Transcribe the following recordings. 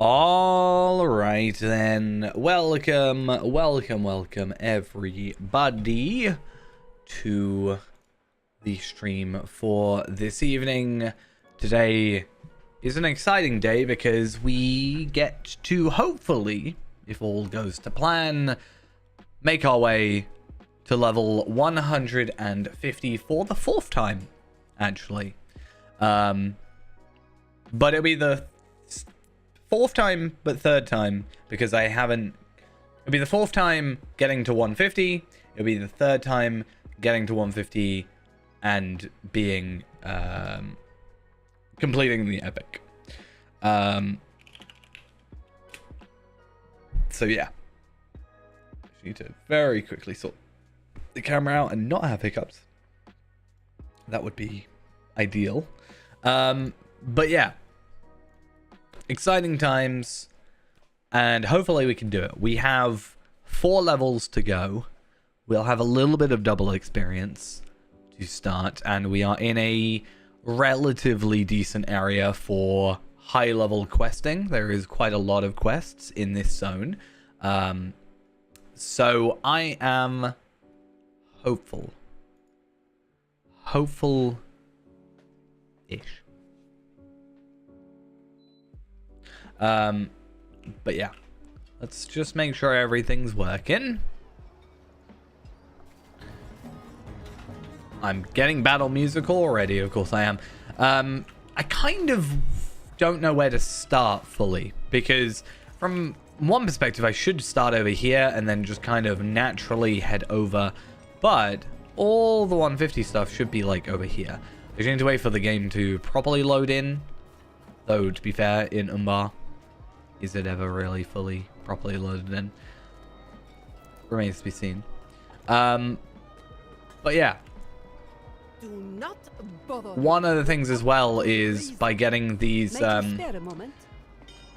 All right then, welcome everybody to the stream for this evening. Today is an exciting day because we get to hopefully, if all goes to plan, make our way to level 150 for the fourth time, actually. But it'll be the fourth time, but third time, because I haven't... It'll be the fourth time getting to 150. It'll be the third time getting to 150 and being... completing the epic. So yeah. Just need to very quickly sort the camera out and not have hiccups. That would be ideal. But yeah. Exciting times, and hopefully we can do it. We have 4 levels to go. We'll have a little bit of double experience to start, and we are in a relatively decent area for high level questing. There is quite a lot of quests in this zone. So I am hopeful-ish. But yeah, let's just make sure everything's working. I'm getting battle musical already, of course I am. I kind of don't know where to start fully, because from one perspective I should start over here and then just kind of naturally head over, but all the 150 stuff should be like over here. I just need to wait for the game to properly load in, though to be fair, in Umbar, is it ever really fully properly loaded in? Remains to be seen. But yeah. Do not bother. One of the things as well is by getting these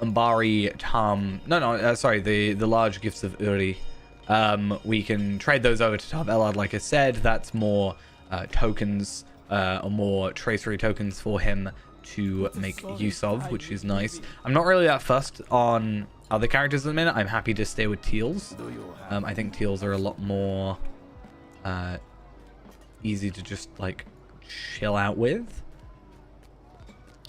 Umbari Tam... sorry, the large gifts of Uri. We can trade those over to Tav Elad, like I said. That's more tokens, or more tracery tokens for him to make use of, which is nice. I'm not really that fussed on other characters at the minute. I'm happy to stay with Teals. I think Teals are a lot more easy to just like chill out with.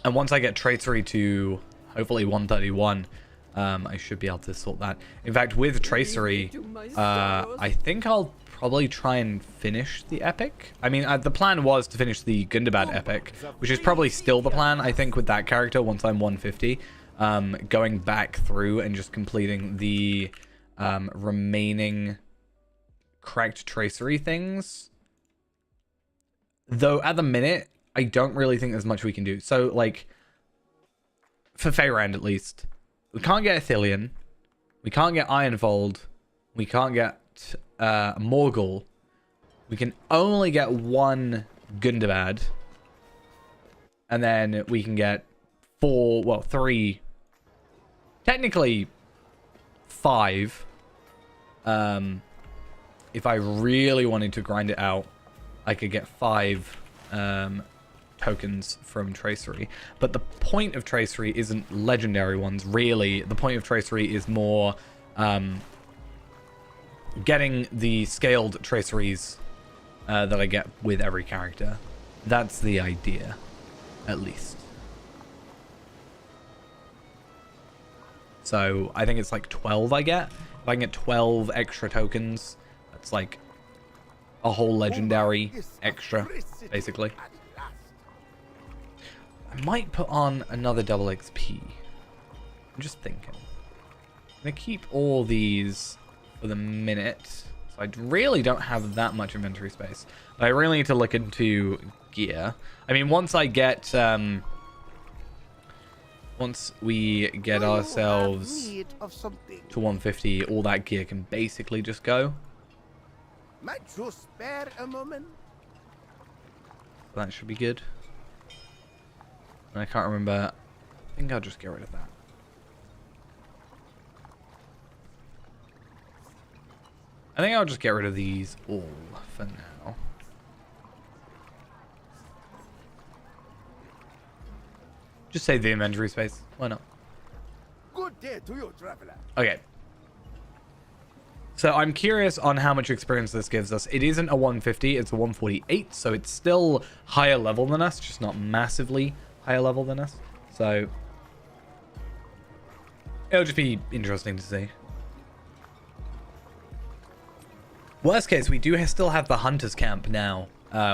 And once I get tracery to hopefully 131, I should be able to sort that. In fact, with tracery, I think I'll probably try and finish the epic. I mean, the plan was to finish the Gundabad epic, which is probably still the plan, I think, with that character once I'm 150. Going back through and just completing the remaining correct tracery things. Though, at the minute, I don't really think there's much we can do. So, like, for Feyrand at least, we can't get Athelion, we can't get Ironfold, we can't get Morgul. We can only get 1 Gundabad, and then we can get 3, technically 5. If I really wanted to grind it out, I could get 5 tokens from tracery. But the point of tracery isn't legendary ones, really. The point of tracery is more getting the scaled traceries that I get with every character. That's the idea, at least. So I think it's like 12 I get. If I can get 12 extra tokens, that's like a whole legendary extra, basically. I might put on another double XP. I'm just thinking. I'm gonna keep all these for the minute. So I really don't have that much inventory space. But I really need to look into gear. I mean, once I get... once we get ourselves to 150, all that gear can basically just go. Might you spare a moment? That should be good. And I can't remember. I think I'll just get rid of that. I think I'll just get rid of these all for now. Just save the inventory space. Why not? Good Good day to you, traveler. Okay. So I'm curious on how much experience this gives us. It isn't a 150, it's a 148, so it's still higher level than us, just not massively higher level than us. So it'll just be interesting to see. Worst case, we do still have the Hunter's Camp now,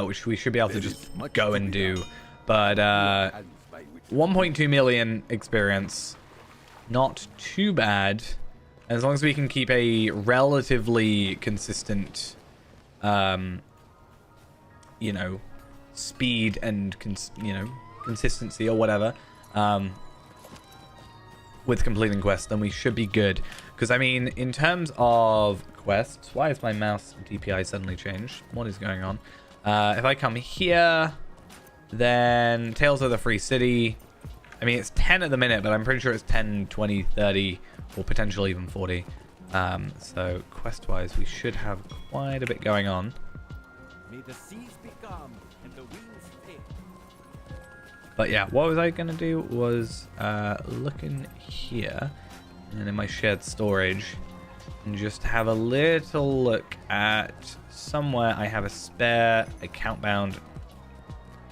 which we should be able to just go and do. But 1.2 million experience, not too bad. As long as we can keep a relatively consistent, you know, speed and, consistency or whatever, with completing quests, then we should be good. Because, I mean, in terms of quests, why has my mouse DPI suddenly changed? What is going on? If I come here, then Tales of the Free City. I mean, it's 10 at the minute, but I'm pretty sure it's 10, 20, 30, or potentially even 40. So quest-wise, we should have quite a bit going on. May the seas be calm and the winds take. But yeah, what was I going to do was look in here and in my shared storage and just have a little look at somewhere I have a spare account-bound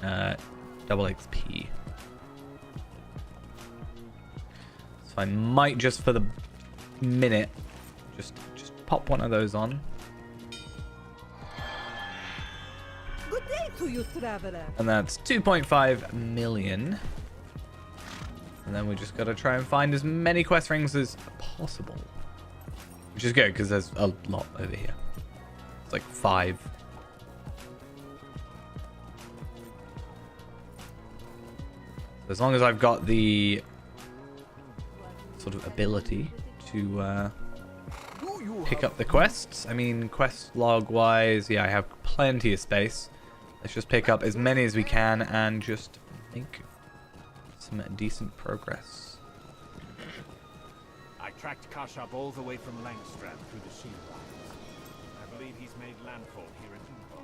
double XP. So I might just for the minute just pop one of those on. Good day to you, traveler. And that's 2.5 million. And then we just got to try and find as many quest rings as possible. Which is good, because there's a lot over here. It's like 5. As long as I've got the sort of ability to pick up the quests. I mean, quest log-wise, yeah, I have plenty of space. Let's just pick up as many as we can and just make some decent progress. I tracked Kashab all the way from Langstrand through the shield lines. I believe he's made landfall here at Ubar.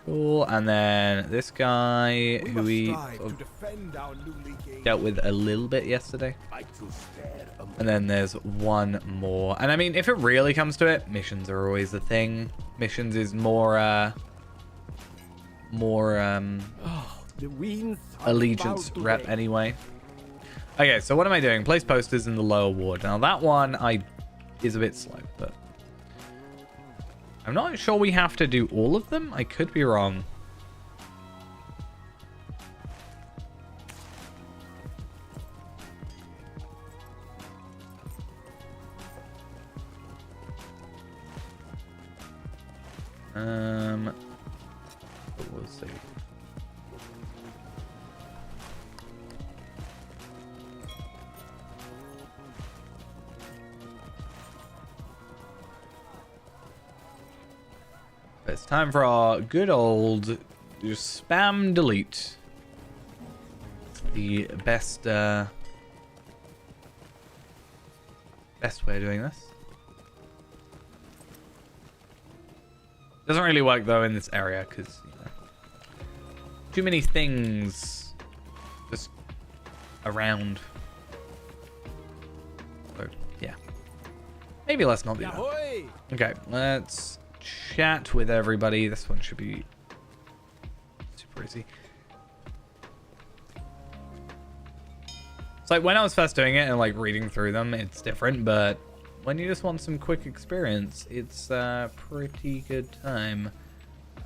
Cool, and then this guy who we sort of dealt with a little bit yesterday. And then there's one more. And I mean, if it really comes to it, missions are always the thing. Missions is more allegiance rep anyway. Okay, so what am I doing? Place posters in the lower ward. Now that one is a bit slow, but I'm not sure we have to do all of them. I could be wrong. We'll see. It's time for our good old just spam delete. The best way of doing this. Doesn't really work though in this area because too many things just around. So yeah, maybe let's not do that. Okay, let's chat with everybody. This one should be super easy. It's like when I was first doing it and like reading through them, it's different, but when you just want some quick experience, it's a pretty good time.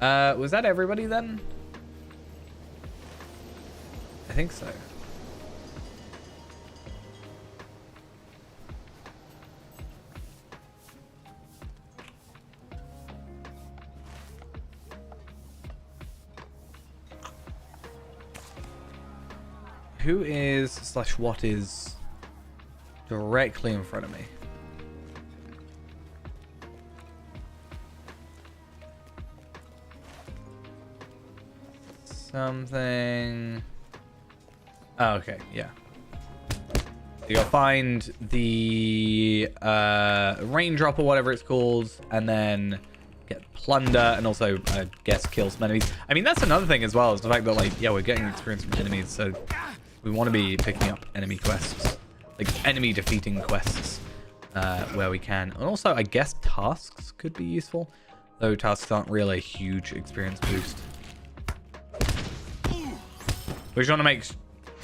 Was that everybody then? I think so. Who is / what is directly in front of me? Something. Oh, okay, yeah. You'll find the raindrop or whatever it's called, and then get plunder, and also I guess kill some enemies. I mean, that's another thing as well, is the fact that like, yeah, we're getting experience from enemies, so we want to be picking up enemy quests like enemy defeating quests where we can. And also, I guess tasks could be useful, though tasks aren't really a huge experience boost. We just want to make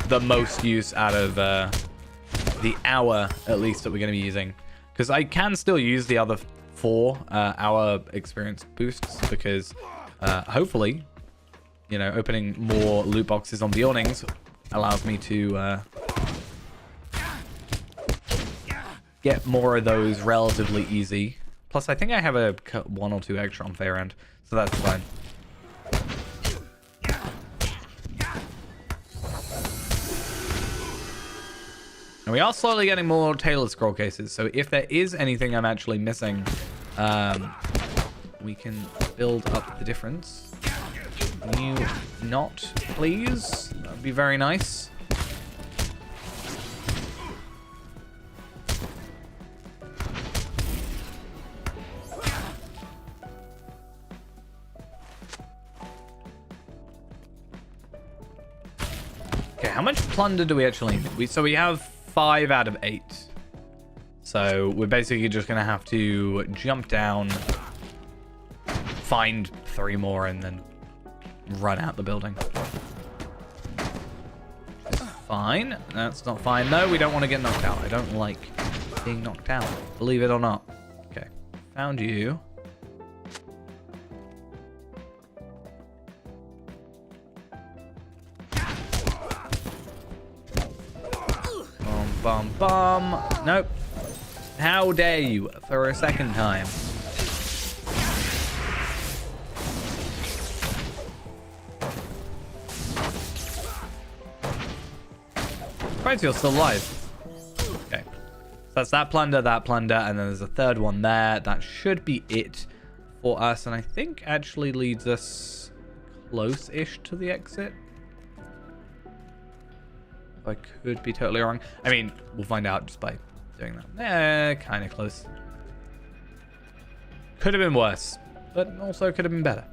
the most use out of the hour, at least, that we're going to be using. Because I can still use the other 4 hour experience boosts, because hopefully, you know, opening more loot boxes on the awnings allows me to get more of those relatively easy. Plus, I think I have a 1 or 2 extra on fair end, so that's fine. And we are slowly getting more tailored scroll cases, so if there is anything I'm actually missing, we can build up the difference. Can you not, please? That would be very nice. Okay, how much plunder do we actually need? So we have 5 out of 8. So we're basically just going to have to jump down, find 3 more, and then run out the building. It's fine. That's not fine. No, we don't want to get knocked out. I don't like being knocked out, believe it or not. Okay, found you. Bum, bum. Nope. How dare you for a second time. Surprised you're still alive. Okay. So that's that plunder, and then there's a third one there. That should be it for us, and I think actually leads us close-ish to the exit. I could be totally wrong. I mean, we'll find out just by doing that. Kind of close. Could have been worse, but also could have been better.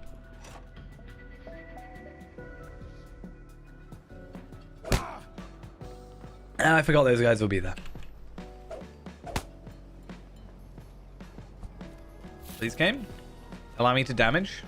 I forgot those guys will be there. Please, game. Allow me to damage.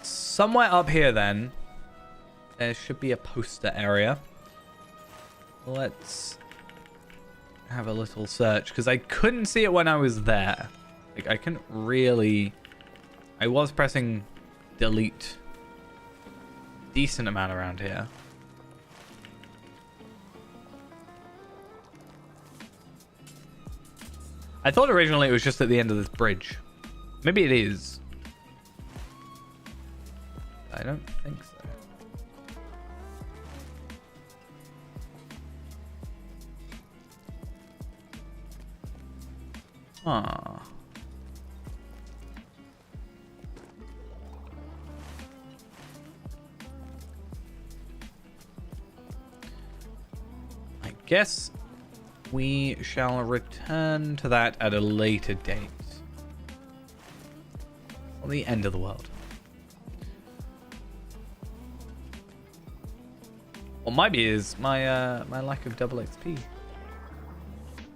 Somewhere up here, then, there should be a poster area. Let's have a little search, because I couldn't see it when I was there. Like, I couldn't really... I was pressing delete decent amount around here. I thought originally it was just at the end of this bridge. Maybe it is. I don't think so. Ah. I guess we shall return to that at a later date. On the end of the world. What might be is my my lack of double XP.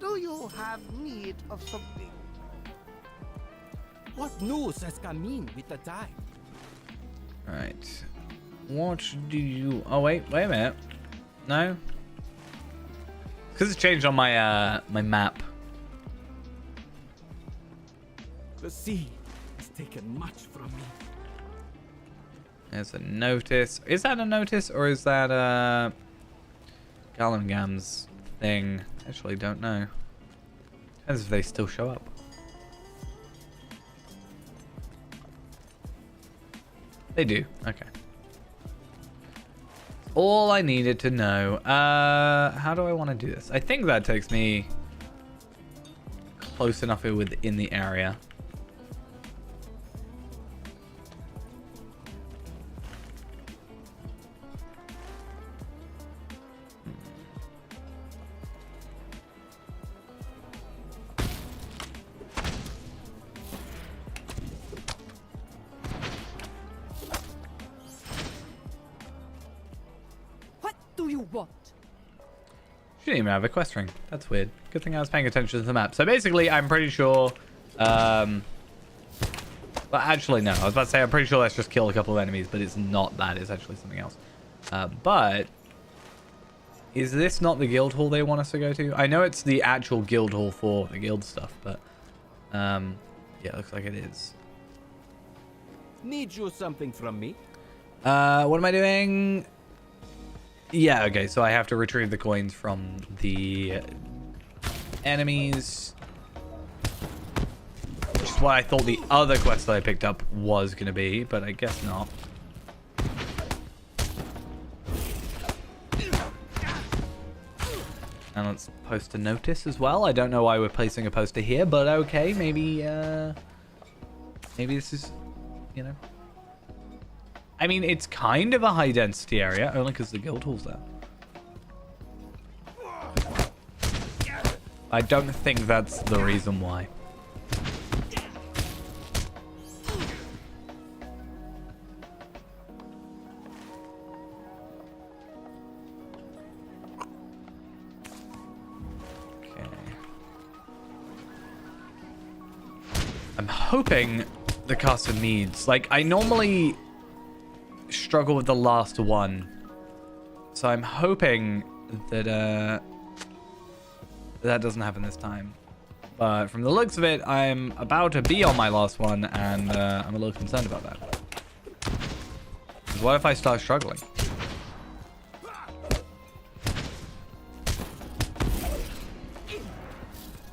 Do you have need of something? What news has come in with the time? Right. What do you... Oh, wait a minute. No? Because it's changed on my my map. The sea has taken much from me. There's a notice. Is that a notice, or is that a Gallingam's thing? Actually, don't know. Depends if they still show up. They do. Okay. All I needed to know. How do I want to do this? I think that takes me close enough within the area. What? She didn't even have a quest ring. That's weird. Good thing I was paying attention to the map. So basically, I'm pretty sure... well, actually, no. I was about to say, I'm pretty sure let's just kill a couple of enemies, but it's not that. It's actually something else. But... is this not the guild hall they want us to go to? I know it's the actual guild hall for the guild stuff, but... yeah, it looks like it is. Need you something from me? What am I doing? Yeah, okay, so I have to retrieve the coins from the enemies. Which is what I thought the other quest that I picked up was going to be, but I guess not. And let's post a notice as well. I don't know why we're placing a poster here, but okay, maybe, maybe this is, you know... I mean, it's kind of a high-density area, only because the guild hall's there. I don't think that's the reason why. Okay. I'm hoping the caster needs... like, I normally... struggle with the last one, so I'm hoping that that doesn't happen this time, but from the looks of it, I'm about to be on my last one, and I'm a little concerned about that. What if I start struggling?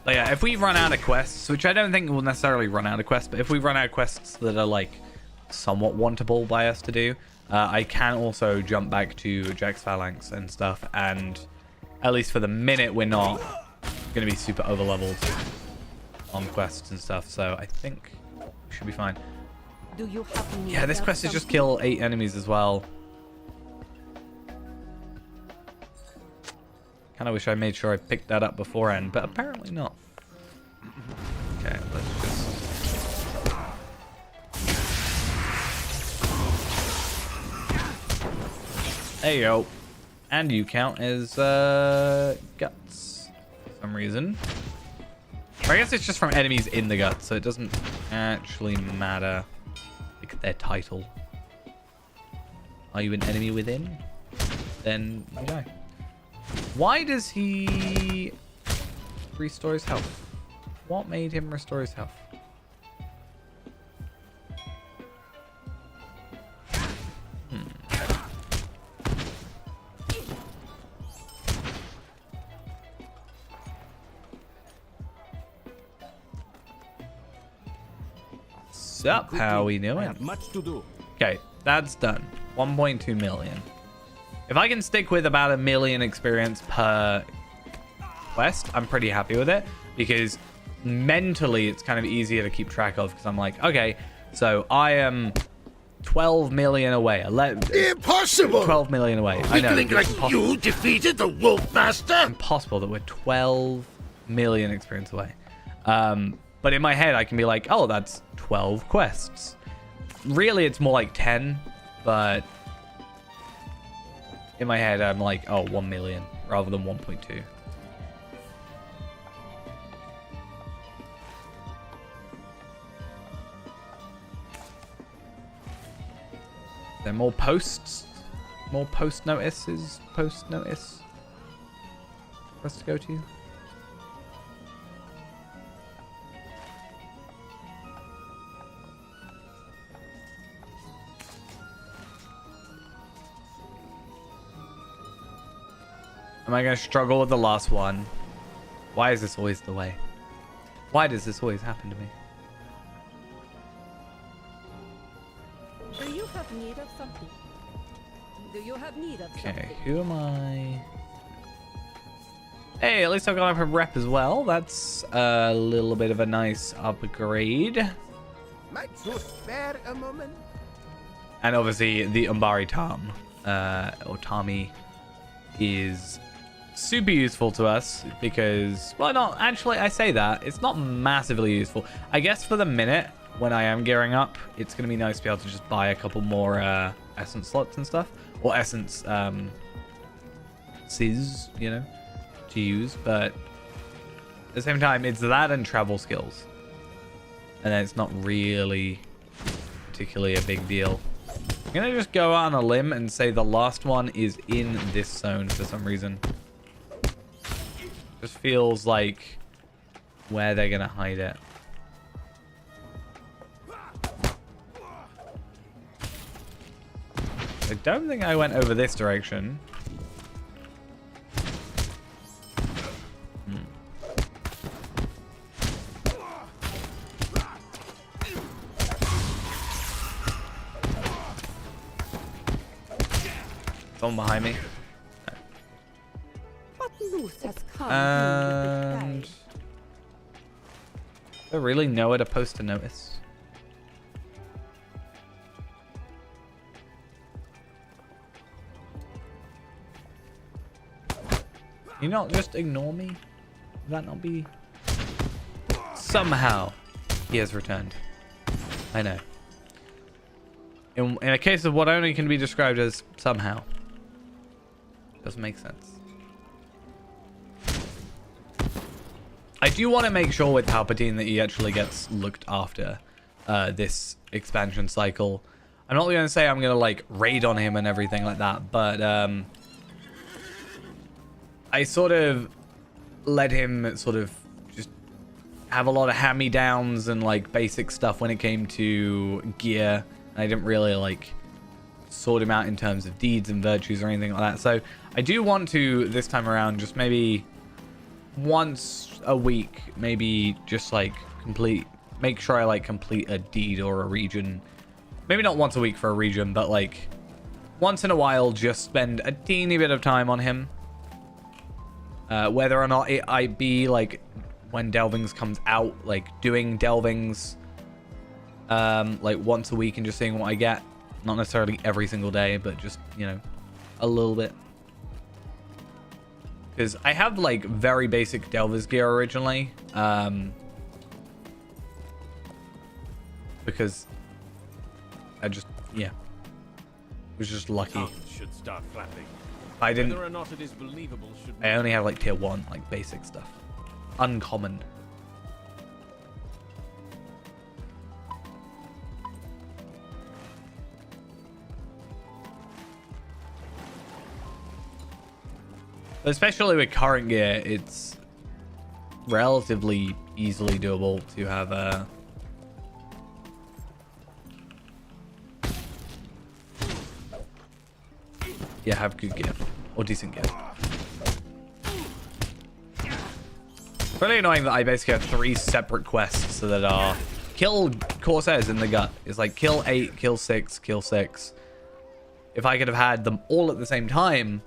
But yeah, if we run out of quests, which I don't think we'll necessarily run out of quests, but if we run out of quests that are like somewhat wantable by us to do, I can also jump back to Jack's Phalanx and stuff, and at least for the minute we're not going to be super over leveled on quests and stuff, so I think we should be fine. Do you have need Yeah, this of quest is just something? kill 8 enemies as well. Kind of wish I made sure I picked that up beforehand, but apparently not. Okay, let's just... there you go. And you count as guts for some reason. Or I guess it's just from enemies in the guts, so it doesn't actually matter, like, their title. Are you an enemy within? Then you die. Why does he restore his health? What made him restore his health? Sup, how we I doing? have much to do. Okay, that's done. 1.2 million. If I can stick with about 1 million experience per quest, I'm pretty happy with it, because mentally it's kind of easier to keep track of, because I'm like, okay, so I am 12 million away. Impossible! 12 million away. I know. Weakling It's like you defeated the Wolf Master? impossible that we're 12 million experience away. But in my head, I can be like, oh, that's 12 quests. Really, it's more like 10, but in my head, I'm like, oh, 1 million rather than 1.2. Is there more posts? More post notices? Post notice for us to go to? Am I going to struggle with the last one? Why is this always the way? Why does this always happen to me? Do you have need of something? Do you have need of Okay, something? who am I? Hey, at least I've gone up a rep as well. That's a little bit of a nice upgrade. Might you spare a moment? And obviously the Umbari Tam, or Tami, is super useful to us because, well, not actually, I say that it's not massively useful. I guess for the minute when I am gearing up, it's going to be nice to be able to just buy a couple more essence slots and stuff, or essence you know, to use. But at the same time, it's that and travel skills. And then it's not really particularly a big deal. I'm going to just go on a limb and say the last one is in this zone for some reason. Just feels like where they're going to hide it. I don't think I went over this direction. Someone behind me. What news has come? And is there really nowhere to post a notice? You not just ignore me? Would that not be? Somehow he has returned. I know. In a case of what only can be described as somehow. Doesn't make sense. I do want to make sure with Palpatine that he actually gets looked after this expansion cycle. I'm not going to say I'm going to like raid on him and everything like that, but I sort of let him sort of just have a lot of hand-me-downs and like basic stuff when it came to gear. I didn't really like sort him out in terms of deeds and virtues or anything like that. So I do want to this time around just maybe once a week, maybe just like make sure I like complete a deed or a region. Maybe not once a week for a region, but like once in a while, just spend a teeny bit of time on him. Whether or not I be like when Delvings comes out, like doing Delvings like once a week and just seeing what I get. Not necessarily every single day, but just, you know, a little bit. Because I have like very basic Delvers gear originally. Because I just, yeah, was just lucky. Tongues should start flapping. I didn't. Whether or not it is believable should I only have like tier 1, like basic stuff. Uncommon. Especially with current gear, it's relatively easily doable to have a have good gear or decent gear. It's really annoying that I basically have 3 separate quests that are kill Corsairs in the gut. It's like kill 8, kill 6, kill 6. If I could have had them all at the same time,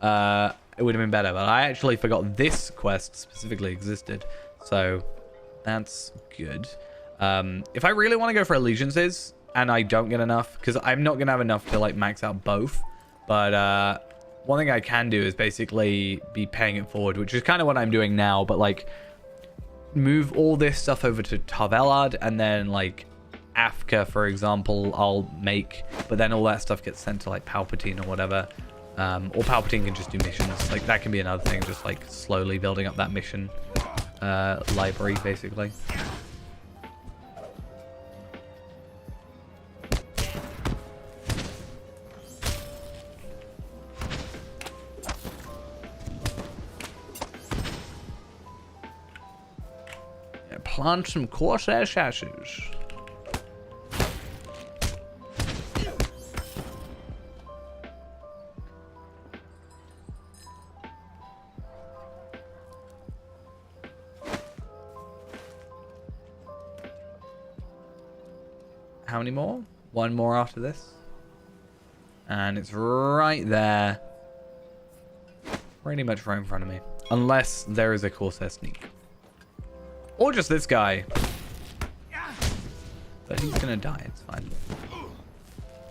it would have been better, but I actually forgot this quest specifically existed, so that's good. If I really want to go for allegiances and I don't get enough, because I'm not gonna have enough to like max out both, but one thing I can do is basically be paying it forward, which is kind of what I'm doing now, but like move all this stuff over to Tarvelard, and then like Afka, for example, I'll make, but then all that stuff gets sent to like Palpatine or whatever. Or Palpatine can just do missions. Like that can be another thing, just like slowly building up that mission library, basically. Yeah, plant some Corsair chassis. How many more? 1 more after this. And it's right there. Pretty much right in front of me. Unless there is a Corsair sneak. Or just this guy. But he's gonna die, it's fine.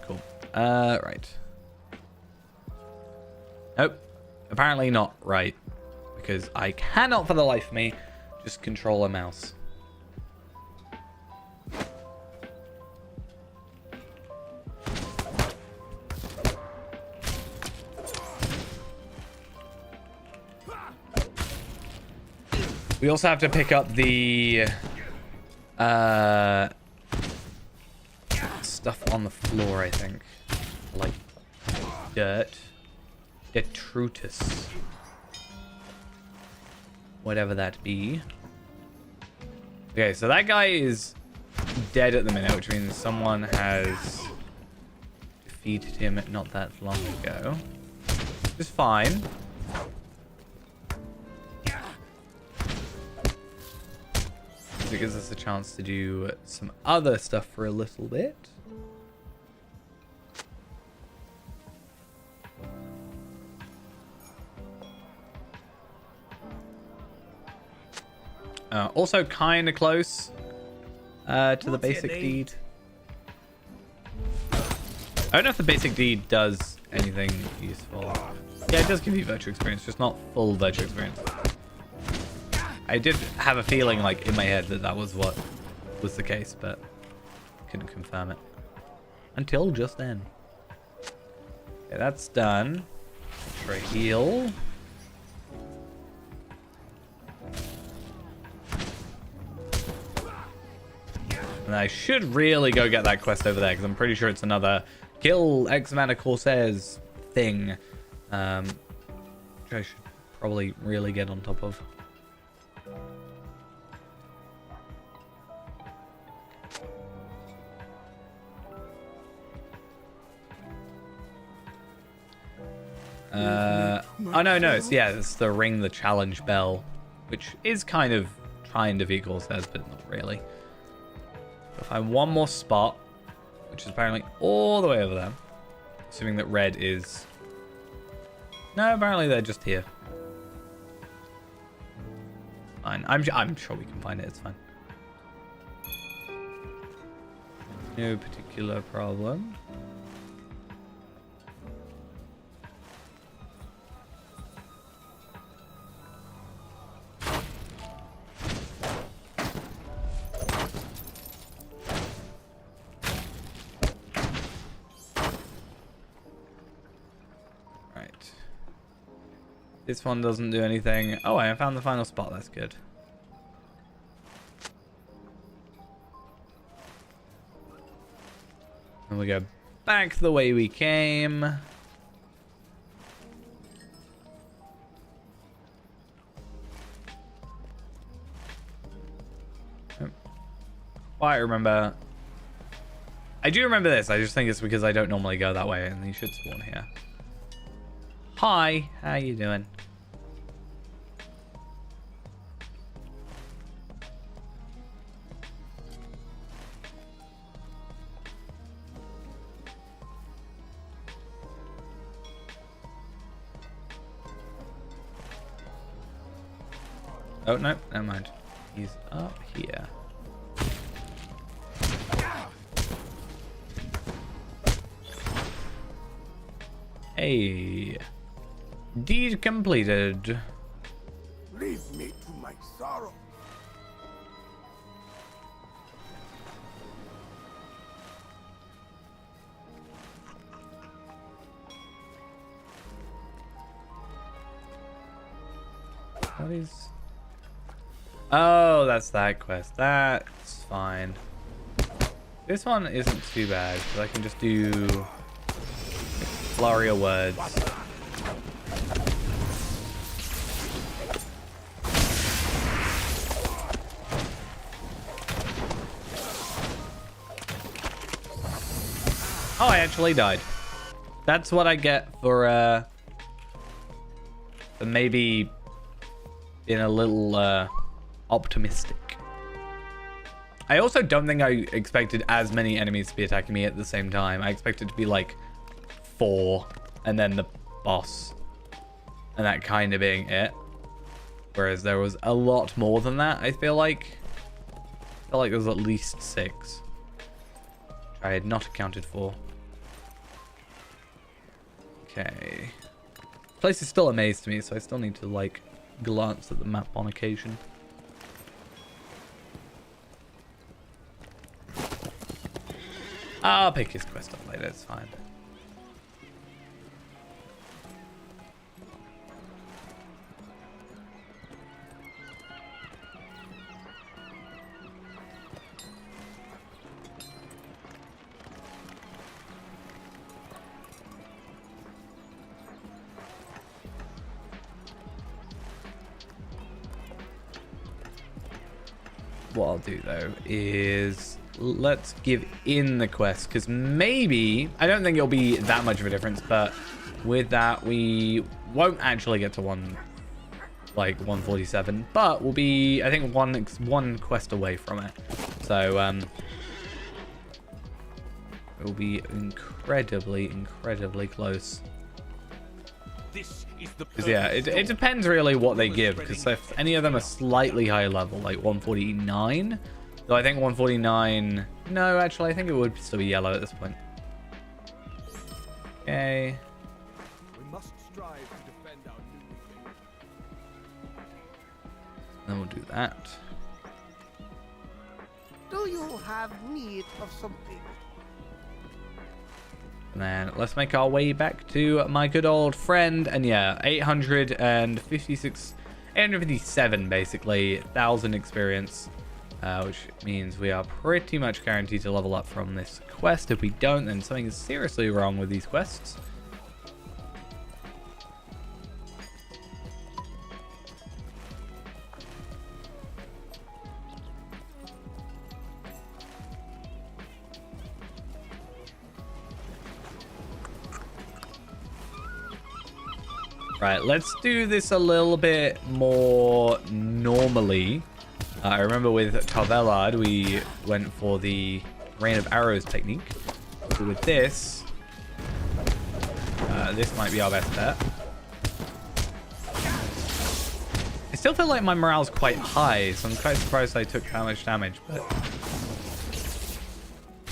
Cool. Right. Nope. Apparently not right. Because I cannot for the life of me just control a mouse. We also have to pick up the stuff on the floor, I think. Like dirt. Detritus. Whatever that be. Okay, so that guy is dead at the minute, which means someone has defeated him not that long ago. Which is fine. It gives us a chance to do some other stuff for a little bit. Also kind of close to the basic deed. I don't know if the basic deed does anything useful. Yeah, it does give you virtue experience, just not full virtue experience. I did have a feeling, like, in my head that that was what was the case, but couldn't confirm it. Until just then. Okay, that's done. For a heal. And I should really go get that quest over there, because I'm pretty sure it's another kill X amount of Corsairs thing. Which I should probably really get on top of. Oh no, it's the ring the challenge bell, which is kind of trying to defeat Corsairs, but not really. If I find one more spot, which is apparently all the way over there, assuming that red is... No, apparently they're just here. Fine, I'm sure we can find it, it's fine. No particular problem. This one doesn't do anything. Oh, I found the final spot. That's good. And we go back the way we came. I remember. I do remember this. I just think it's because I don't normally go that way, and he should spawn here. Hi, how you doing? Oh, no, never mind. He's up here. Hey. Deed completed. Leave me to my sorrow. What is... Oh, that's that quest. That's fine. This one isn't too bad, because I can just do flurry of words. Oh, I actually died. That's what I get for maybe being a little optimistic. I also don't think I expected as many enemies to be attacking me at the same time. I expected to be like 4 and then the boss and that kind of being it. Whereas there was a lot more than that, I feel like. I feel like there was at least 6. Which I had not accounted for. Okay. This place is still a maze to me, so I still need to like glance at the map on occasion. I'll pick his quest up later, it's fine. what I'll do though is let's give in the quest, because maybe, I don't think it'll be that much of a difference, but with that we won't actually get to 147, but we'll be, I think, one quest away from it. So it will be incredibly close. This is the Because yeah, it depends really what they give, because if any of them are slightly higher level, like 149, though I think 149, no, actually I think it would still be yellow at this point. Okay. We must strive to defend our new thing. Then we'll do that. Do you have need of something? And then let's make our way back to my good old friend. And yeah, 857 basically, 1,000 experience, which means we are pretty much guaranteed to level up from this quest. If we don't, then something is seriously wrong with these quests. Right, let's do this a little bit more normally. I remember with Tarvelard, we went for the Rain of Arrows technique. So with this, this might be our best bet. I still feel like my morale's quite high, so I'm quite surprised I took that much damage, but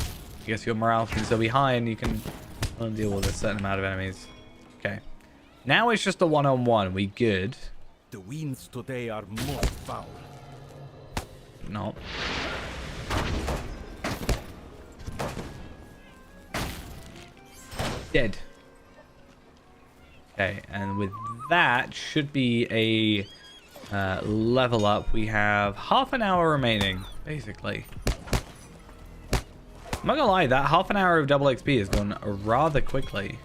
I guess your morale can still be high and you can deal with a certain amount of enemies. Okay. Now it's just a one-on-one. We good? The winds today are more foul. No. Dead. Okay, and with that should be a level up. We have half an hour remaining, basically. I'm not gonna lie, that half an hour of double XP has gone rather quickly.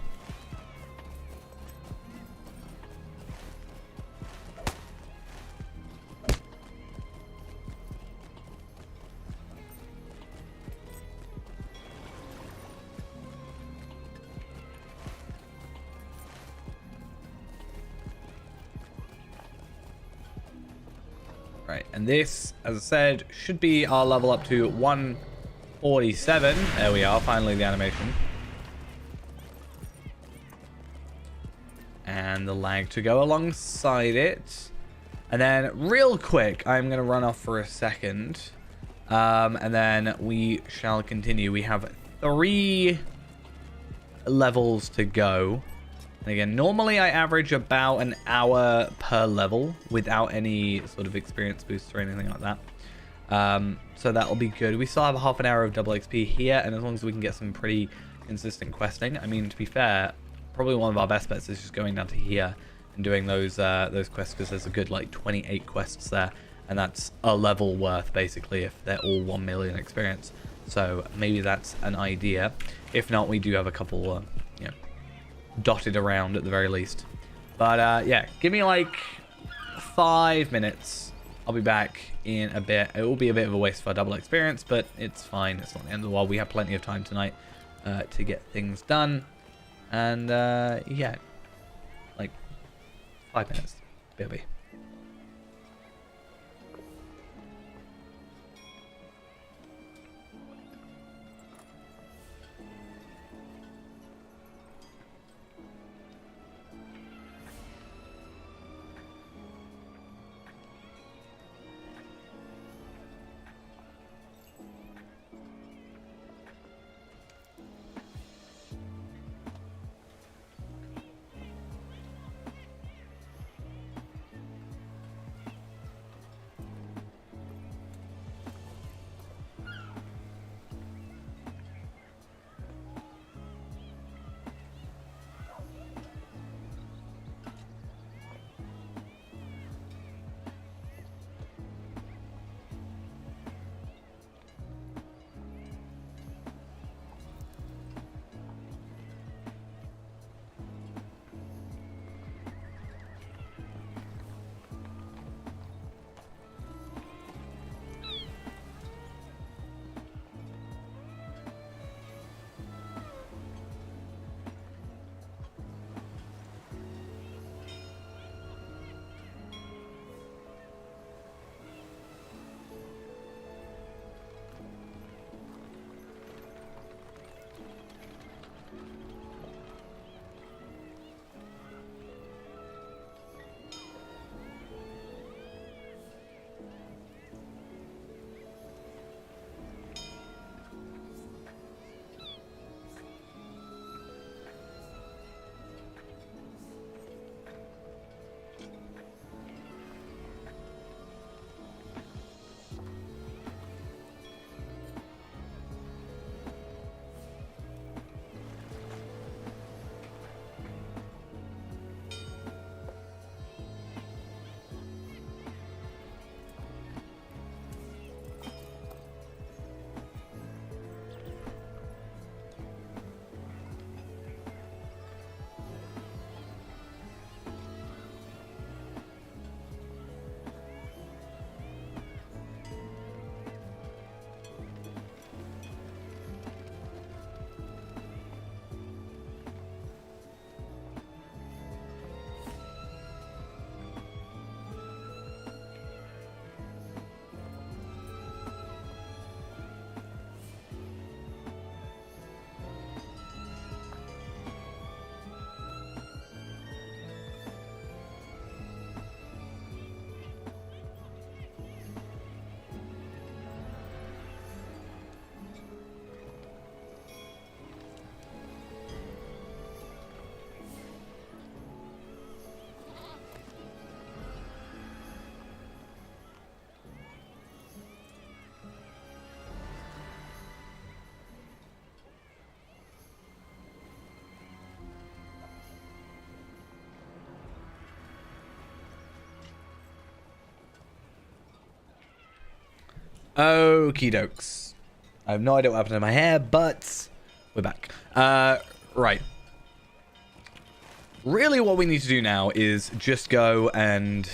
Right, and this, as I said, should be our level up to 147. There we are, finally the animation. And the lag to go alongside it. And then, real quick, I'm going to run off for a second. And then we shall continue. We have 3 levels to go. And again, normally I average about an hour per level without any sort of experience boosts or anything like that. So that'll be good. We still have a half an hour of double XP here, and as long as we can get some pretty consistent questing. I mean, to be fair, probably one of our best bets is just going down to here and doing those quests, because there's a good like 28 quests there, and that's a level worth basically if they're all 1 million experience. So maybe that's an idea. If not, we do have a couple, dotted around at the very least. But yeah, give me like 5 minutes. I'll be back in a bit. It will be a bit of a waste for our double experience, but it's fine. It's not the end of the world. We have plenty of time tonight to get things done. And yeah, like 5 minutes. Baby. Okie dokes. I have no idea what happened to my hair, but we're back. Right. Really what we need to do now is just go and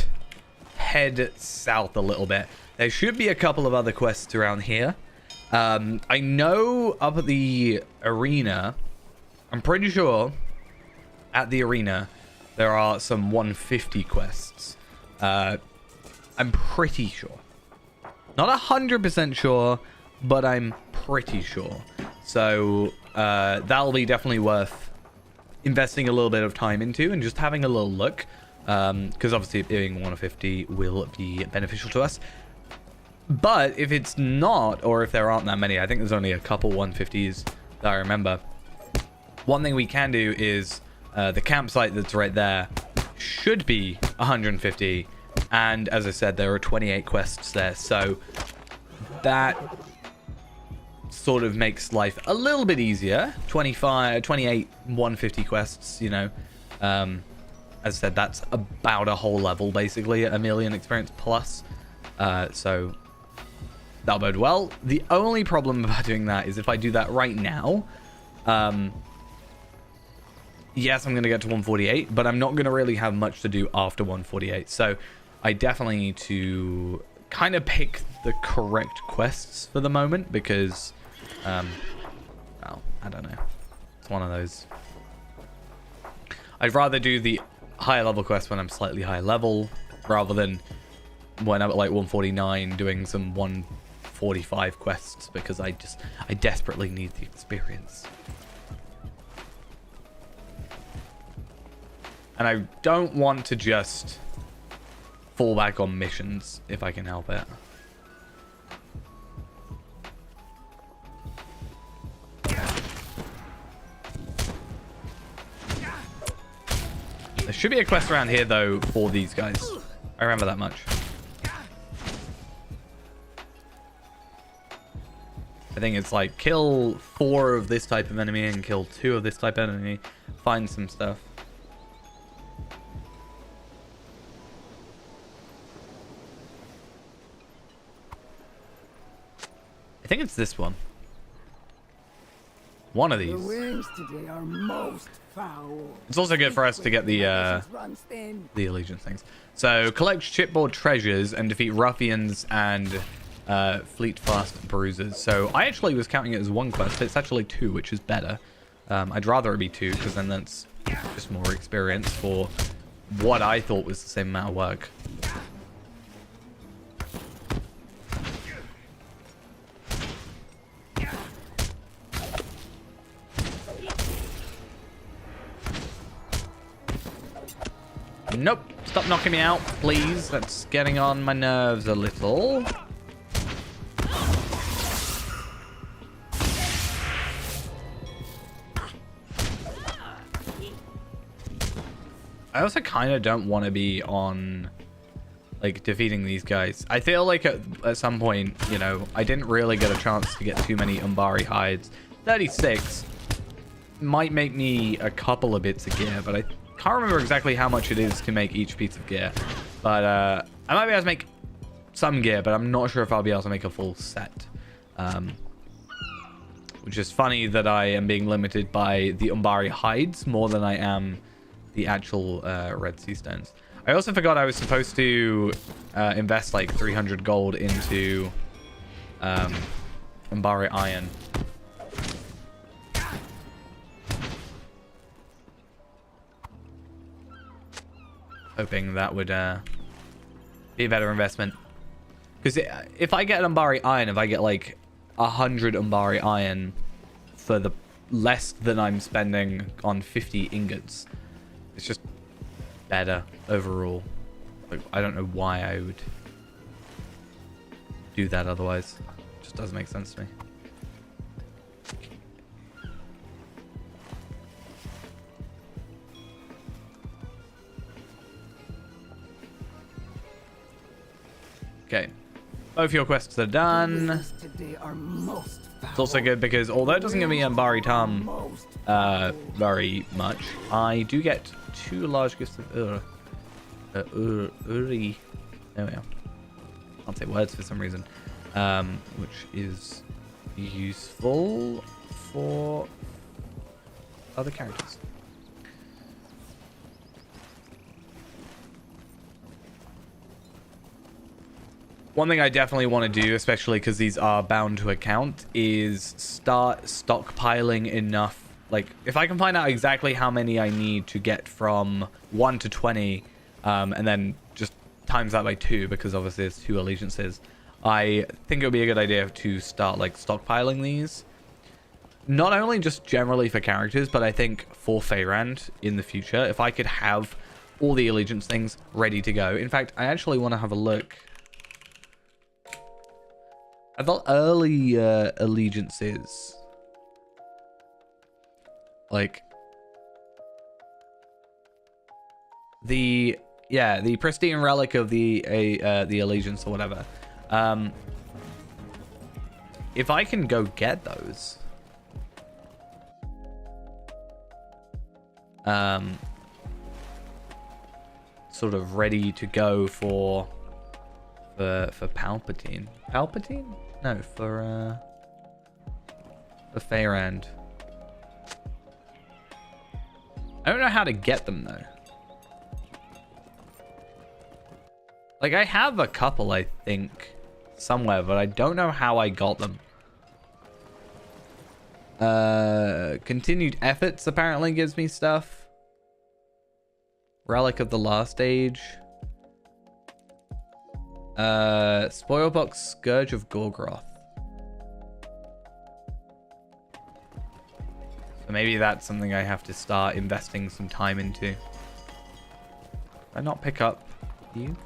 head south a little bit. There should be a couple of other quests around here. I know up at the arena, I'm pretty sure at the arena there are some 150 quests. I'm pretty sure. Not 100% sure, but I'm pretty sure. So that'll be definitely worth investing a little bit of time into and just having a little look. Because obviously being 150 will be beneficial to us. But if it's not, or if there aren't that many, I think there's only a couple 150s that I remember. One thing we can do is the campsite that's right there should be 150. And as I said, there are 28 quests there. So that sort of makes life a little bit easier. 28 150 quests, you know. As I said, that's about a whole level, basically, a million experience plus. So that'll bode well. The only problem about doing that is if I do that right now, yes, I'm going to get to 148, but I'm not going to really have much to do after 148. So I definitely need to kind of pick the correct quests for the moment because, well, I don't know. It's one of those. I'd rather do the higher level quest when I'm slightly higher level rather than when I'm at like 149 doing some 145 quests because I desperately need the experience. And I don't want to just fall back on missions if I can help it. There should be a quest around here, though, for these guys. I remember that much. I think it's like kill 4 of this type of enemy and kill 2 of this type of enemy. Find some stuff. I think it's this one. One of these. The winds today are most foul. It's also good for us to get the allegiance things. So collect chipboard treasures and defeat ruffians and fleet fast bruisers. So I actually was counting it as 1 quest. It's actually 2, which is better. I'd rather it be 2 because then that's just more experience for what I thought was the same amount of work. Nope. Stop knocking me out, please. That's getting on my nerves a little. I also kind of don't want to be on, like, defeating these guys. I feel like at some point, you know, I didn't really get a chance to get too many Umbari hides. 36 might make me a couple of bits of gear, but I can't remember exactly how much it is to make each piece of gear. But I might be able to make some gear, but I'm not sure if I'll be able to make a full set. Which is funny that I am being limited by the Umbari hides more than I am the actual Red Sea Stones. I also forgot I was supposed to invest like 300 gold into Umbari iron. Hoping that would be a better investment. Because if I get an Umbari iron, if I get like 100 Umbari iron for the less than I'm spending on 50 ingots, it's just better overall. Like, I don't know why I would do that otherwise. It just doesn't make sense to me. Okay, both your quests are done. It's also good because although it doesn't give me Umbari Tam very much, I do get 2 large gifts of Uri. There we are. Can't say words for some reason. which is useful for other characters. One thing I definitely want to do, especially because these are bound to account, is start stockpiling enough. Like, if I can find out exactly how many I need to get from 1 to 20, and then just times that by 2, because obviously there's 2 allegiances, I think it would be a good idea to start, like, stockpiling these. Not only just generally for characters, but I think for Feyrand in the future, if I could have all the allegiance things ready to go. In fact, I actually want to have a look at the early allegiances. Like the pristine relic of the allegiance or whatever. If I can go get those, sort of ready to go for Palpatine. Palpatine? No, for Feyrand. I don't know how to get them though. Like, I have a couple, I think, somewhere, but I don't know how I got them. Continued efforts apparently gives me stuff. Relic of the Last Age. Spoilbox Scourge of Gorgroth. So maybe that's something I have to start investing some time into. Did I not pick up you?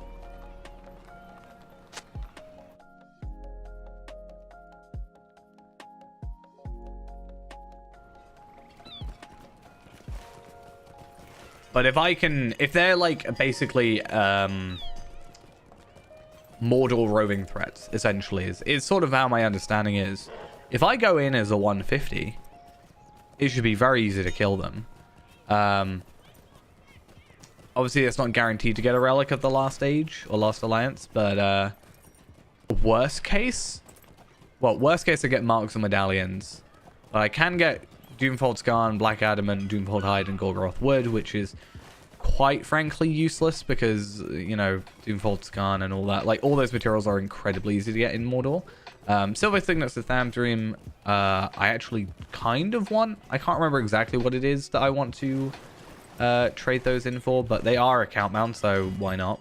But if they're like basically Mordor roving threats, essentially, is sort of how my understanding is. If I go in as a 150, it should be very easy to kill them. Obviously, it's not guaranteed to get a relic of the Last Age or Last Alliance, but worst case, I get marks and medallions. But I can get Doomfold Skarn, Black Adamant, Doomfold Hide, and Gorgoroth Wood, which is quite frankly useless because, you know, Doomfold Skarn and all that, like, all those materials are incredibly easy to get in Mordor. Silver Signets of Thamdrim, I actually kind of want. I can't remember exactly what it is that I want to trade those in for, but they are account bound, so why not?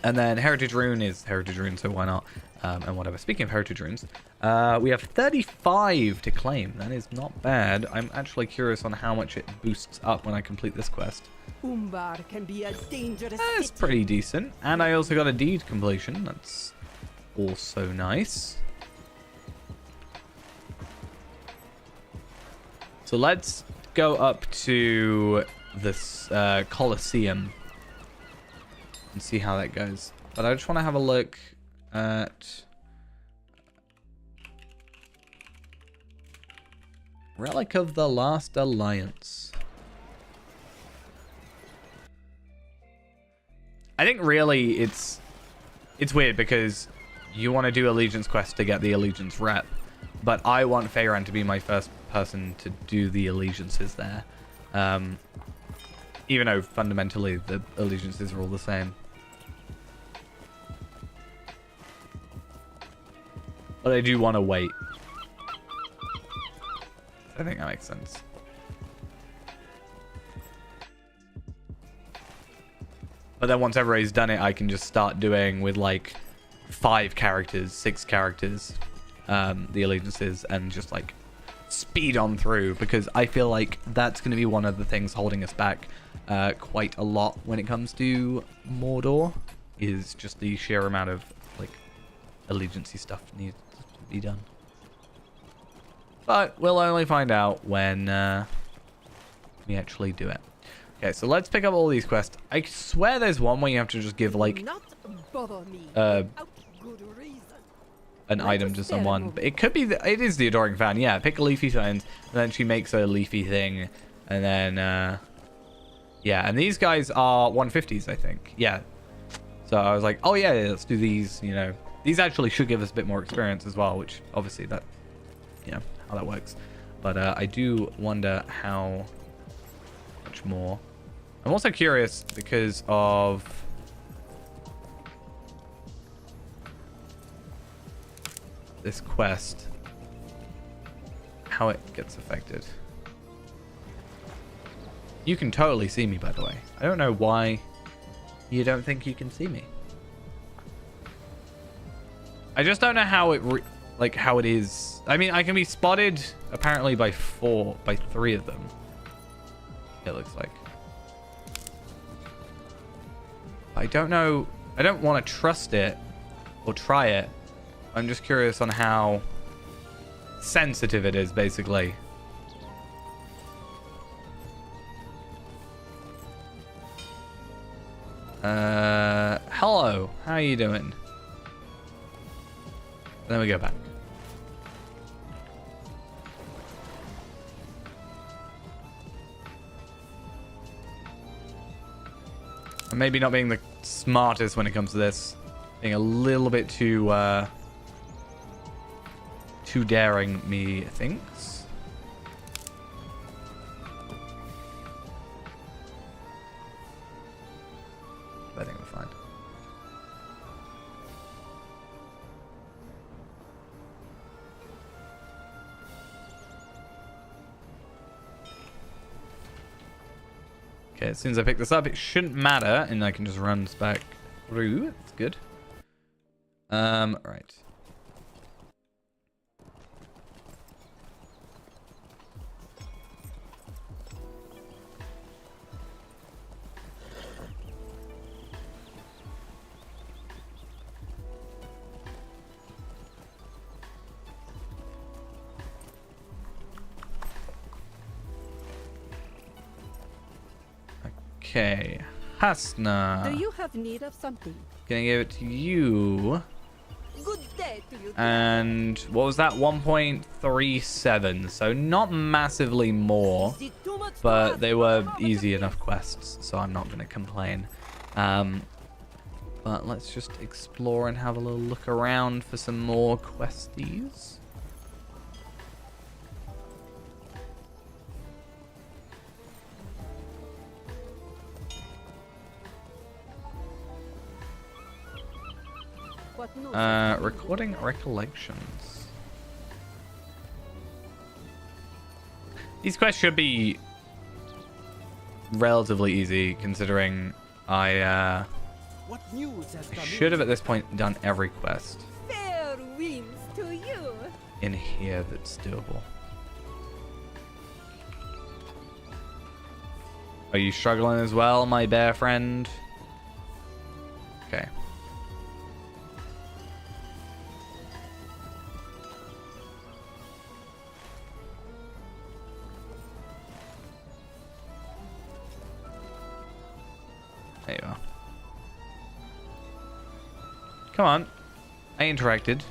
And then Heritage Rune is Heritage Rune, so why not? And whatever. Speaking of Heritage Runes, we have 35 to claim. That is not bad. I'm actually curious on how much it boosts up when I complete this quest. Umbar can be a dangerous That's city. pretty decent. And I also got a deed completion. That's also nice. So let's go up to this Colosseum and see how that goes. But I just want to have a look at Relic of the Last Alliance. I think really it's weird because you want to do Allegiance quest to get the Allegiance rep, but I want Feyrand to be my first person to do the allegiances there. Even though fundamentally the allegiances are all the same. But I do want to wait. I think that makes sense. But then once everybody's done it, I can just start doing with like 5 characters, 6 characters, the allegiances, and just like speed on through, because I feel like that's going to be one of the things holding us back quite a lot when it comes to Mordor, is just the sheer amount of like allegiance-y stuff needs to be done. But we'll only find out when we actually do it. Okay, so let's pick up all these quests. I swear there's one where you have to just give like Not bother me an without good reason. item to someone. But it could be it is the Adoring Fan. Yeah, pick a leafy thing, and then she makes a leafy thing, and then yeah, and these guys are 150s, I think. Yeah. So I was like, oh yeah, let's do these, you know, These actually should give us a bit more experience as well, which obviously that, you know, how that works. But I do wonder how much more. I'm also curious because of this quest, how it gets affected. You can totally see me, by the way. I don't know why you don't think you can see me. I just don't know how it how it is. I mean, I can be spotted apparently by 3 of them. It looks like. I don't know. I don't want to trust it or try it. I'm just curious on how sensitive it is, basically. Hello. How are you doing? Then we go back. I'm maybe not being the smartest when it comes to this. Being a little bit too daring, me thinks. I think we're fine. Okay, as soon as I pick this up, it shouldn't matter, and I can just run this back through. It's good. Right. Okay, Hasna. Do you have need of something? Gonna give it to you. Good day to you. And what was that? 1.37. So not massively more, Is it too much to but ask they for were a moment easy of enough quests, so I'm not gonna complain. But let's just explore and have a little look around for some more questies. What news? Recording recollections. These quests should be relatively easy, considering I What news has come should have at this point done every quest Fair winds to you. in here that's doable. Are you struggling as well, my bear friend? Okay. There you are. Come on. I interacted.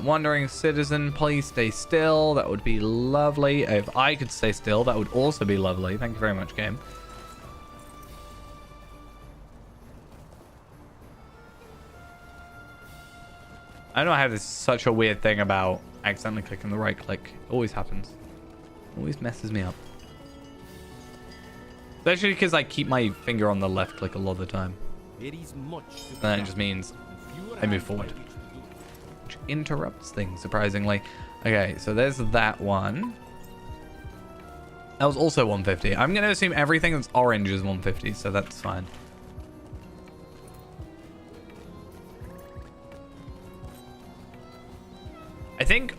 Wandering citizen, please stay still. That would be lovely. If I could stay still, that would also be lovely. Thank you very much, game. I don't know, I have this such a weird thing about accidentally clicking the right click. It always happens. Always messes me up. Especially because I keep my finger on the left click a lot of the time. It is much to And then it just means I move forward. Which interrupts things, surprisingly. Okay, so there's that one. That was also 150. I'm going to assume everything that's orange is 150, so that's fine. I think...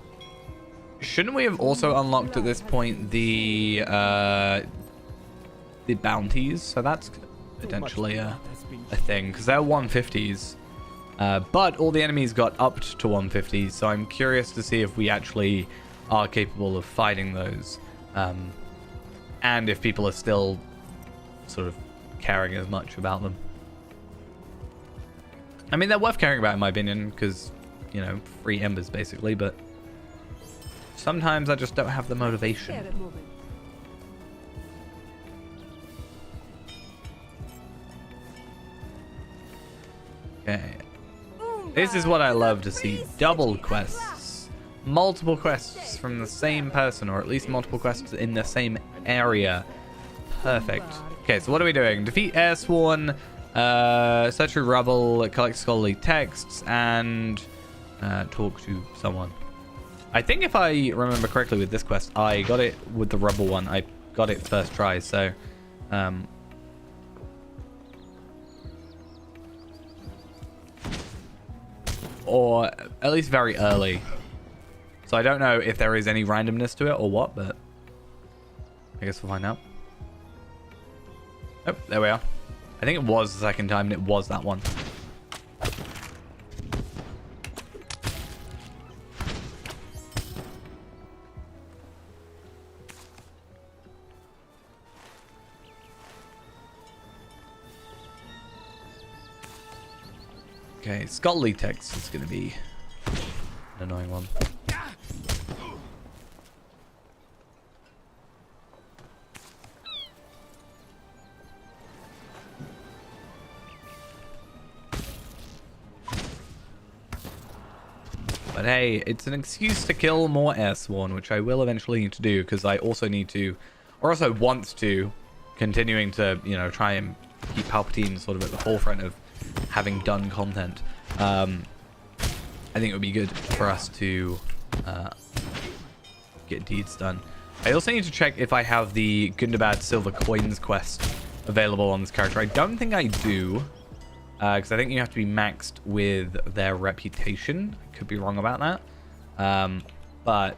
Shouldn't we have also unlocked at this point the bounties? So that's potentially a thing, because they're 150s. But all the enemies got upped to 150, so I'm curious to see if we actually are capable of fighting those. And if people are still sort of caring as much about them. I mean, they're worth caring about in my opinion, because, you know, free embers basically, but sometimes I just don't have the motivation. Fair moment. Okay. This is what I love to see. Double quests. Multiple quests from the same person, or at least multiple quests in the same area. Perfect. Okay, so what are we doing? Defeat Airsworn, search through rubble, collect scholarly texts, and talk to someone. I think if I remember correctly with this quest, I got it with the rubble one. I got it first try, so... or at least very early. So I don't know if there is any randomness to it or what, but I guess we'll find out. Oh, there we are. I think it was the second time, and it was that one. Okay, scholarly text is going to be an annoying one. But hey, it's an excuse to kill more Airsworn, which I will eventually need to do, because I also need to, or also want to, continuing to, you know, try and keep Palpatine sort of at the forefront of having done content. I think it would be good for us to get deeds done. I also need to check if I have the Gundabad Silver Coins quest available on this character. I don't think I do, because I think you have to be maxed with their reputation. I could be wrong about that. But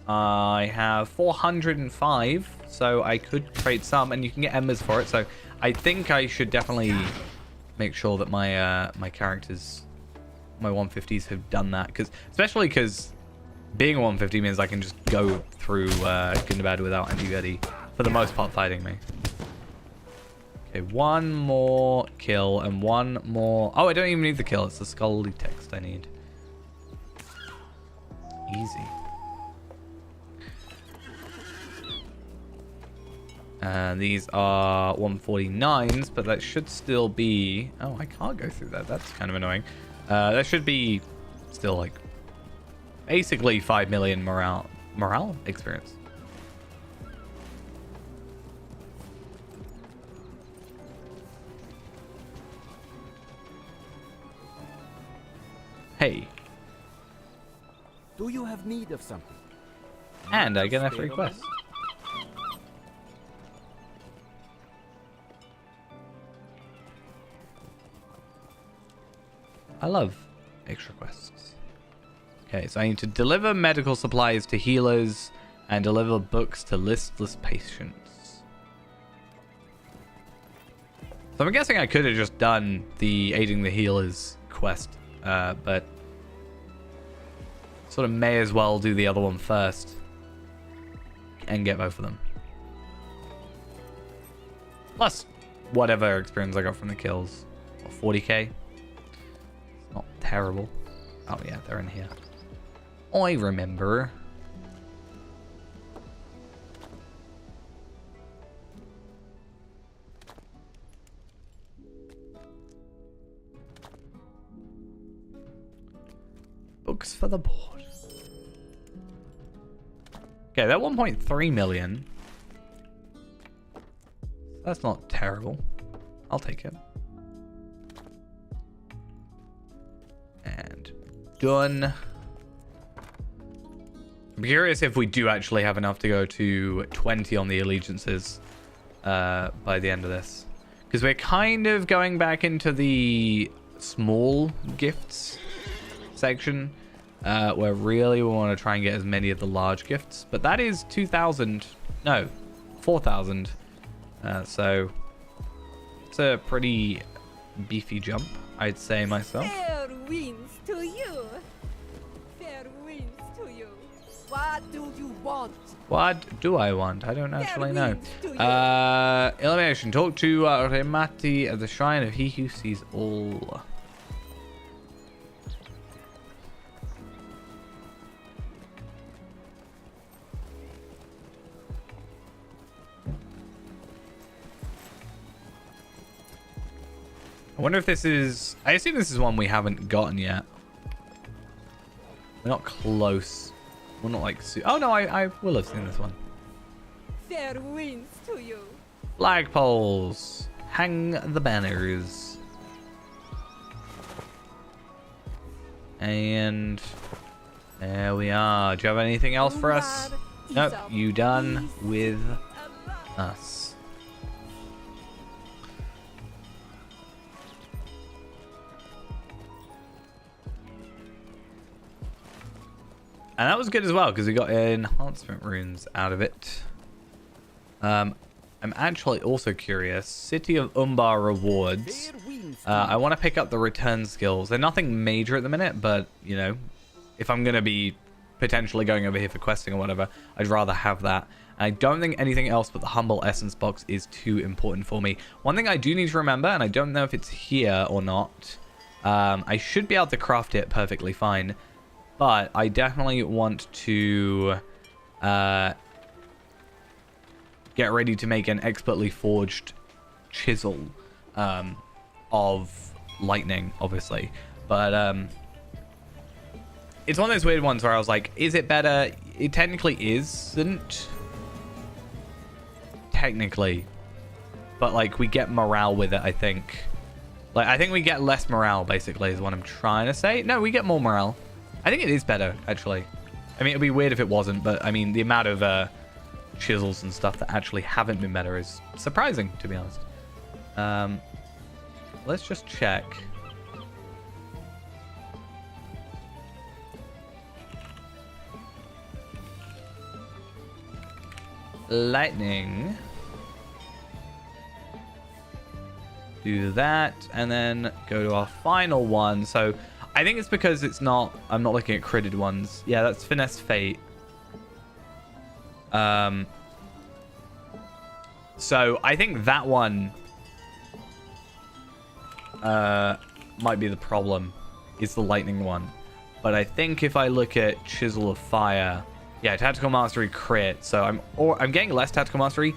I have 405, so I could trade some, and you can get embers for it. So I think I should definitely make sure that my my characters, my 150s, have done that, especially because being a 150 means I can just go through Gundabad without anybody, for the most part, fighting me. Okay, one more kill and one more... Oh, I don't even need the kill. It's the scholarly text I need. Easy. These are 149s, but that should still be... Oh, I can't go through that. That's kind of annoying. That should be still, like, basically 5 million morale experience. Hey. Do you have need of something? And I get a free quest. I love extra quests. Okay, so I need to deliver medical supplies to healers and deliver books to listless patients. So I'm guessing I could have just done the aiding the healers quest, but sort of may as well do the other one first and get both of them. Plus whatever experience I got from the kills. 40k. Not terrible. Oh yeah, they're in here. I remember. Books for the board. Okay, that 1.3 million. That's not terrible. I'll take it. And done. I'm curious if we do actually have enough to go to 20 on the allegiances by the end of this. Because we're kind of going back into the small gifts section, where really we want to try and get as many of the large gifts. But that is 2,000. No, 4,000. So it's a pretty beefy jump, I'd say myself. Fair winds to you. Fair winds to you. What do you want? What do I want? I don't actually know. winds to you. Elimination. Talk to Remati at the shrine of he who sees all. I wonder if this is... I assume this is one we haven't gotten yet. We're not close. We're not like... Oh, no, I will have seen this one. Fair winds to you. Flagpoles. Hang the banners. And... there we are. Do you have anything else for us? Nope, you done with us. And that was good as well, because we got enhancement runes out of it. I'm actually also curious. City of Umbar rewards. I want to pick up the return skills. They're nothing major at the minute, but, you know, if I'm going to be potentially going over here for questing or whatever, I'd rather have that. And I don't think anything else but the Humble Essence box is too important for me. One thing I do need to remember, and I don't know if it's here or not, I should be able to craft it perfectly fine. But I definitely want to get ready to make an expertly forged chisel of lightning, obviously. But it's one of those weird ones where I was like, is it better? It technically isn't. Technically. But, like, we get morale with it, I think. Like, I think we get less morale, basically, is what I'm trying to say. No, we get more morale. I think it is better, actually. I mean, it'd be weird if it wasn't, but I mean, the amount of chisels and stuff that actually haven't been better is surprising, to be honest. Let's just check. Lightning. Do that, and then go to our final one. So... I think it's because it's not... I'm not looking at critted ones. Yeah, that's Finesse Fate. So, I think that one... might be the problem. Is the lightning one. But I think if I look at Chisel of Fire... Yeah, Tactical Mastery crit. So, I'm getting less Tactical Mastery...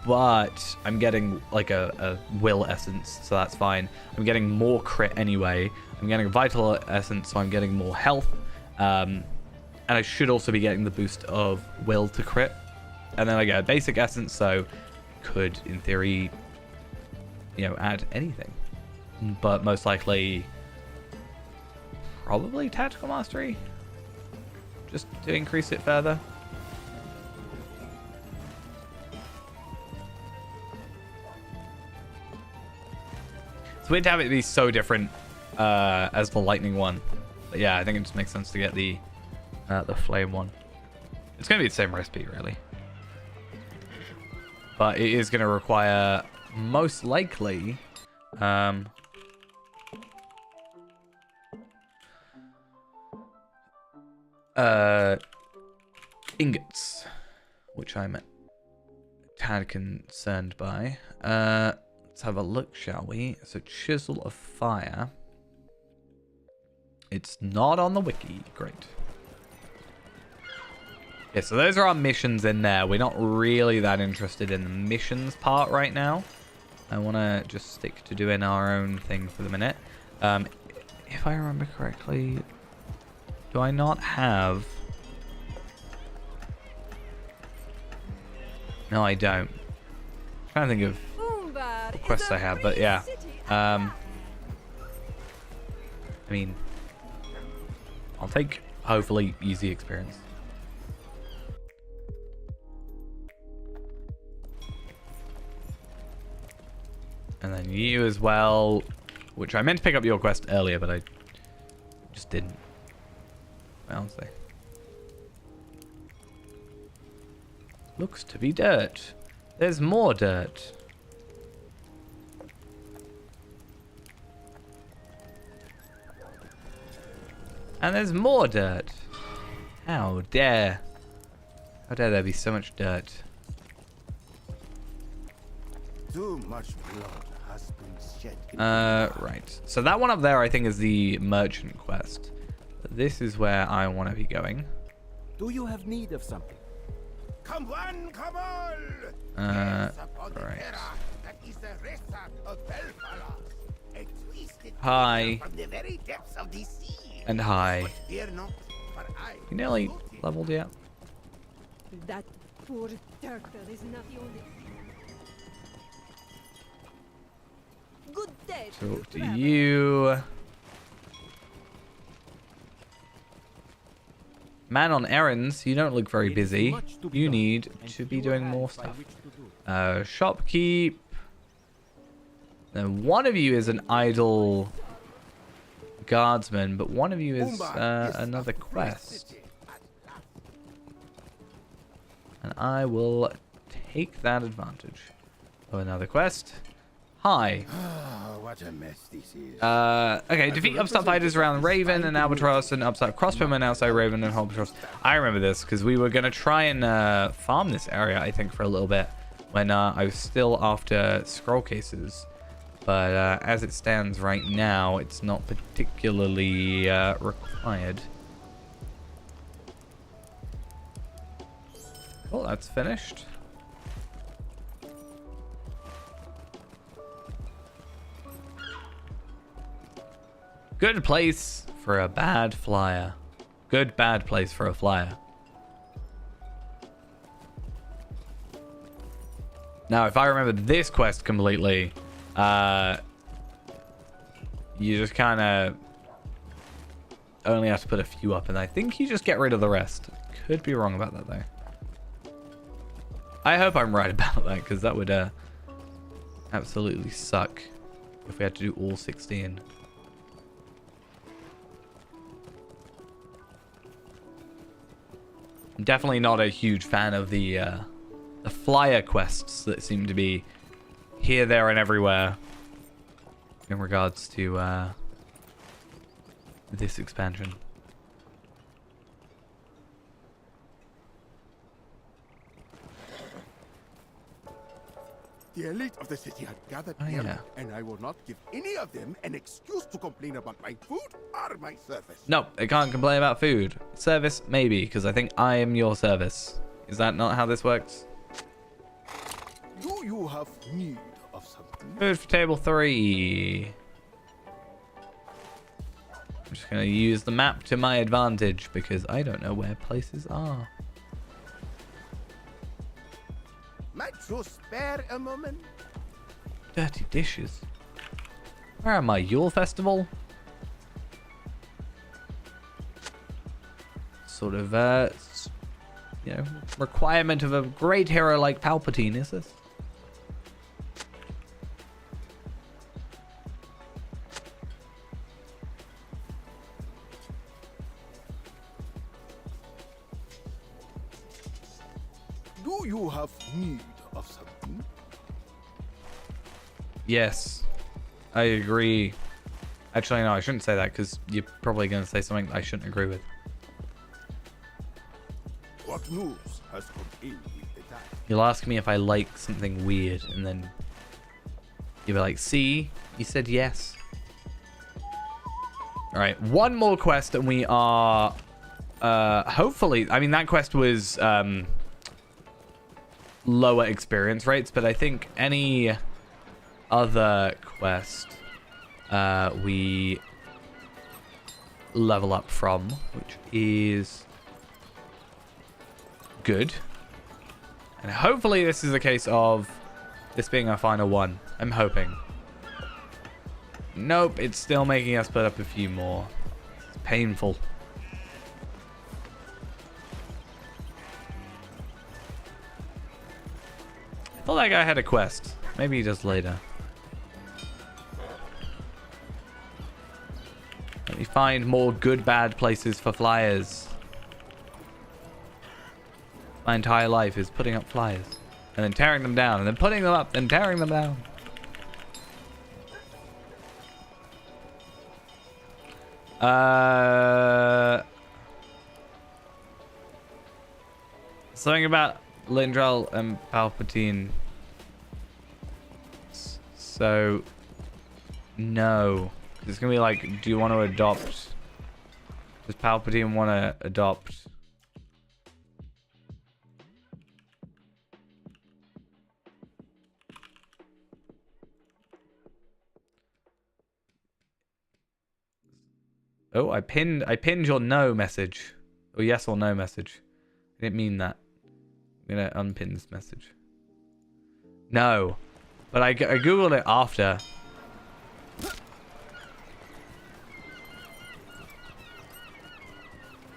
But I'm getting like a will essence, so that's fine. I'm getting more crit anyway. I'm getting a vital essence, so I'm getting more health. And I should also be getting the boost of will to crit. And then I get a basic essence, so could, in theory, you know, add anything. But most likely, probably Tactical Mastery, just to increase it further. It's weird to have it be so different as the lightning one. But yeah, I think it just makes sense to get the flame one. It's going to be the same recipe, really. But it is going to require, most likely... ingots. Which I'm a tad concerned by. Let's have a look, shall we? So, Chisel of Fire. It's not on the wiki. Great. Yeah, so those are our missions in there. We're not really that interested in the missions part right now. I want to just stick to doing our own thing for the minute. If I remember correctly, do I not have... No, I don't. I'm trying to think of the quests I have, but yeah. I mean, I'll take, hopefully, easy experience. And then you as well, which I meant to pick up your quest earlier, but I just didn't. Honestly. Looks to be dirt. There's more dirt. And there's more dirt. How dare. How dare there be so much dirt. Too much blood has been shed. Right. So that one up there I think is the merchant quest. This is where I want to be going. Do you have need of something? Come one, come all! Right. That is the rest of Belfala. A Hi. From the very depths of the sea. And hi. Fear not, for I You nearly floated. leveled yet? That poor turtle is not the only. Good day to Talk to traveler. you. Man on errands, you don't look very It is busy. much to be You done, need and to be fewer doing hands more by stuff. which to do it. Shopkeep. Then one of you is an idle guardsman, but one of you is Umbar is another a free quest. city at last. And I will take that advantage. Oh, another quest. Hi. Oh, what a mess this is. Okay, defeat upstart fighters around Raven and Albatross and upstart crossbowmen outside Raven and Albatross. I remember this because we were going to try and farm this area, I think, for a little bit when I was still after scroll cases. But as it stands right now, it's not particularly required. Well, that's finished. Good place for a bad flyer. Good bad place for a flyer. Now, if I remember this quest completely, you just kind of only have to put a few up, and I think you just get rid of the rest. Could be wrong about that, though. I hope I'm right about that, because that would absolutely suck if we had to do all 16. I'm definitely not a huge fan of the flyer quests that seem to be here, there, and everywhere in regards to this expansion. The elite of the city had gathered Oh, here, yeah. and I will not give any of them an excuse to complain about my food or my service. No, I can't complain about food. Service, maybe, because I think I am your service. Is that not how this works? Do you have need of something? Food for table 3. I'm just going to use the map to my advantage because I don't know where places are. Might you spare a moment? Dirty dishes. Where am I? Yule Festival? Sort of, you know, requirement of a great hero like Palpatine, is this? Do you have need of something? Yes, I agree. Actually, no, I shouldn't say that because you're probably going to say something I shouldn't agree with. What news has come in with the tide? You'll ask me if I like something weird, and then you'll be like, see, you said yes. All right, one more quest, and we are hopefully, I mean, that quest was lower experience rates, but I think any other quest we level up from, which is good. And hopefully this is a case of this being our final one. I'm hoping. Nope, it's still making us put up a few more. It's painful. I thought that guy had a quest. Maybe he does later. Let me find more good bad places for flyers. My entire life is putting up flyers. And then tearing them down. And then putting them up and tearing them down. Something about Lindrel and Palpatine. So, no. It's gonna be like, do you want to adopt? Does Palpatine want to adopt? Oh, I pinned your no message. Or yes or no message. I didn't mean that. I'm gonna unpin this message. No. But I googled it after.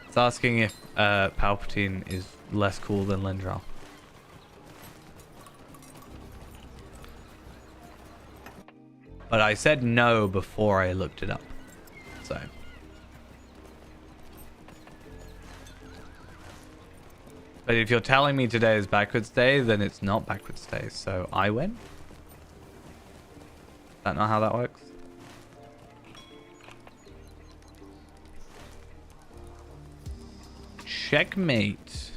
It's asking if Palpatine is less cool than Lindral. But I said no before I looked it up. So. But if you're telling me today is backwards day, then it's not backwards day. So I win? Is that not how that works? Checkmate.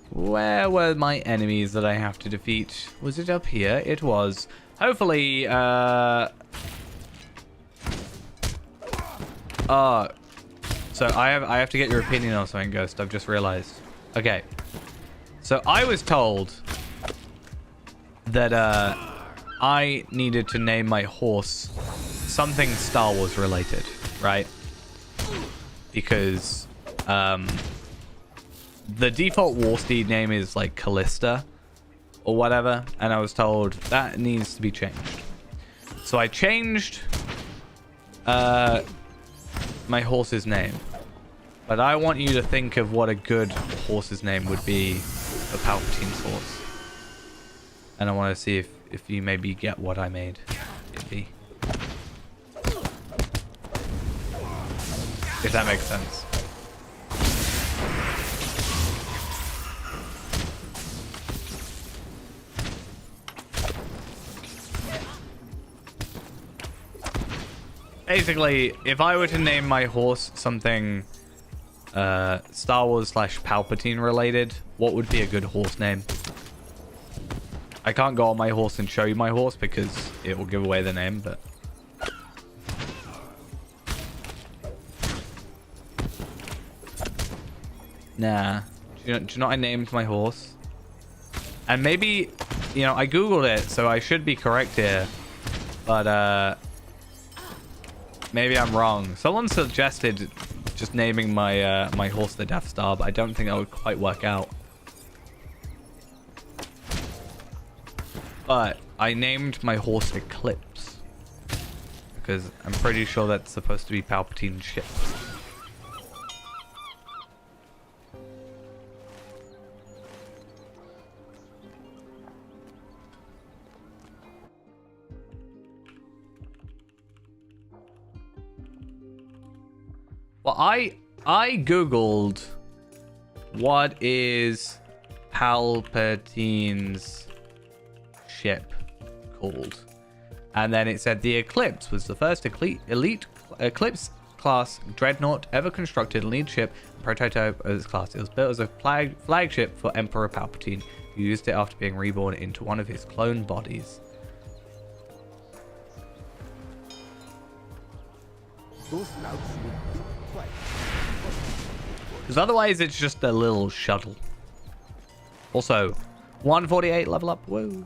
Where were my enemies that I have to defeat? Was it up here? It was. Hopefully, so I have to get your opinion on something, Ghost. I've just realized. Okay. So I was told that I needed to name my horse something Star Wars related, right? Because the default war steed name is like Callista or whatever, and I was told that needs to be changed. So I changed my horse's name. But I want you to think of what a good horse's name would be for Palpatine's horse. And I want to see if you maybe get what I made it be. If that makes sense. Basically, if I were to name my horse something Star Wars / Palpatine related, what would be a good horse name? I can't go on my horse and show you my horse because it will give away the name, but... Nah. Do you know what I named my horse? And maybe, you know, I googled it, so I should be correct here. But, maybe I'm wrong. Someone suggested just naming my my horse the Death Star, but I don't think that would quite work out. But I named my horse Eclipse because I'm pretty sure that's supposed to be Palpatine's ship. Well, I googled what is Palpatine's ship called, and then it said the Eclipse was the first elite Eclipse class dreadnought ever constructed, lead ship and prototype of its class. It was built as a flagship for Emperor Palpatine, who used it after being reborn into one of his clone bodies. Those louds would be quite. Because otherwise it's just a little shuttle. Also, 148 level up. Whoa.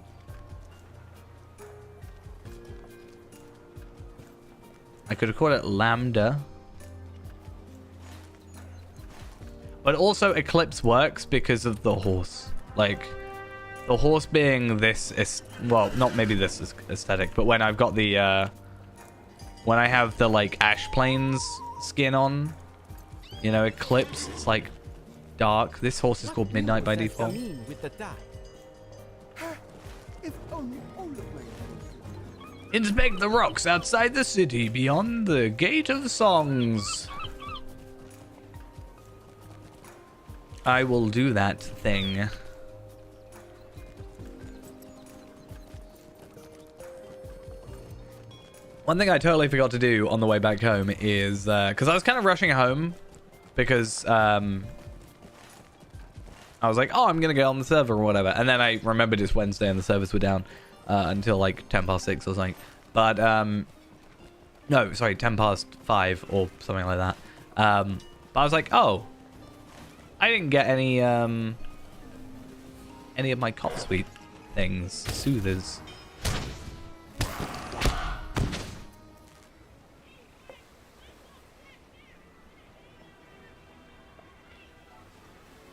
I could have called it Lambda. But also Eclipse works because of the horse. Like, the horse being this is, well, not maybe this is aesthetic, but when I've got the when I have the like Ash Plains skin on, you know, Eclipse, it's like dark. This horse is called Midnight by default. With the dark. If only all of my Inspect the rocks outside the city beyond the Gate of Songs. I will do that thing. One thing I totally forgot to do on the way back home is, because I was kind of rushing home, because I was like, oh, I'm going to get on the server or whatever. And then I remembered it's Wednesday and the servers were down until like 10 past 6 or something. But, no, sorry, 10 past 5 or something like that. But I was like, oh, I didn't get any of my cop suite things, soothers.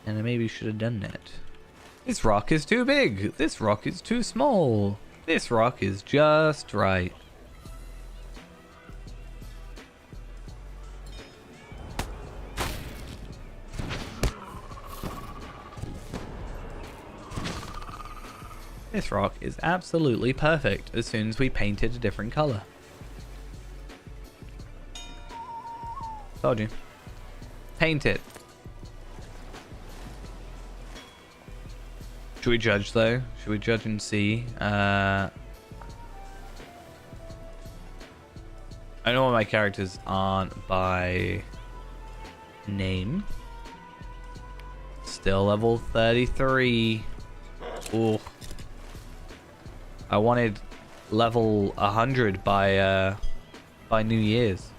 And I maybe should have done that. This rock is too big. This rock is too small. This rock is just right. This rock is absolutely perfect as soon as we paint it a different color. Told you. Paint it. Should we judge though? Should we judge and see? I know my characters aren't by name. Still level 33. Ooh. I wanted level 100 by New Year's.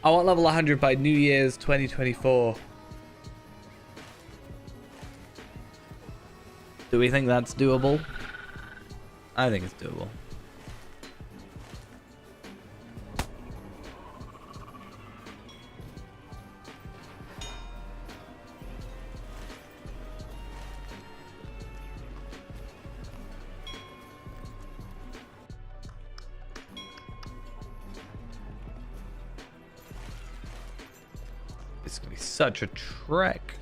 I want level 100 by New Year's 2024. Do we think that's doable? I think it's doable. It's gonna be such a trek.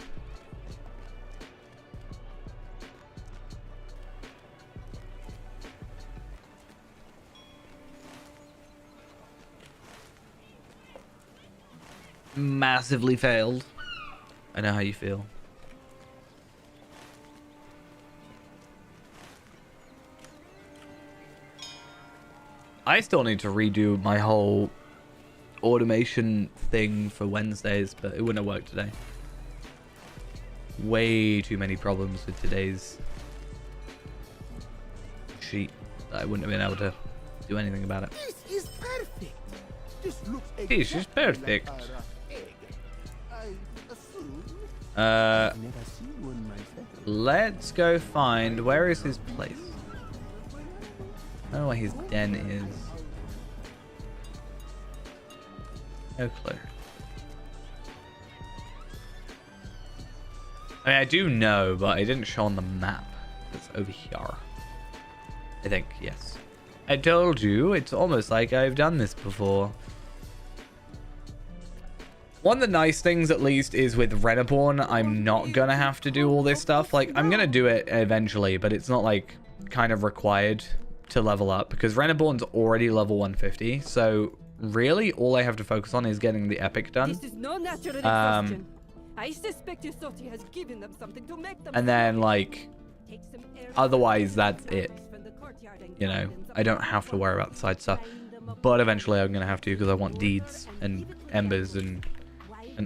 Massively failed. I know how you feel. I still need to redo my whole automation thing for Wednesdays, but it wouldn't have worked today. Way too many problems with today's sheet that I wouldn't have been able to do anything about it. This is perfect. This looks This is perfect. like a rough egg. I assume. Uh, I've never seen one myself. let's go find, where is his place? I don't know where his den is. No clue. I mean, I do know, but I didn't show on the map. It's over here. I think, yes. I told you, it's almost like I've done this before. One of the nice things, at least, is with Renaborn, I'm not gonna have to do all this stuff. Like, I'm gonna do it eventually, but it's not, like, kind of required to level up, because Renaborn's already level 150, so really, all I have to focus on is getting the epic done. This is no natural exhaustion. I suspect Isotti has given them something to make them. And then, like, Take some air otherwise, that's it. from the courtyard and You know, guide them I don't have to worry about the side stuff. But eventually I'm going to have to, because I want deeds and embers and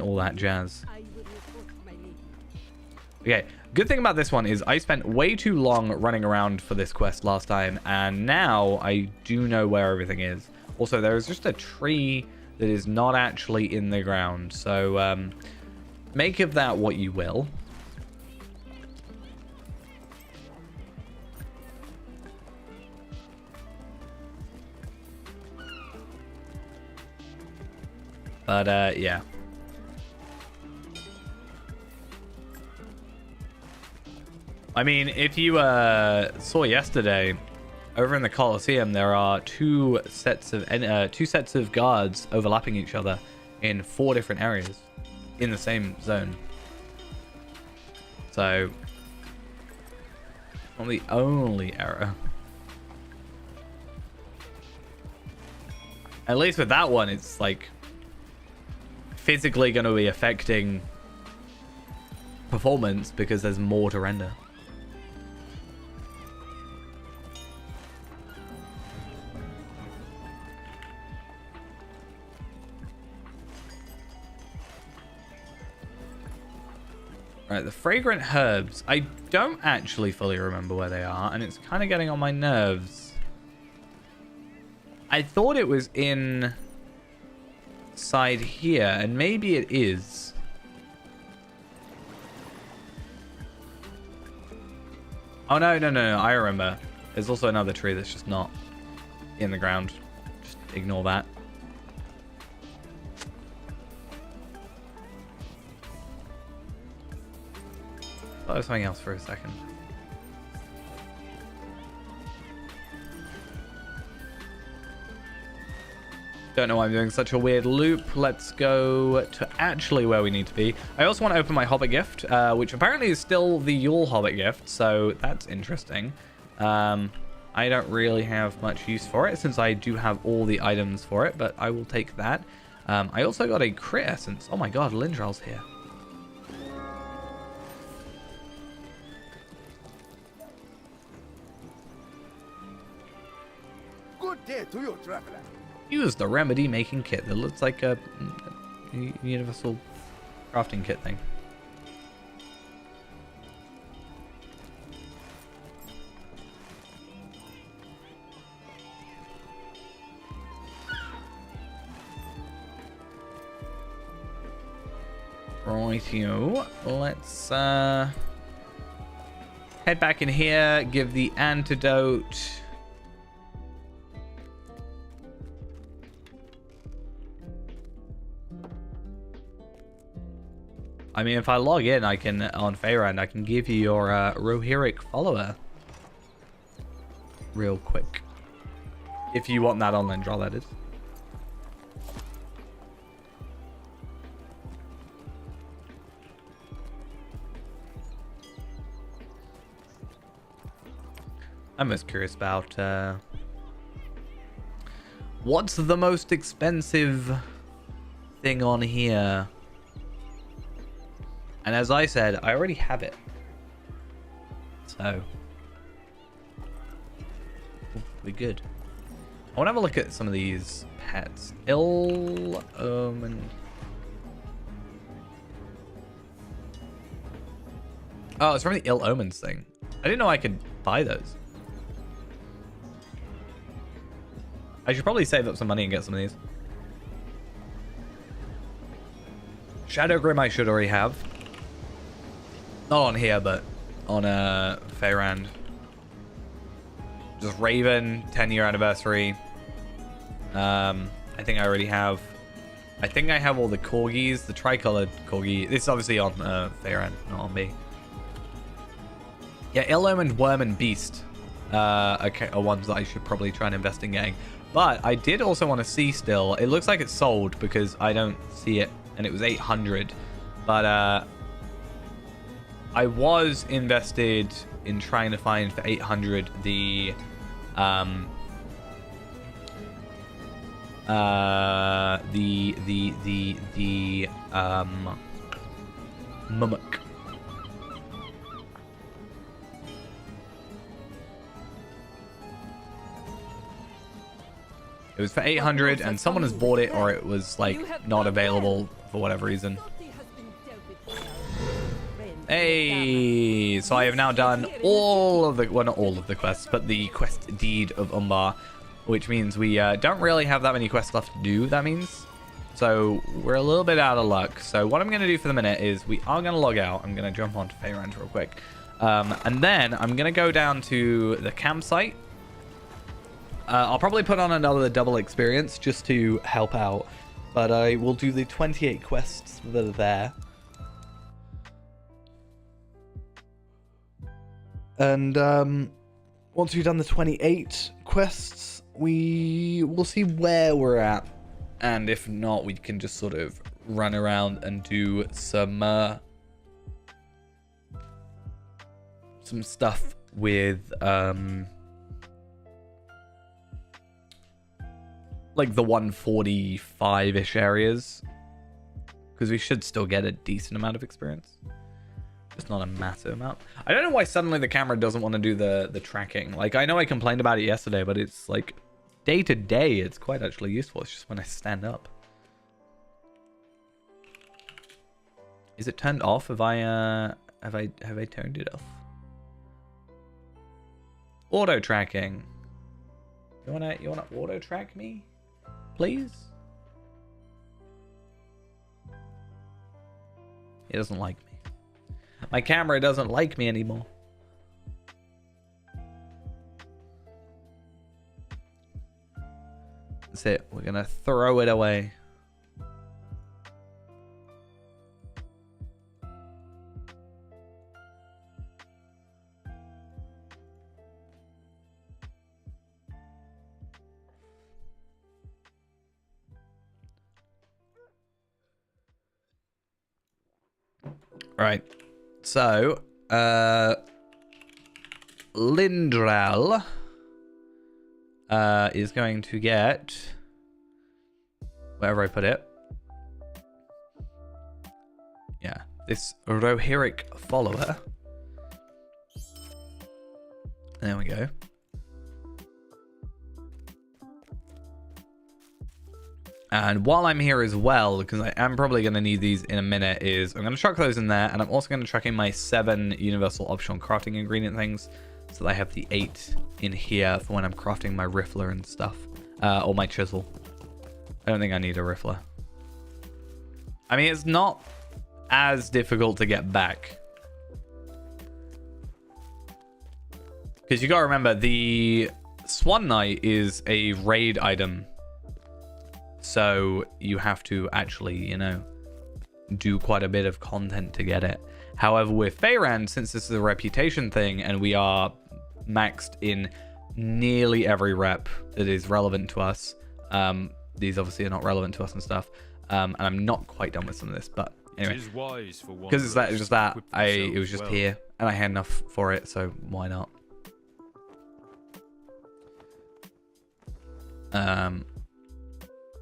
all that jazz. I will report my lead. Okay, good thing about this one is I spent way too long running around for this quest last time, and now I do know where everything is. Also, there is just a tree that is not actually in the ground, so make of that what you will. But yeah. I mean, if you saw yesterday, over in the Colosseum, there are two sets of guards overlapping each other in 4 different areas in the same zone. So, not the only error. At least with that one, it's like physically going to be affecting performance because there's more to render. Right, the fragrant herbs. I don't actually fully remember where they are, and it's kind of getting on my nerves. I thought it was inside here, and maybe it is. Oh, no, I remember. There's also another tree that's just not in the ground. Just ignore that. thought it was something else for a second. Don't know why I'm doing such a weird loop. Let's go to actually where we need to be. I also want to open my Hobbit gift, which apparently is still the Yule Hobbit gift, so that's interesting. I don't really have much use for it since I do have all the items for it, but I will take that. I also got a crit essence. Oh my god, Lindrel's here. Good day to you, traveler. Use the remedy making kit that looks like a universal crafting kit thing. Rightio. Let's head back in here, give the antidote. I mean, if I log in, I can, on Faerand, I can give you your Rohirric follower. Real quick. If you want that on Lindrel, that is. I'm most curious about what's the most expensive thing on here. And as I said, I already have it. So we're good. I want to have a look at some of these pets. Ill Omen. Oh, it's from the Ill Omens thing. I didn't know I could buy those. I should probably save up some money and get some of these. Shadow Grim I should already have. Not on here, but on Faerand. Just Raven, 10-year anniversary. I think I already have. I think I have all the corgis, the tricolored corgi. This is obviously on Faerand, not on me. Yeah, Ill Omened Worm and Beast are ones that I should probably try and invest in getting. But I did also want to see still. It looks like it's sold because I don't see it, and it was 800. But I was invested in trying to find for 800 the Mummock. It was for 800 and someone has bought it, or it was like not available for whatever reason. Hey, so I have now done all of the, well, not all of the quests, but the quest deed of Umbar, which means we don't really have that many quests left to do, that means. So we're a little bit out of luck. So what I'm going to do for the minute is we are going to log out. I'm going to jump onto Faerand real quick. And then I'm going to go down to the campsite. I'll probably put on another double experience just to help out. But I will do the 28 quests that are there. And once we've done the 28 quests, we will see where we're at. And if not, we can just sort of run around and do some stuff with like the 145-ish areas, because we should still get a decent amount of experience, just not a massive amount. I don't know why suddenly the camera doesn't want to do the tracking. Like, I know I complained about it yesterday, but it's like day to day it's quite actually useful. It's just when I stand up. Is it turned off? Have I turned it off? Auto tracking. You wanna auto track me, please? It doesn't like me. My camera doesn't like me anymore. That's it. We're gonna throw it away. Right. So, Lindral is going to get wherever I put it. Yeah, this Rohirric follower. There we go. And while I'm here as well, because I am probably going to need these in a minute, is I'm going to chuck those in there. And I'm also going to chuck in my 7 universal optional crafting ingredient things. So that I have the 8 in here for when I'm crafting my riffler and stuff. Or my chisel. I don't think I need a riffler. I mean, it's not as difficult to get back. Because you got to remember, the Swan Knight is a raid item. So you have to actually, you know, do quite a bit of content to get it. However, with Feyran, since this is a reputation thing and we are maxed in nearly every rep that is relevant to us, these obviously are not relevant to us and stuff. And I'm not quite done with some of this, but anyway, because it's just that it was just here and I had enough for it, so why not?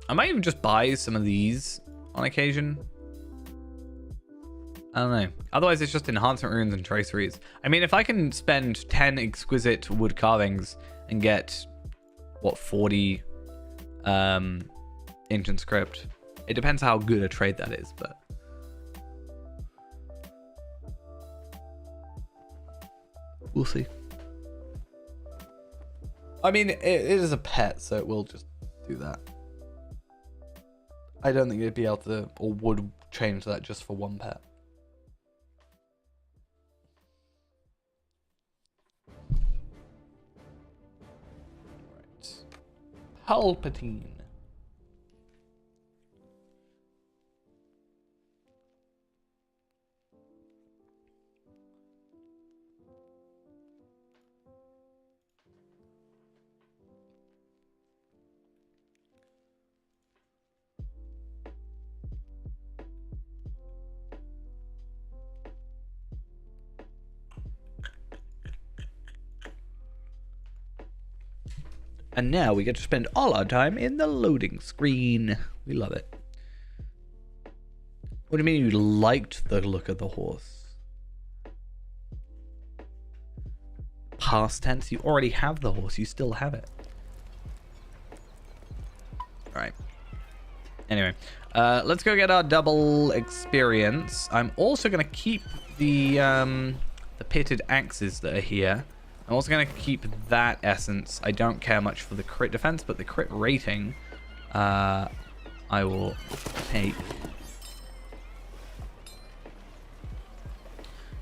I might even just buy some of these on occasion. I don't know. Otherwise, it's just enhancement runes and traceries. I mean, if I can spend 10 exquisite wood carvings and get, what, 40 ancient script. It depends how good a trade that is, but... we'll see. I mean, it is a pet, so it will just do that. I don't think it'd be able to, or would change that just for one pet. Right. Palpatine. And now we get to spend all our time in the loading screen. We love it. What do you mean you liked the look of the horse? Past tense, you already have the horse. You still have it. Alright. Anyway, let's go get our double experience. I'm also going to keep the pitted axes that are here. I'm also going to keep that essence. I don't care much for the crit defense, but the crit rating, I will take.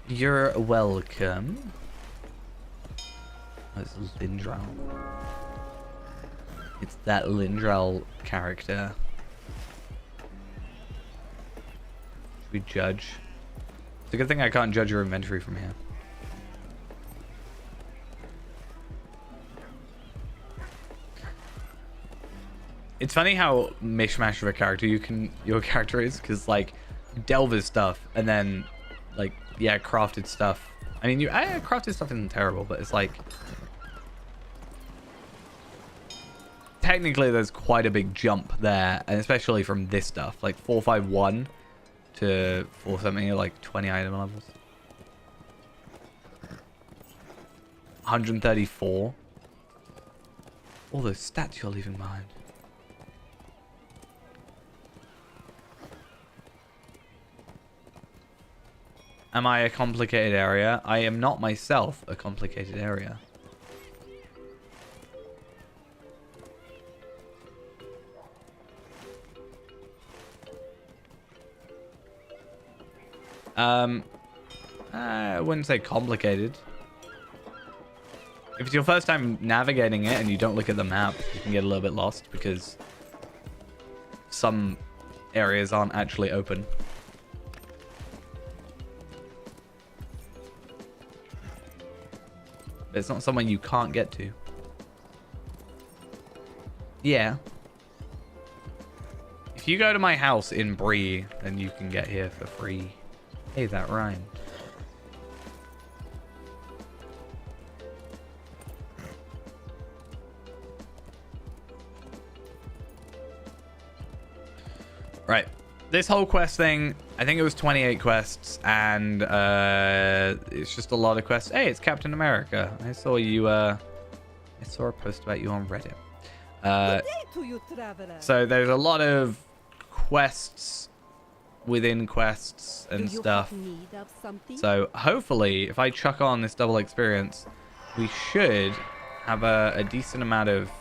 You're welcome. Oh, it's Lindral. It's that Lindral character. Should we judge? It's a good thing I can't judge your inventory from here. It's funny how mishmash of a character your character is, because like Delver's stuff and then like yeah, crafted stuff. I mean, crafted stuff isn't terrible, but it's like technically there's quite a big jump there, and especially from this stuff, like 451 to 470, like 20 item levels. 134. All those stats you're leaving behind. Am I a complicated area? I am not myself a complicated area. I wouldn't say complicated. If it's your first time navigating it and you don't look at the map, you can get a little bit lost because some areas aren't actually open. It's not somewhere you can't get to. Yeah. If you go to my house in Bree, then you can get here for free. Hey, that rhyme. Right. This whole quest thing, I think it was 28 quests, and it's just a lot of quests. Hey, it's Captain America. I saw you, I saw a post about you on Reddit. Good day to you, traveler. So there's a lot of quests within quests and Do you stuff. have need of something? So hopefully, if I chuck on this double experience, we should have a decent amount of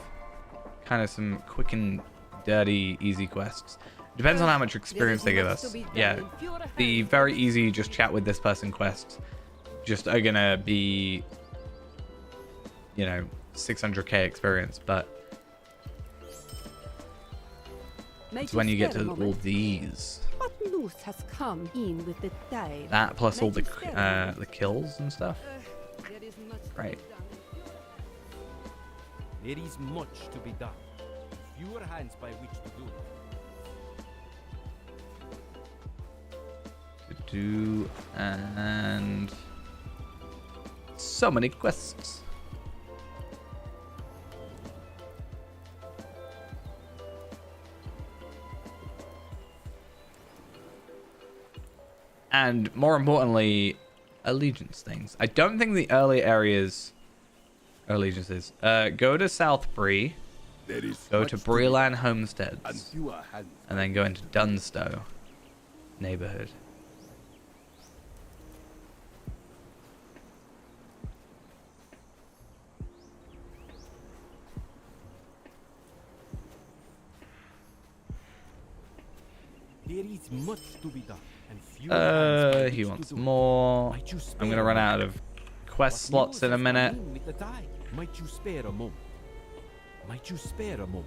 kind of some quick and dirty, easy quests. Depends on how much experience they give us. Yeah, the very easy just chat with this person quests just are gonna be, you know, 600k experience, but it's when you get to all these. What news has come in with the day? That plus all the Magic ceremony. the kills and stuff. There is much to be Right. done. There is much to be done. Fewer hands by which to do it. To do and so many quests. And more importantly, allegiance things. I don't think the early areas allegiances. Go to South Bree, There is go much to do Breeland and Homesteads, fewer hands. and then go into Dunstow neighborhood. There is much to be done. And fewer hands by He which wants to do it. more. Might you I'm spare gonna a run moment? out of quest What slots news in a has come minute. in with the tide? Might you spare a moment? Might you spare a moment?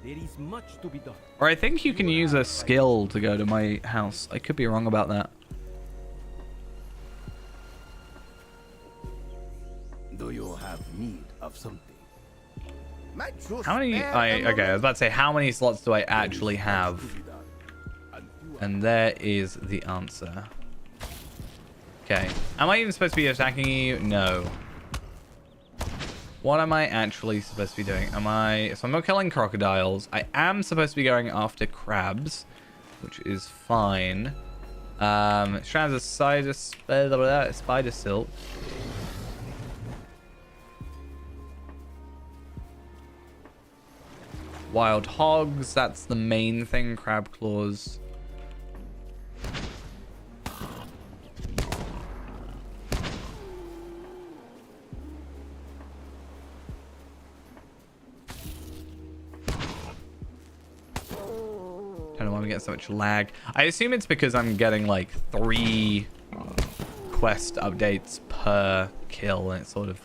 There is much to be done. Or I think you can use a skill to go to my house. I could be wrong about that. Do you have need of something? Might you How many? spare a Okay, I was moment? about to say, how many slots do I actually There is have? much to be done, and fewer And there is the answer. Okay. Am I even supposed to be attacking you? No. What am I actually supposed to be doing? So I'm not killing crocodiles. I am supposed to be going after crabs, which is fine. Strands of spider silk. Wild hogs, that's the main thing. Crab claws. Don't know why I'm getting so much lag. I assume it's because I'm getting like 3 quest updates per kill, and it's sort of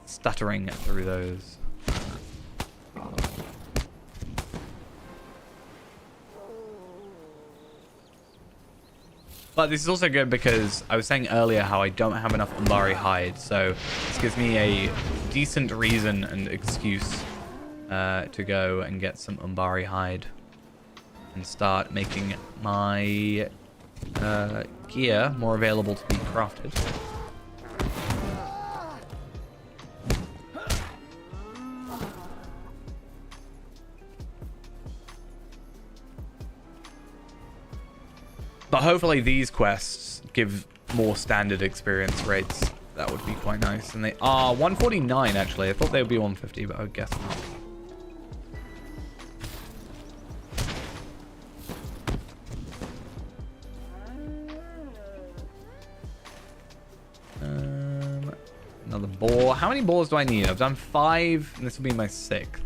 stuttering through those. But this is also good because I was saying earlier how I don't have enough Umbari hide, so this gives me a decent reason and excuse to go and get some Umbari hide and start making my gear more available to be crafted. But hopefully these quests give more standard experience rates. That would be quite nice. And they are 149 actually. I thought they would be 150, but I would guess not. Another boar. How many boars do I need? I've done 5, and this will be my 6th.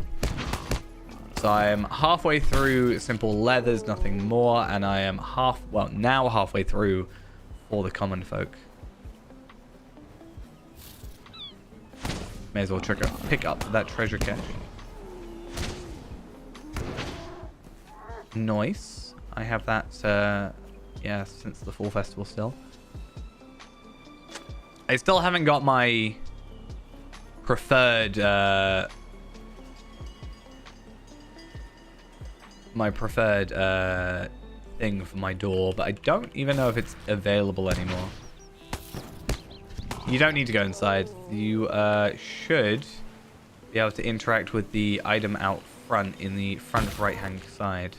So I am halfway through simple leathers, nothing more, and I am now halfway through for the common folk. May as well pick up that treasure cache. Nice. I have that, yeah, since the fall festival still. I still haven't got my preferred, thing for my door, but I don't even know if it's available anymore. You don't need to go inside. You should be able to interact with the item out front in the front right-hand side.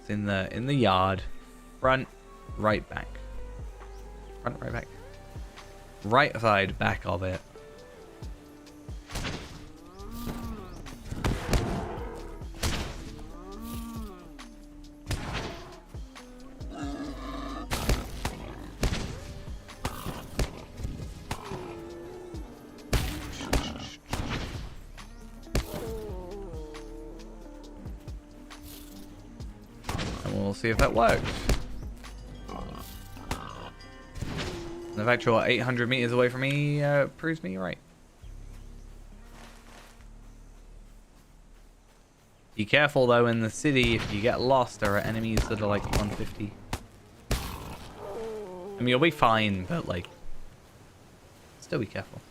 It's in the yard. Front, right, back. Front, right, back. Right side, back of it. And we'll see if that works. The fact you're 800 meters away from me proves me right. Be careful though in the city. If you get lost, there are enemies that are like 150. I mean, you'll be fine, but like, still be careful.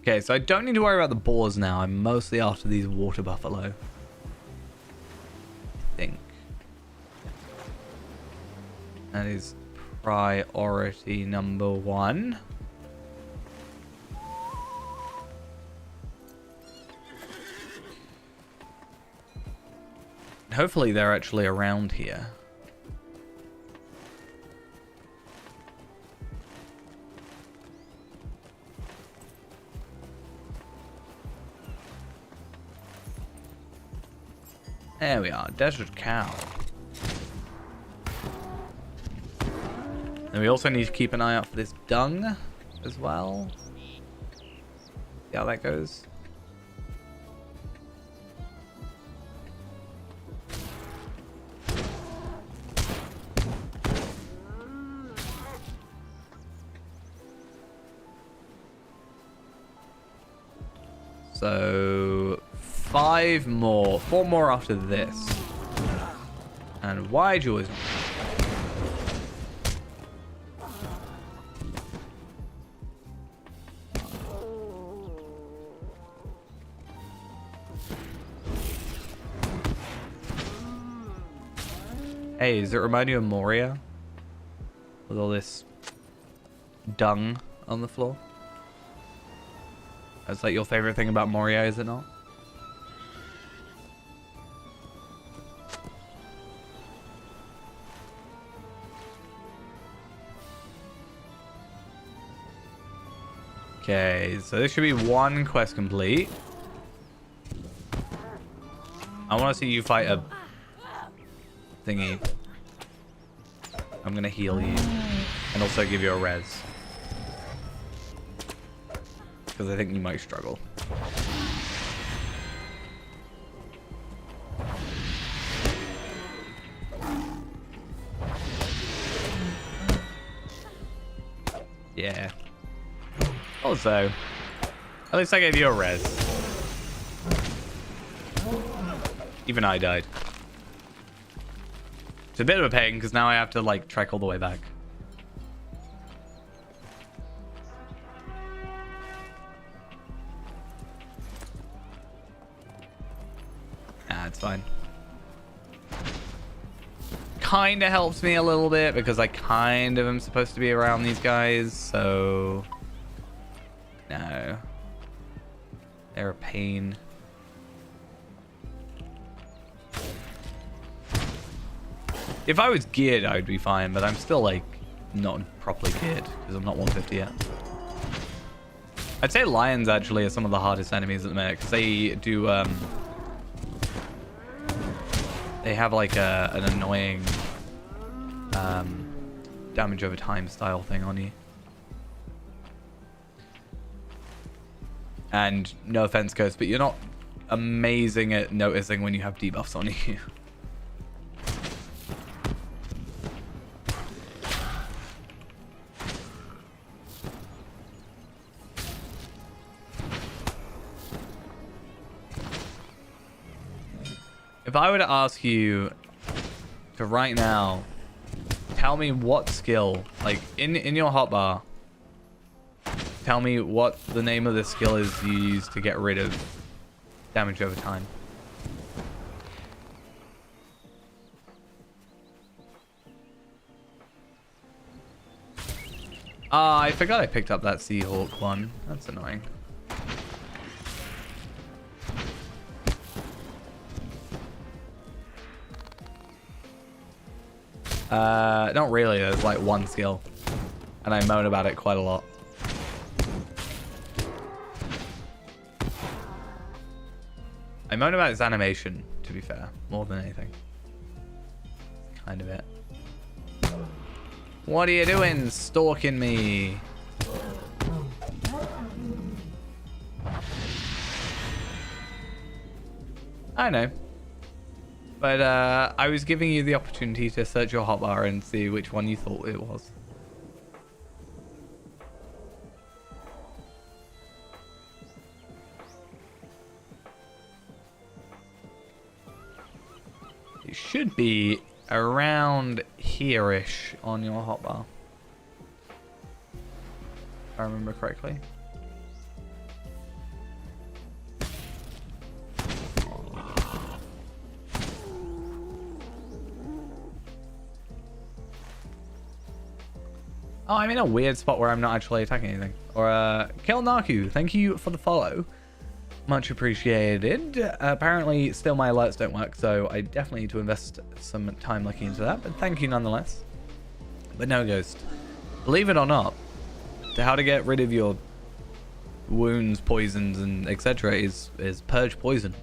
Okay, so I don't need to worry about the boars now. I'm mostly after these water buffalo. I think. That is priority number 1. Hopefully they're actually around here. There we are, desert cow. And we also need to keep an eye out for this dung as well. See how that goes. So 4 more after this. And wide yours. Hey, does it remind you of Moria? With all this dung on the floor? That's like your favorite thing about Moria, is it not? Okay, so this should be 1 quest complete. I want to see you fight a thingy. I'm gonna heal you and also give you a res, because I think you might struggle. Yeah. Also, at least I gave you a res. Even I died. It's a bit of a pain because now I have to like trek all the way back. Nah, it's fine. Kinda helps me a little bit because I kind of am supposed to be around these guys, so no. They're a pain. If I was geared, I would be fine, but I'm still, like, not properly geared, because I'm not 150 yet. I'd say lions, actually, are some of the hardest enemies at the minute, because they do, they have, like, an annoying, damage over time style thing on you. And, no offense, Ghost, but you're not amazing at noticing when you have debuffs on you. If I were to ask you to right now tell me what skill, like in your hotbar, tell me what the name of the skill is you use to get rid of damage over time. Ah, I forgot I picked up that Seahawk one. That's annoying. Not really. There's like one skill. And I moan about it quite a lot. I moan about its animation, to be fair, more than anything. Kind of it. What are you doing, stalking me? I know. But I was giving you the opportunity to search your hotbar and see which one you thought it was. It should be around here-ish on your hotbar. If I remember correctly. Oh, I'm in a weird spot where I'm not actually attacking anything. Or, Kill Naku, thank you for the follow. Much appreciated. Apparently, still my alerts don't work, so I definitely need to invest some time looking into that. But thank you nonetheless. But no, Ghost. Believe it or not, how to get rid of your wounds, poisons, and etc. is purge poison.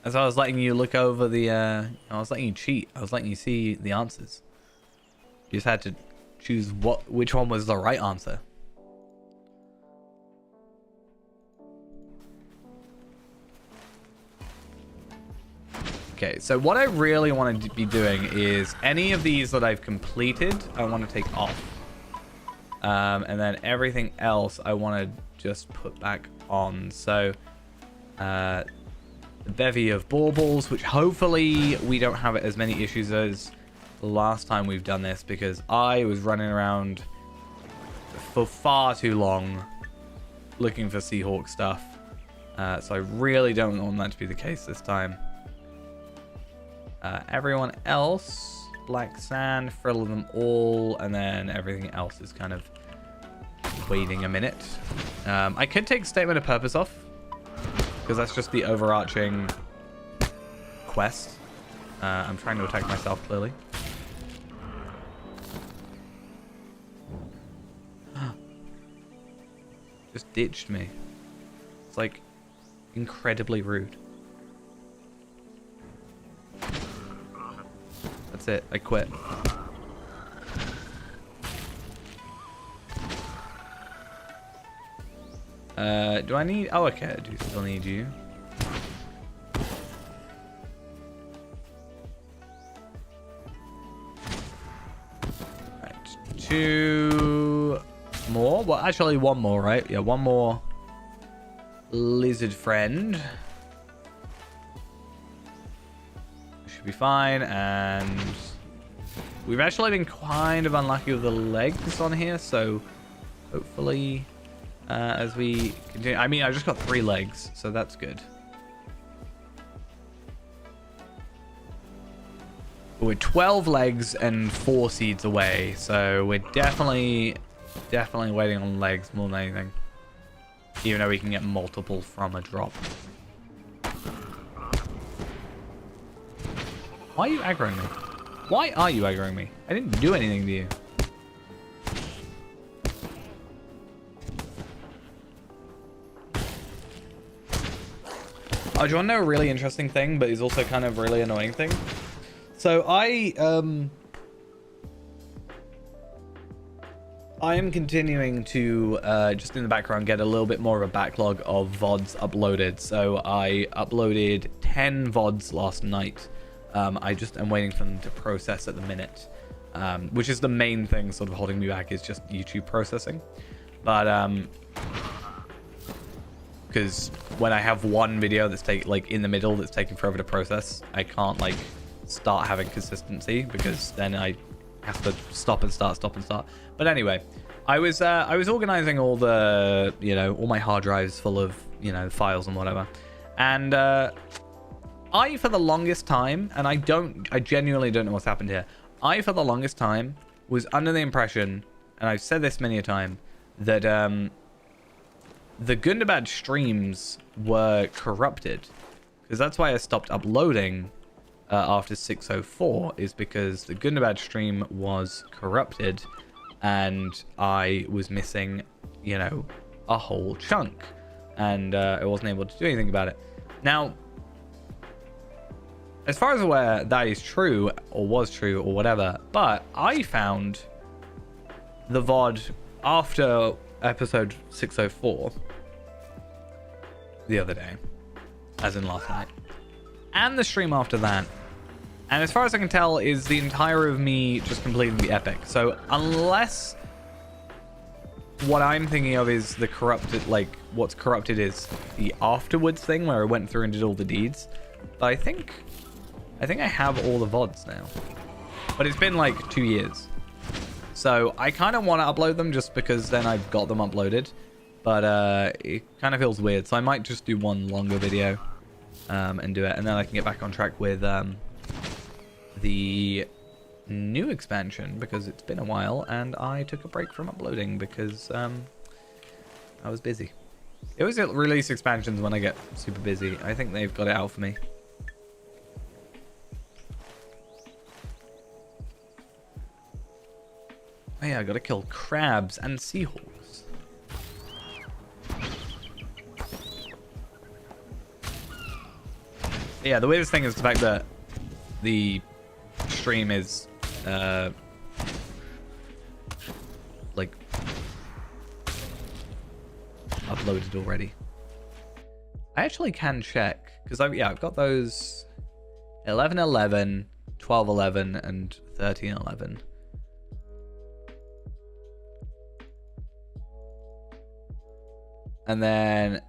As I was letting you look over the, I was letting you cheat. I was letting you see the answers. You just had to choose which one was the right answer. Okay, so what I really want to be doing is any of these that I've completed, I want to take off. And then everything else I want to just put back on. So, the bevy of baubles, which hopefully we don't have as many issues as last time we've done this, because I was running around for far too long looking for Seahawk stuff. So I really don't want that to be the case this time. Everyone else, black sand, frill them all, and then everything else is kind of waiting a minute. I could take Statement of Purpose off, because that's just the overarching quest. I'm trying to attack myself, clearly. Just ditched me. It's like incredibly rude. That's it. I quit. Do I need... Oh, okay. I do still need you. Right. 2 more. Well, actually, 1 more, right? Yeah, 1 more lizard friend. Should be fine. And we've actually been kind of unlucky with the legs on here, so hopefully... as we continue, I mean, I just got 3 legs, so that's good. But we're 12 legs and 4 seeds away, so we're definitely waiting on legs more than anything. Even though we can get multiple from a drop. Why are you aggroing me? Why are you aggroing me? I didn't do anything to you. Oh, do you want to know a really interesting thing, but is also kind of really annoying thing? So I I am continuing to, just in the background, get a little bit more of a backlog of VODs uploaded. So I uploaded 10 VODs last night. I just am waiting for them to process at the minute, which is the main thing sort of holding me back, is just YouTube processing. But, because when I have one video that's in the middle that's taking forever to process, I can't like start having consistency, because then I have to stop and start. But anyway, I was organizing all the, all my hard drives full of, files and whatever. And I, for the longest time, and I genuinely don't know what's happened here. I, for the longest time, was under the impression, and I've said this many a time, that the Gundabad streams were corrupted. Because that's why I stopped uploading after 604, is because the Gundabad stream was corrupted and I was missing, a whole chunk. And I wasn't able to do anything about it. Now, as far as aware, that is true, or was true, or whatever. But I found the VOD after episode 604 the other day, as in last night, and the stream after that. And as far as I can tell, is the entire of me just completing the epic. So unless what I'm thinking of is the corrupted, what's corrupted is the afterwards thing where I went through and did all the deeds. But I think I have all the VODs now. But it's been like 2 years. So I kind of want to upload them just because then I've got them uploaded. But it kind of feels weird. So I might just do one longer video and do it. And then I can get back on track with the new expansion, because it's been a while and I took a break from uploading because I was busy. It always release expansions when I get super busy. I think they've got it out for me. Oh yeah, I gotta kill crabs and seahawks. Yeah, the weirdest thing is the fact that the stream is uploaded already. I actually can check, because I've got those 11:11, 12:11, and 13:11. And then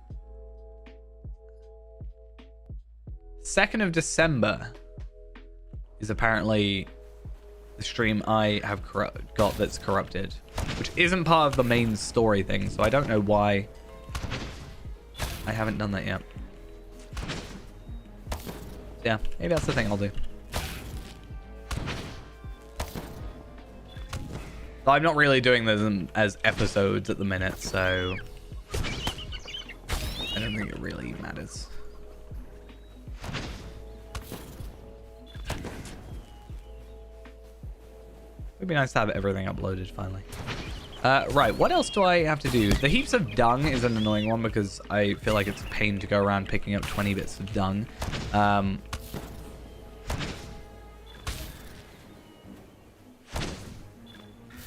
2nd of December is apparently the stream I have got that's corrupted, which isn't part of the main story thing, so I don't know why I haven't done that yet. Yeah, maybe that's the thing I'll do. But I'm not really doing them as episodes at the minute, so I don't think it really matters. It'd be nice to have everything uploaded finally. Right, what else do I have to do? The heaps of dung is an annoying one because I feel like it's a pain to go around picking up 20 bits of dung. I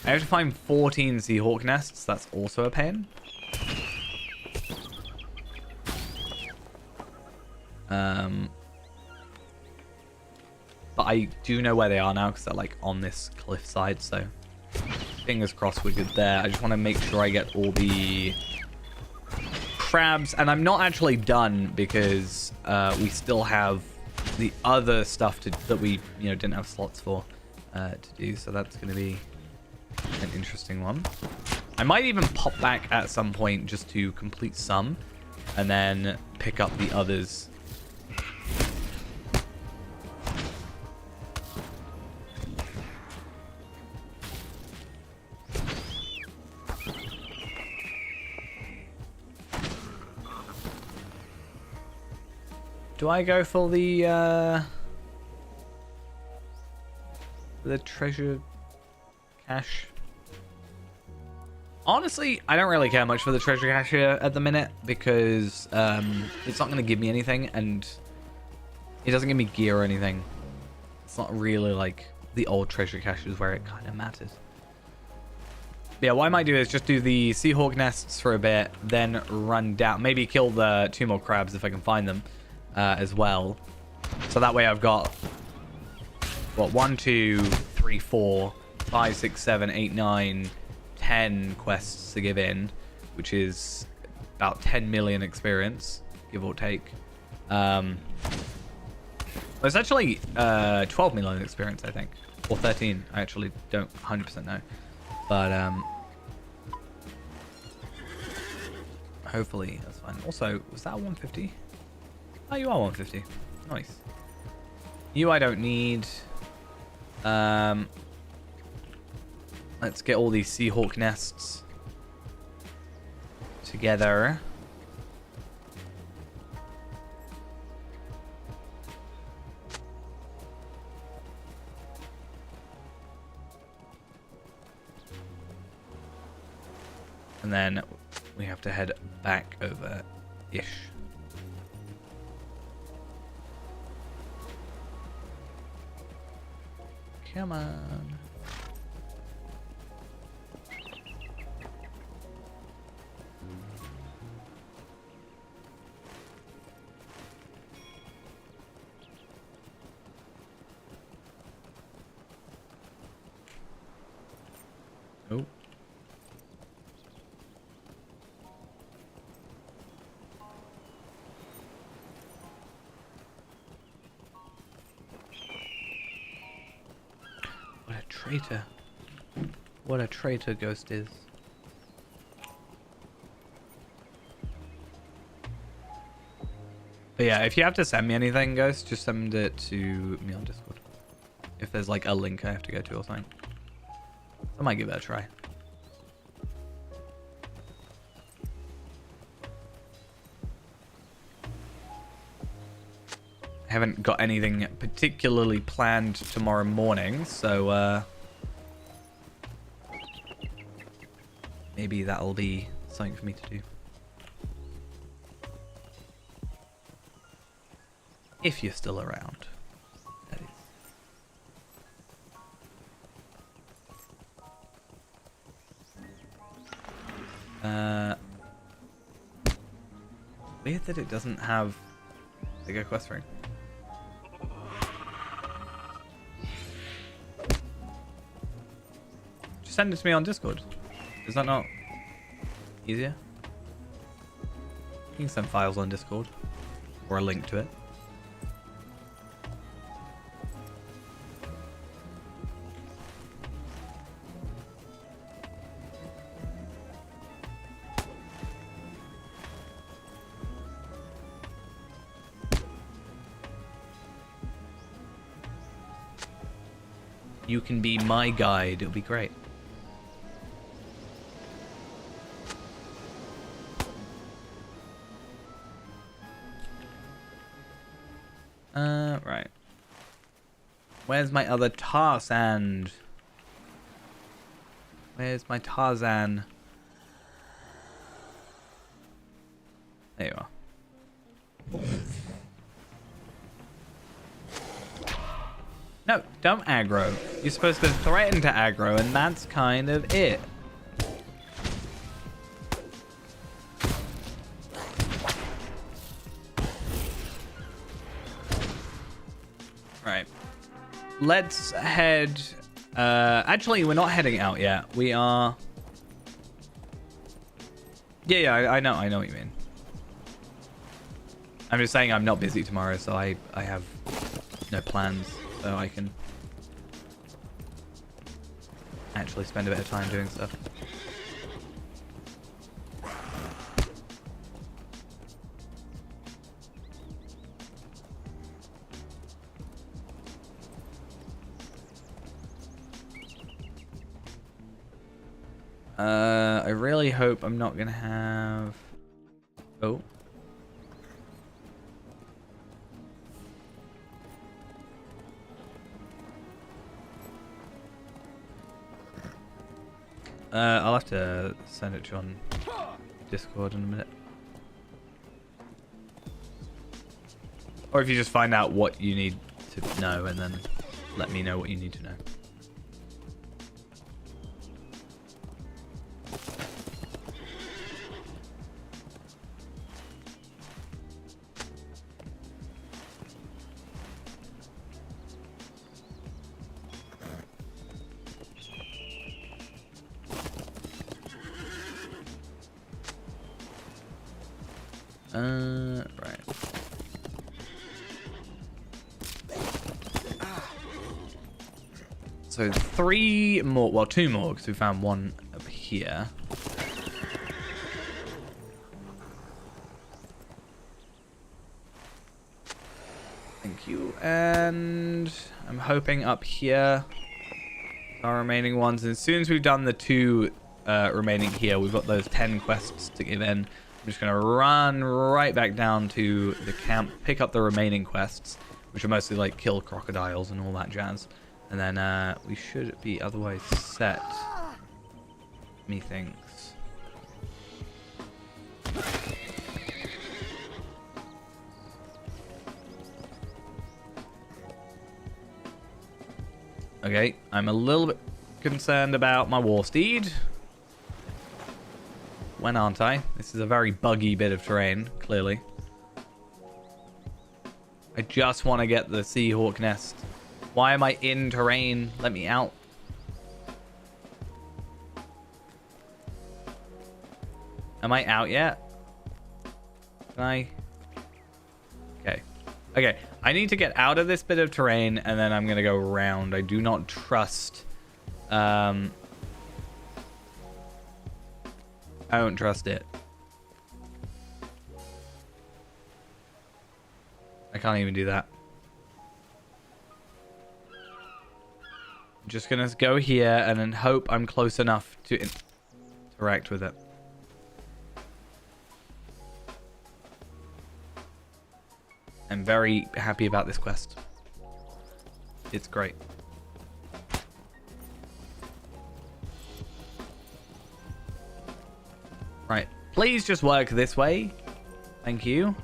have to find 14 Seahawk nests. That's also a pain. But I do know where they are now because they're like on this cliffside, so fingers crossed we're good there. I just want to make sure I get all the crabs, and I'm not actually done because we still have the other stuff that we didn't have slots for to do, so that's going to be an interesting one. I might even pop back at some point just to complete some and then pick up the others. Do I go for the treasure cache? Honestly, I don't really care much for the treasure cache here at the minute because it's not going to give me anything, and it doesn't give me gear or anything. It's not really like the old treasure caches where it kind of matters. Yeah, what I might do is just do the Seahawk nests for a bit, then run down. Maybe kill the 2 more crabs if I can find them as well. So that way I've got, what, 1, 2, 3, 4, 5, 6, 7, 8, 9, 10 quests to give in, which is about 10 million experience, give or take. It's actually 12 million experience, I think. Or 13. I actually don't 100% know. But hopefully that's fine. Also, was that 150? Oh, you are 150. Nice. You I don't need. Let's get all these Seahawk nests together. And then we have to head back over-ish. Come on. Oh. What a traitor. What a traitor Ghost is. But yeah, if you have to send me anything, Ghost, just send it to me on Discord. If there's like a link I have to go to or something. I might give it a try. I haven't got anything particularly planned tomorrow morning, so maybe that'll be something for me to do. If you're still around, that is. Weird that it doesn't have bigger quest ring. Just send it to me on Discord. Is that not easier? You can send files on Discord or a link to it. You can be my guide. It'll be great. Right. Where's my other Tarzan? Where's my Tarzan? There you are. No, don't aggro. You're supposed to threaten to aggro, and that's kind of it. Right. Let's head... actually, we're not heading out yet. We are... Yeah, I know what you mean. I'm just saying I'm not busy tomorrow, so I have no plans. So I can actually spend a bit of time doing stuff. I really hope I'm not gonna have... Oh. I'll have to send it to you on Discord in a minute. Or if you just find out what you need to know and then let me know what you need to know. Right. So 3 more, well 2 more, because we found one up here. Thank you. And I'm hoping up here our remaining ones. And as soon as we've done the 2 remaining here, we've got those 10 quests to give in. I'm just going to run right back down to the camp, pick up the remaining quests, which are mostly like kill crocodiles and all that jazz. And then we should be otherwise set, methinks. Okay, I'm a little bit concerned about my war steed. When aren't I? This is a very buggy bit of terrain, clearly. I just want to get the Seahawk nest. Why am I in terrain? Let me out. Am I out yet? Can I? Okay. Okay. I need to get out of this bit of terrain and then I'm going to go around. I do not trust... I don't trust it. I can't even do that. I'm just gonna go here and then hope I'm close enough to interact with it. I'm very happy about this quest. It's great. Right. Please just work this way. Thank you.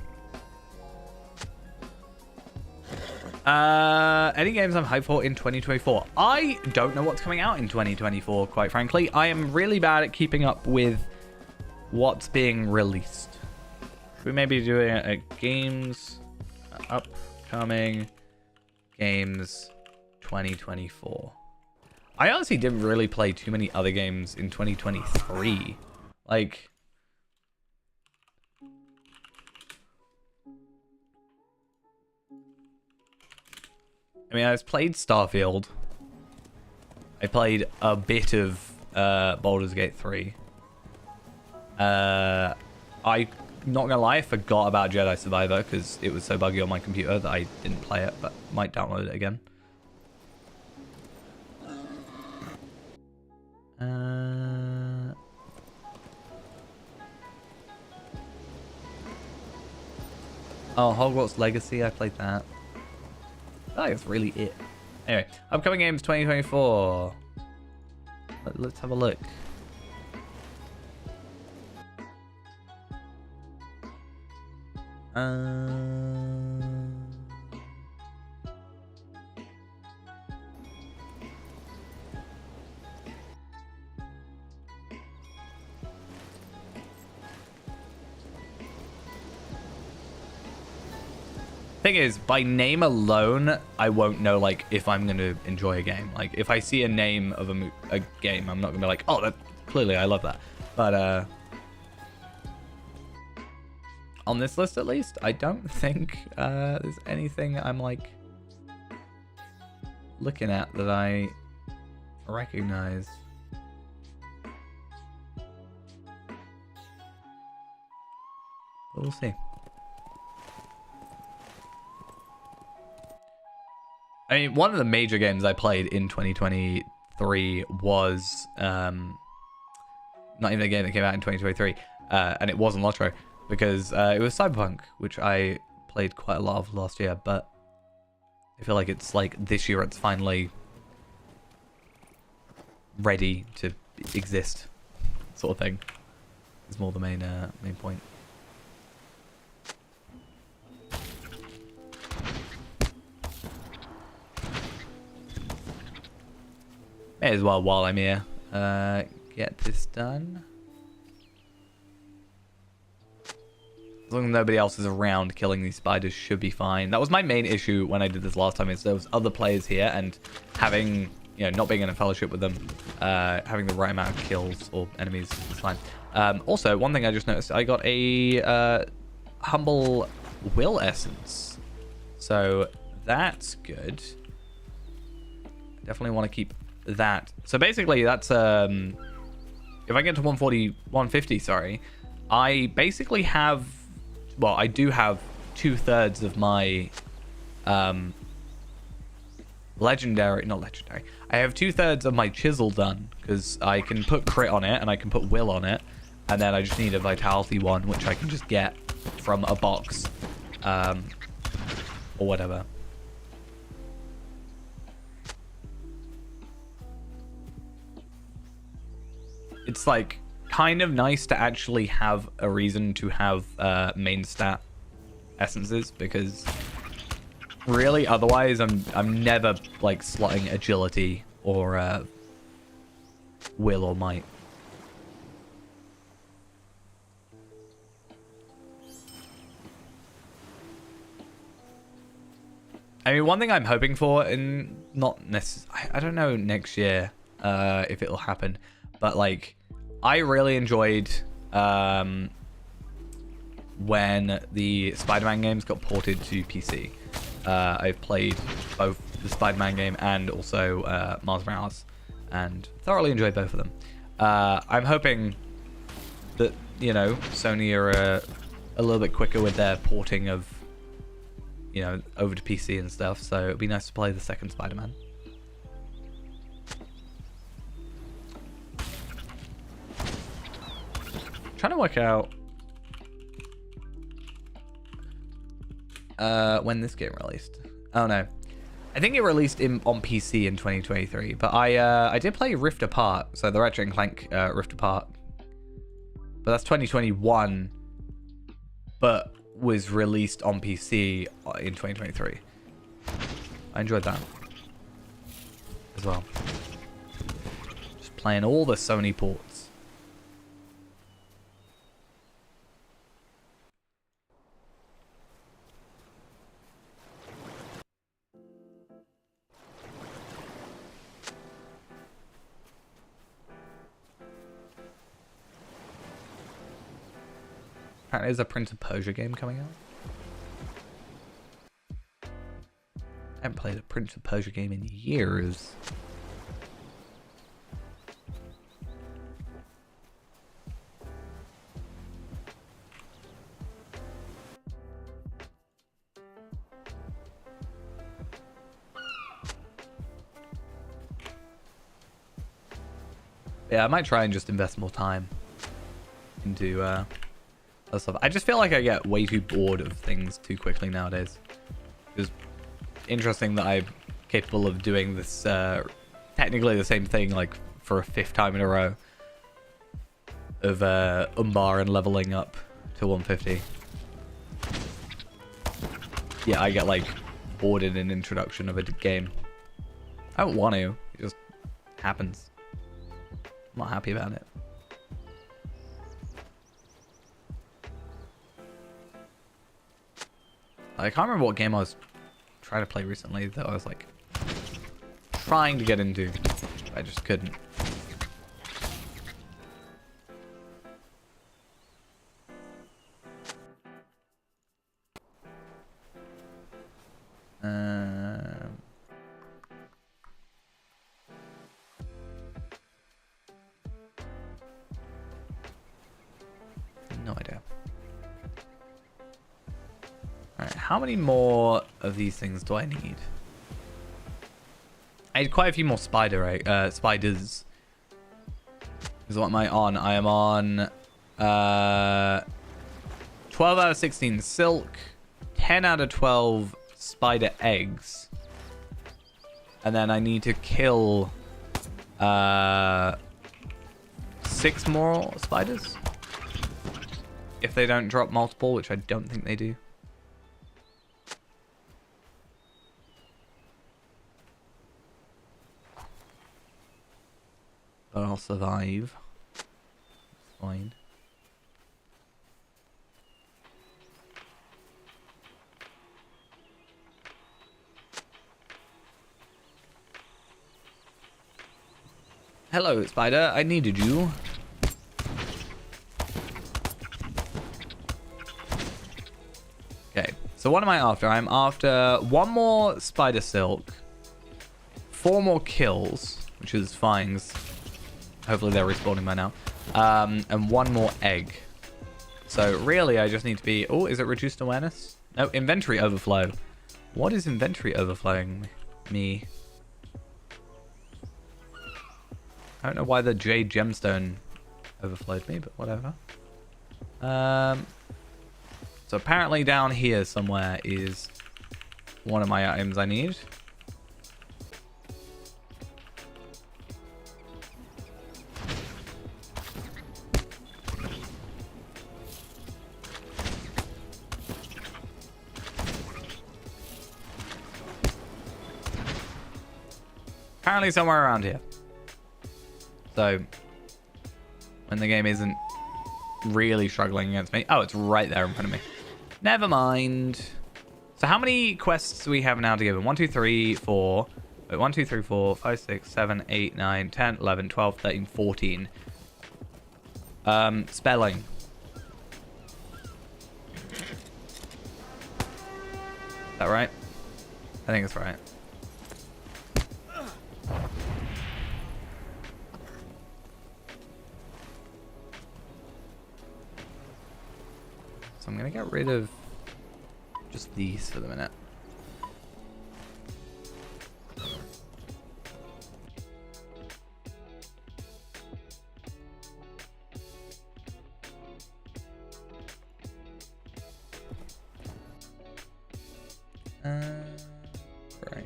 Any games I'm hyped for in 2024? I don't know what's coming out in 2024, quite frankly. I am really bad at keeping up with what's being released. Should we maybe do a games upcoming games 2024? I honestly didn't really play too many other games in 2023. Like, I mean, I played Starfield. I played a bit of Baldur's Gate 3. I'm not gonna lie, I forgot about Jedi Survivor because it was so buggy on my computer that I didn't play it, but might download it again. Oh, Hogwarts Legacy, I played that. I think that's really it. Anyway, upcoming games 2024. Let's have a look. Thing is, by name alone, I won't know like if I'm gonna enjoy a game. Like if I see a name of a game, I'm not gonna be like, oh, that clearly I love that. But on this list at least, I don't think there's anything I'm like looking at that I recognize. But we'll see. I mean, one of the major games I played in 2023 was not even a game that came out in 2023, and it wasn't Lotro, because it was Cyberpunk, which I played quite a lot of last year, but I feel like it's like this year it's finally ready to exist, sort of thing. Is more the main point. May as well, while I'm here, get this done. As long as nobody else is around, killing these spiders should be fine. That was my main issue when I did this last time, is there was other players here, and having, you know, not being in a fellowship with them, having the right amount of kills or enemies is fine. Also, one thing I just noticed, I got a humble will essence. So that's good. Definitely want to keep that. So basically that's if I get to 150, sorry, I basically have, well, I do have 2/3 of my legendary, not legendary. I have 2/3 of my chisel done because I can put crit on it and I can put will on it, and then I just need a vitality one, which I can just get from a box, or whatever. It's like kind of nice to actually have a reason to have main stat essences, because really otherwise I'm never like slotting agility or will or might. I mean, one thing I'm hoping for, and not necessarily, I don't know next year if it'll happen, but like I really enjoyed when the Spider-Man games got ported to PC. I've played both the Spider-Man game and also Miles Morales, and thoroughly enjoyed both of them. I'm hoping that, you know, Sony are a little bit quicker with their porting of, you know, over to PC and stuff, so it'd be nice to play the second Spider-Man. Trying to work out when this game released. Oh no, I think it released on PC in 2023, but I did play Rift Apart, so the Ratchet and Clank Rift Apart, but that's 2021, but was released on PC in 2023. I enjoyed that as well. Just playing all the Sony ports. Apparently there's a Prince of Persia game coming out. I haven't played a Prince of Persia game in years. Yeah, I might try and just invest more time into other stuff. I just feel like I get way too bored of things too quickly nowadays. It's interesting that I'm capable of doing this technically the same thing like for a 5th time in a row of Umbar and leveling up to 150. Yeah, I get like bored in an introduction of a game. I don't want to, it just happens. I'm not happy about it. I can't remember what game I was trying to play recently that I was like trying to get into. I just couldn't. No idea. Alright, how many more of these things do I need? I need quite a few more spiders. Is what am I on? I am on 12 out of 16 silk, 10 out of 12 spider eggs. And then I need to kill 6 more spiders. If they don't drop multiple, which I don't think they do. But I'll survive. It's fine. Hello, spider. I needed you. Okay, so what am I after? I'm after 1 more spider silk, 4 more kills, which is fine. Hopefully they're respawning by now. And 1 more egg. So really, I just need to be... Oh, is it reduced awareness? No, inventory overflow. What is inventory overflowing me? I don't know why the jade gemstone overflowed me, but whatever. So apparently down here somewhere is one of my items I need. Apparently somewhere around here. So, when the game isn't really struggling against me. Oh, it's right there in front of me. Never mind. So how many quests do we have now to give him? 1, 2, 3, 4. Wait, 1, 2, 3, 4, 5, 6, 7, 8, 9, 10, 11, 12, 13, 14. Spelling. Is that right? I think it's right. So I'm going to get rid of just these for the minute. Right.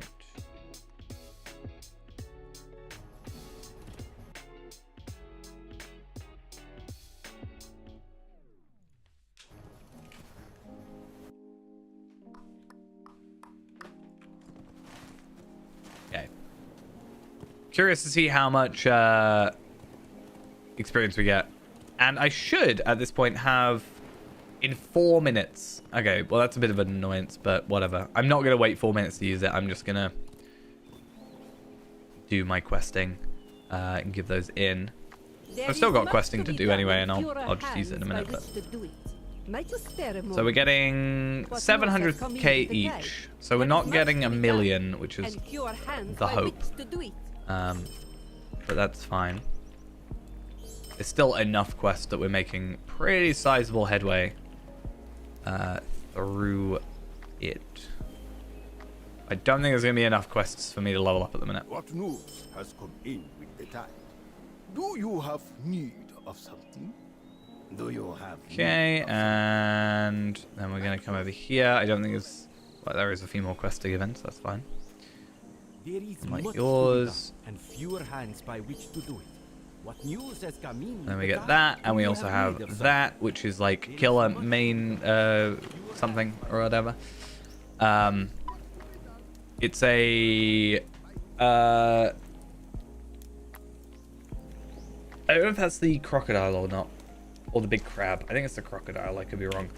Okay. Curious to see how much experience we get. And I should, at this point, have in 4 minutes. Okay, well, that's a bit of an annoyance, but whatever. I'm not going to wait 4 minutes to use it. I'm just going to do my questing and give those in. I've still got questing to do anyway, and I'll just use it in a minute. But... So we're getting 700k each. So we're not getting a million, which is the hope. But that's fine. It's still enough quests that we're making pretty sizable headway through it. I don't think there's going to be enough quests for me to level up at the minute. What news has come in with the tide? Do you have need of something? Do you have Okay, and then we're going to come over here. I don't think there's... Well, there is a few more quests to give in, so that's fine. There is Like much yours. to be done, and fewer hands by which to do it. What news has come in? Then we get that, and we also have that, which is like kill a main something or whatever. It's a... I don't know if that's the crocodile or not. Or the big crab. I think it's the crocodile. I could be wrong.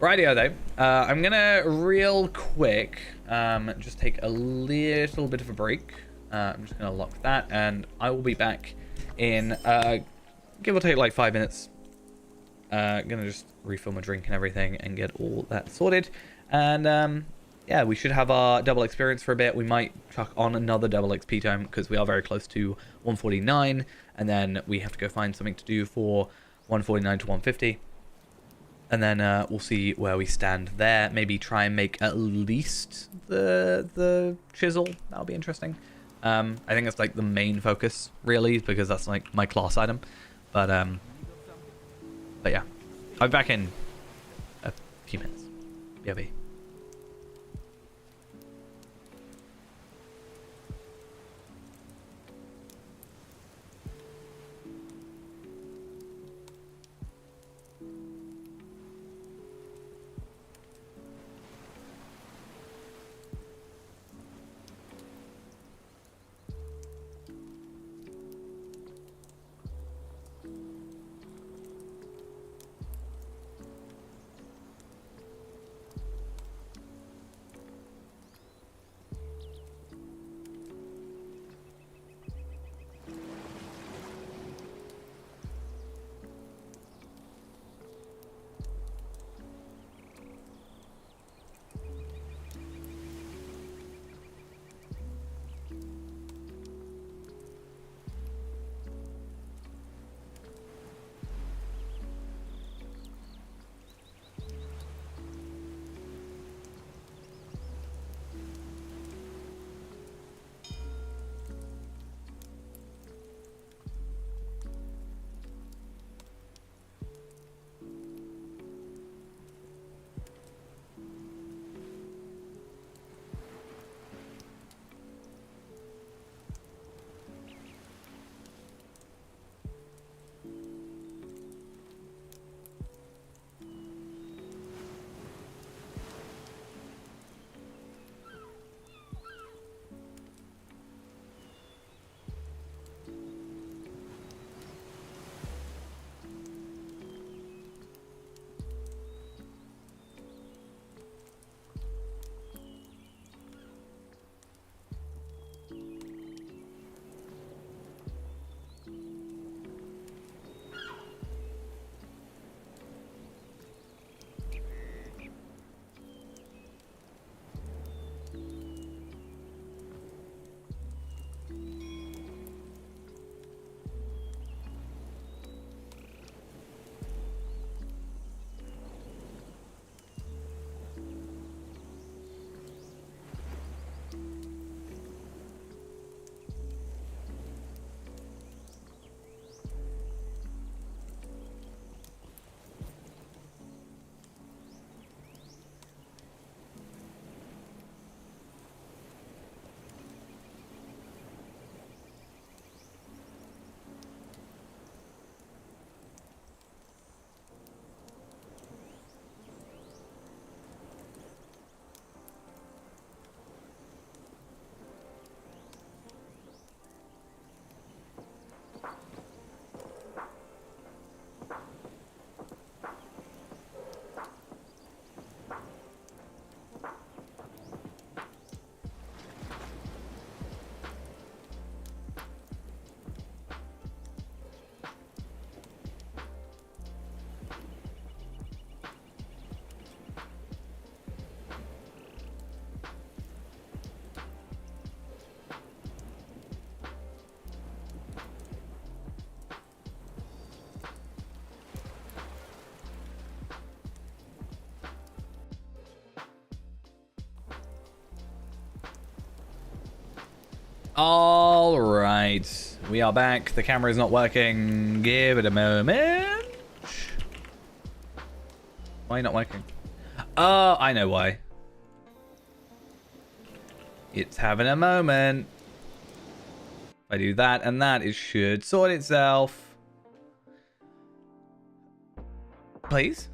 Rightio, though. I'm going to real quick just take a little bit of a break. I'm just going to lock that, and I will be back in give or take like 5 minutes. Gonna just refill my drink and everything and get all that sorted. And yeah, we should have our double experience for a bit. We might chuck on another double XP tome because we are very close to 149, and then we have to go find something to do for 149 to 150. And then we'll see where we stand there. Maybe try and make at least the chisel. That'll be interesting. I think that's like the main focus, really, because that's like my class item. But yeah, I'll be back in a few minutes. BRB. All right. We are back. The camera is not working. Give it a moment. Why not working? Oh, I know why. It's having a moment. If I do that and that, it should sort itself. Please?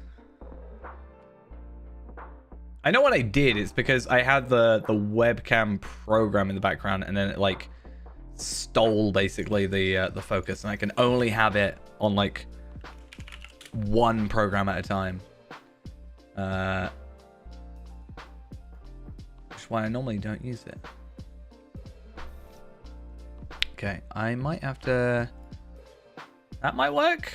I know what I did. It's because I had the webcam program in the background, and then it like stole basically the focus, and I can only have it on like one program at a time. Which is why I normally don't use it. Okay, I might have to. That might work.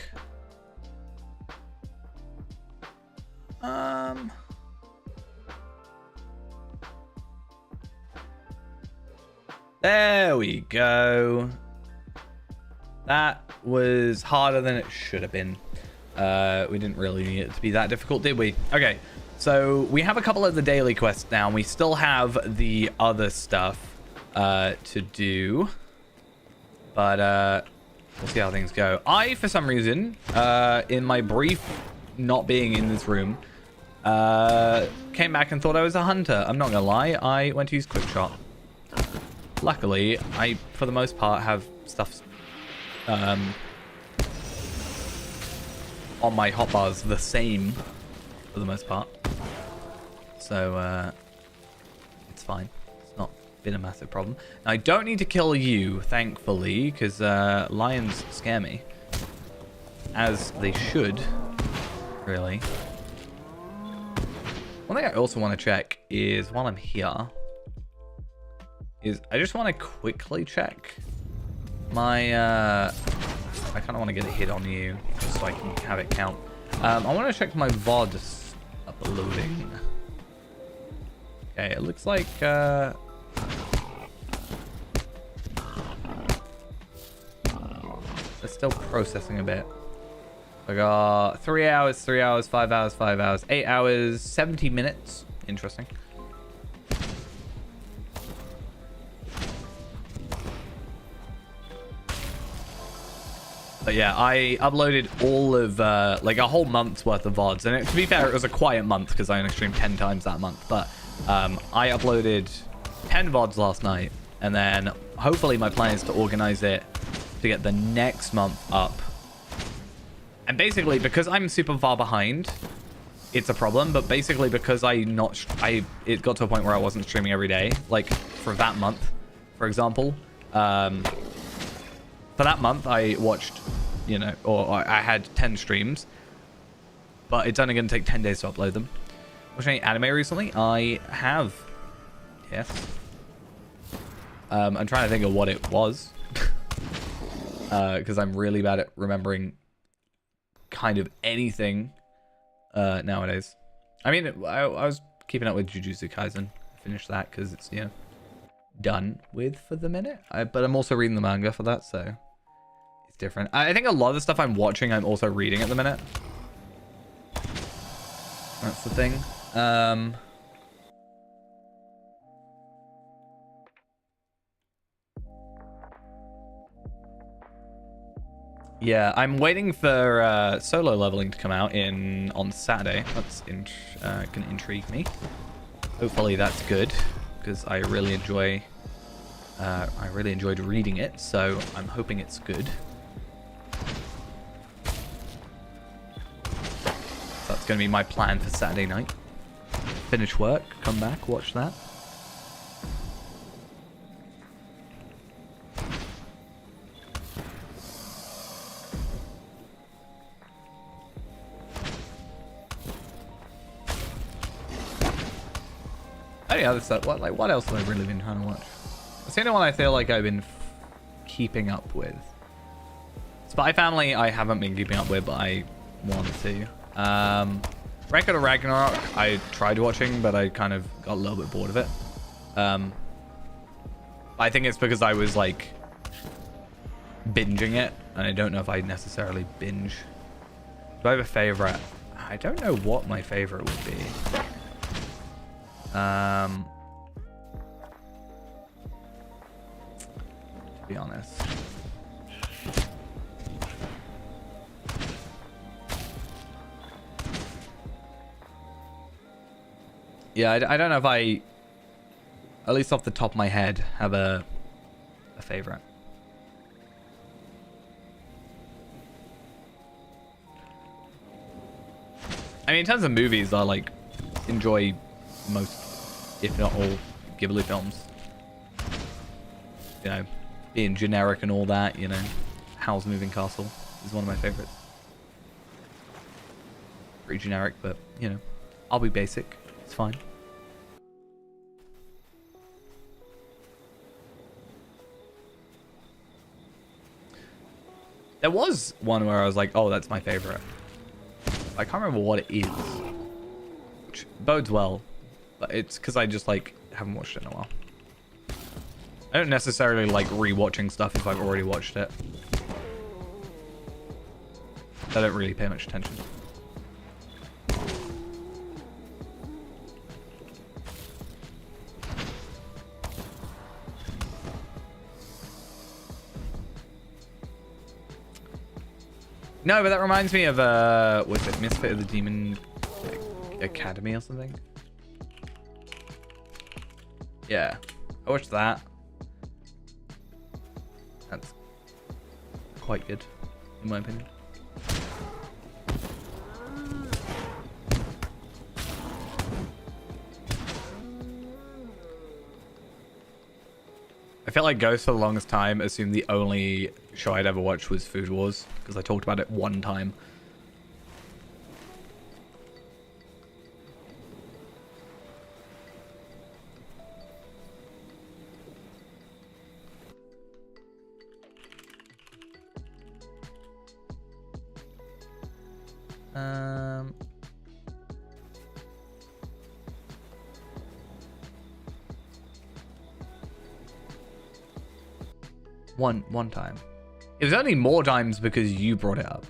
There we go. That was harder than it should have been. We didn't really need it to be that difficult, did we? Okay, so we have a couple of the daily quests now, and we still have the other stuff to do. But we'll see how things go. I, for some reason, in my brief not being in this room, came back and thought I was a hunter. I'm not gonna lie, I went to use quick shot. Luckily, I, for the most part, have stuff on my hotbars the same for the most part. So, it's fine. It's not been a massive problem. Now, I don't need to kill you, thankfully, because lions scare me. As they should, really. One thing I also want to check is, while I'm here, I just want to quickly check my, I kind of want to get a hit on you, just so I can have it count. I want to check my VOD uploading. Okay, it looks like, it's still processing a bit. I got 3 hours, 3 hours, 5 hours, 5 hours, 8 hours, 70 minutes. Interesting. But yeah, I uploaded all of, like a whole month's worth of VODs. And to be fair, it was a quiet month because I only streamed 10 times that month. But I uploaded 10 VODs last night. And then hopefully my plan is to organize it to get the next month up. And basically, because I'm super far behind, it's a problem. But basically, because it got to a point where I wasn't streaming every day. Like, for that month, for example. For that month, I watched, you know, or I had 10 streams, but it's only going to take 10 days to upload them. Watched any anime recently? I have. Yes. I'm trying to think of what it was. Because I'm really bad at remembering kind of anything nowadays. I mean, I was keeping up with Jujutsu Kaisen. Finished that because it's, you know, done with for the minute. But I'm also reading the manga for that, so it's different. I think a lot of the stuff I'm watching, I'm also reading at the minute. That's the thing. Yeah, I'm waiting for solo leveling to come out on Saturday. That's can intrigue me. Hopefully that's good, because I really enjoyed reading it, so I'm hoping it's good. So that's going to be my plan for Saturday night. Finish work, come back, watch that. Any other stuff? What else have I really been trying to watch? It's the only one I feel like I've been keeping up with. Spy Family I haven't been keeping up with, but I want to. Record of Ragnarok I tried watching, but I kind of got a little bit bored of it. I think it's because I was like binging it, and I don't know if I necessarily binge. Do I have a favorite? I don't know what my favorite would be. to be honest. Yeah, I don't know if I, at least off the top of my head, have a favorite. I mean, in terms of movies, I like enjoy most, if not all, Ghibli films. You know, being generic and all that, you know. Howl's Moving Castle is one of my favorites. Pretty generic, but, you know, I'll be basic. It's fine. There was one where I was like, oh, that's my favorite. I can't remember what it is. Which bodes well. But it's because I just, like, haven't watched it in a while. I don't necessarily like rewatching stuff if I've already watched it. I don't really pay much attention. No, but that reminds me of, was it Misfit of the Demon Academy or something? Yeah, I watched that. That's quite good, in my opinion. I felt like Ghost for the longest time assumed the only show I'd ever watched was Food Wars, because I talked about it one time. One time. It was only more times because you brought it up.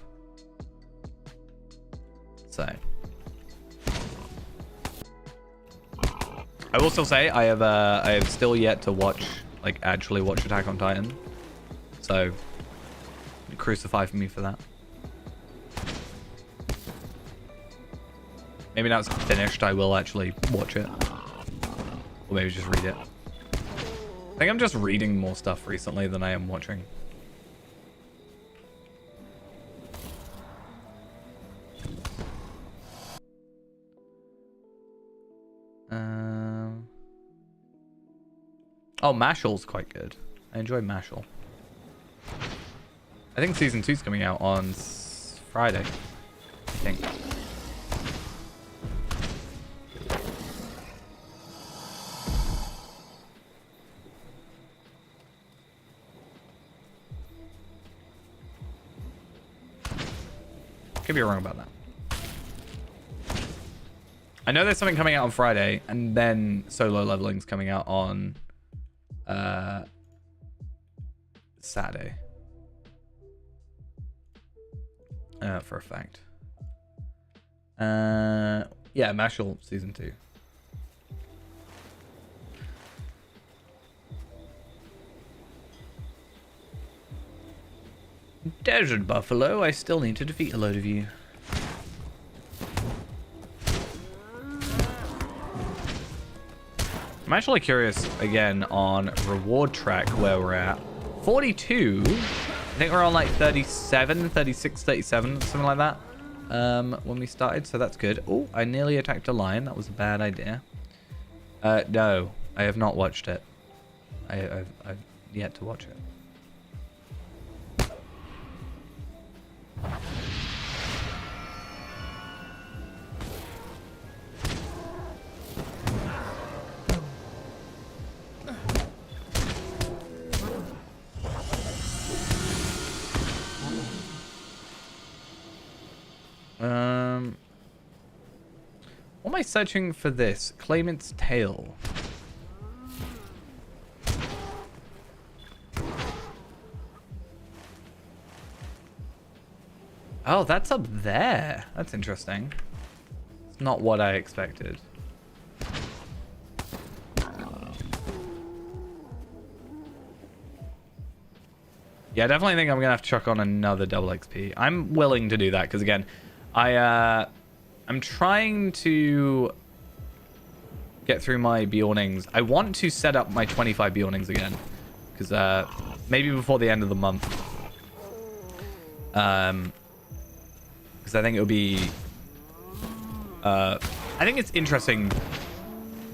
So I will still say I have still yet to watch, like, actually watch Attack on Titan. So crucify me for that. Maybe now it's finished, I will actually watch it. Or maybe just read it. I think I'm just reading more stuff recently than I am watching. Oh, Mashal's quite good. I enjoy Mashal. I think season 2's coming out on Friday, I think. Could be wrong about that. I know there's something coming out on Friday, and then Solo Leveling's coming out on Saturday. For a fact. Yeah, Mashal season 2. Desert Buffalo, I still need to defeat a load of you. I'm actually curious again on reward track where we're at. 42. I think we're on like 37, 36, 37, something like that. When we started, so that's good. Oh, I nearly attacked a lion. That was a bad idea. No, I have not watched it. I've yet to watch it. What am I searching for this? Claimant's Tale. Oh, that's up there. That's interesting. It's not what I expected. Yeah, I definitely think I'm gonna have to chuck on another double XP. I'm willing to do that because again, I'm trying to get through my Bjornings. I want to set up my 25 Bjornings again because maybe before the end of the month. Because I think it would be. I think it's interesting,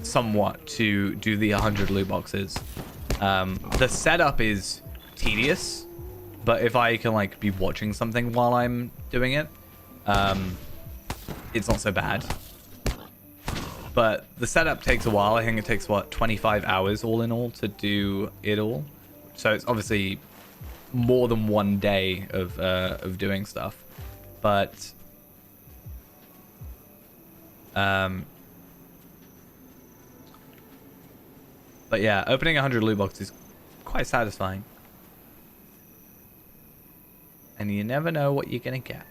somewhat, to do the 100 loot boxes. The setup is tedious. But if I can like be watching something while I'm doing it, it's not so bad. But the setup takes a while. I think it takes what, 25 hours all in all to do it all. So it's obviously more than one day of doing stuff. But yeah, opening 100 loot boxes is quite satisfying. And you never know what you're gonna get.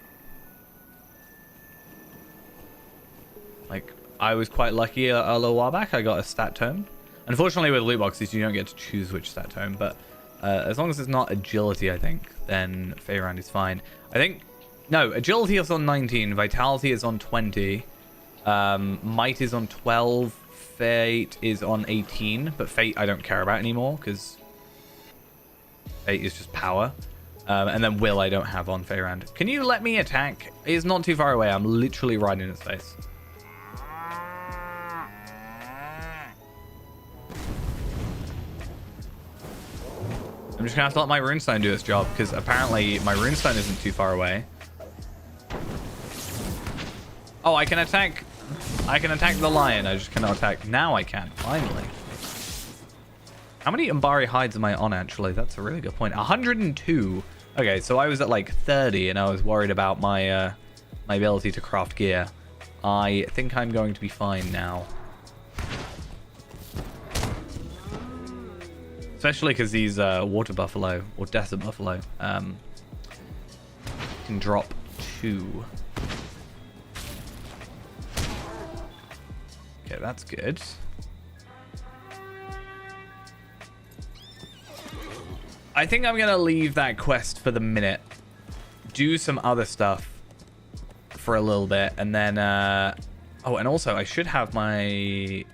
Like, I was quite lucky a little while back. I got a stat tome. Unfortunately, with loot boxes, you don't get to choose which stat tome. But as long as it's not agility, I think, then Feyround is fine. I think... No, agility is on 19. Vitality is on 20. Might is on 12. Fate is on 18. But Fate I don't care about anymore, because Fate is just power. And then Will I don't have on Feyround. Can you let me attack? He's not too far away. I'm literally right in his face. I'm just gonna have to let my runestone do its job, because apparently my runestone isn't too far away. Oh, I can attack the lion. I just cannot attack. Now I can, finally. How many Umbari hides am I on, actually? That's a really good point. 102. Okay, so I was at like 30 and I was worried about my my ability to craft gear. I think I'm going to be fine now. Especially because these water buffalo or desert buffalo can drop 2. Okay, that's good. I think I'm gonna leave that quest for the minute, do some other stuff for a little bit, and then oh, and also I should have my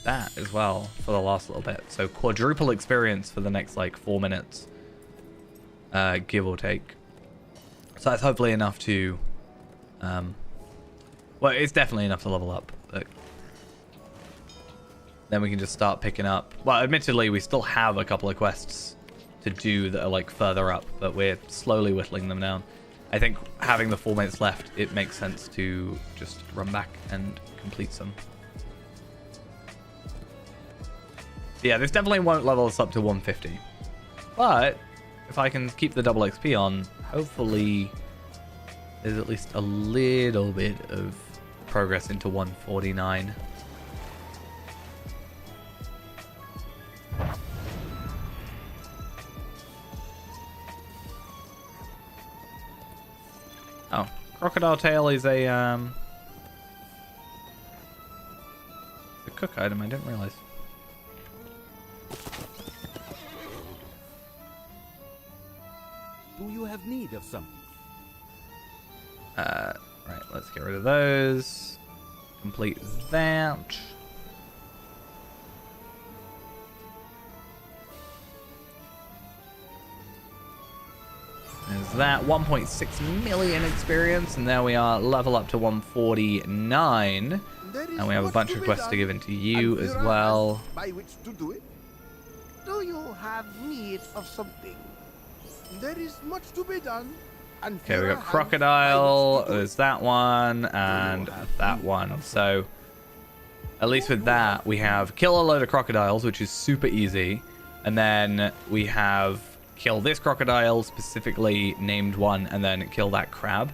that as well for the last little bit, so quadruple experience for the next like 4 minutes, give or take. So that's hopefully enough to well, it's definitely enough to level up, but then we can just start picking up. Well, admittedly we still have a couple of quests to do that are like further up, but we're slowly whittling them down. I think having the 4 minutes left, it makes sense to just run back and complete some. Yeah, this definitely won't level us up to 150, but if I can keep the double XP on, hopefully there's at least a little bit of progress into 149. Oh, crocodile tail is a cook item. I didn't realize. Do you have need of something? Right, let's get rid of those. Complete that. There's that. 1.6 million experience, and there we are, level up to 149. And we have a bunch of quests to give into you as well. By which to do it? Do you have need of something? There is much to be done. And Okay, we got crocodile, there's that one, and that one. So, at least with that, we have kill a load of crocodiles, which is super easy. And then we have kill this crocodile, specifically named one, and then kill that crab.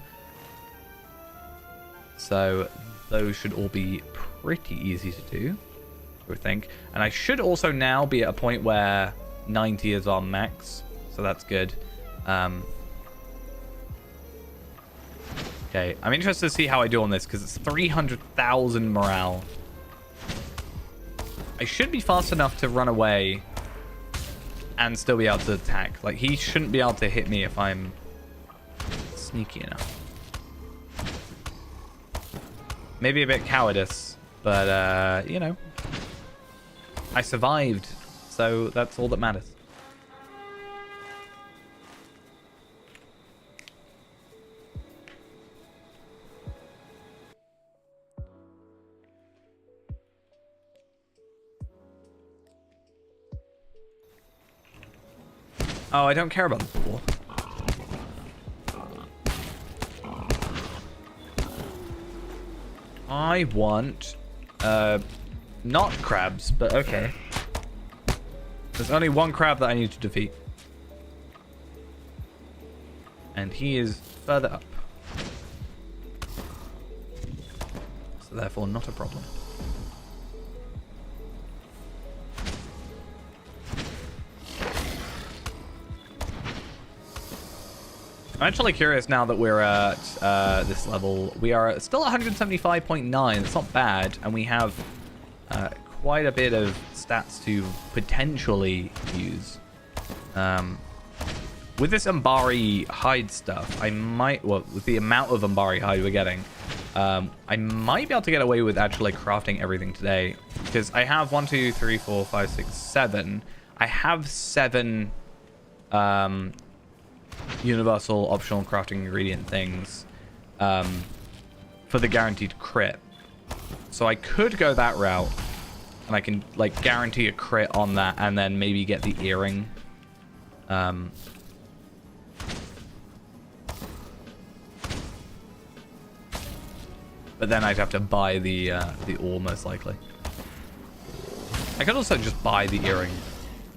So, those should all be pretty easy to do, I would think. And I should also now be at a point where 90 is our max, so that's good. Okay, I'm interested to see how I do on this, because it's 300,000 morale. I should be fast enough to run away and still be able to attack. Like, he shouldn't be able to hit me if I'm sneaky enough. Maybe a bit cowardice, but, you know, I survived, so that's all that matters. Oh, I don't care about the pool. I want, not crabs, but okay. There's only one crab that I need to defeat. And he is further up. So therefore not a problem. I'm actually curious now that we're at this level. We are still 175.9. It's not bad. And we have quite a bit of stats to potentially use. With this Umbari hide stuff, I might... Well, with the amount of Umbari hide we're getting, I might be able to get away with actually crafting everything today. Because I have 1, 2, 3, 4, 5, 6, 7. I have 7... universal optional crafting ingredient things for the guaranteed crit. So I could go that route and I can like guarantee a crit on that and then maybe get the earring. But then I'd have to buy the ore most likely. I could also just buy the earring.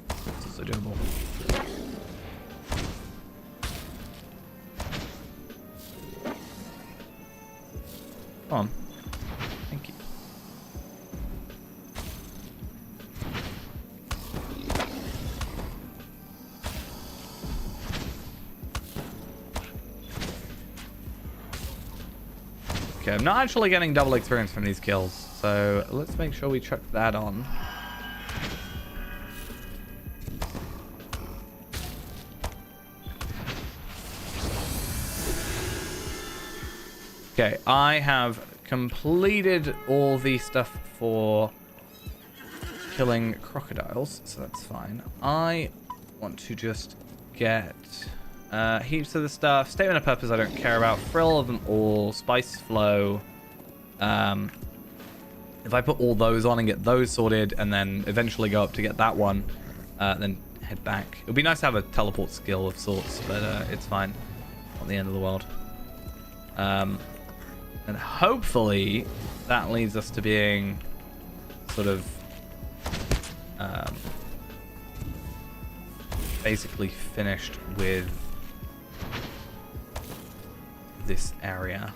It's also doable. Come on. Thank you. Okay, I'm not actually getting double experience from these kills, so let's make sure we chuck that on. Okay, I have completed all the stuff for killing crocodiles, so that's fine. I want to just get heaps of the stuff. Statement of purpose I don't care about. Frill of them all. Spice flow. If I put all those on and get those sorted and then eventually go up to get that one, then head back. It would be nice to have a teleport skill of sorts, but it's fine. Not the end of the world. And hopefully that leads us to being sort of basically finished with this area.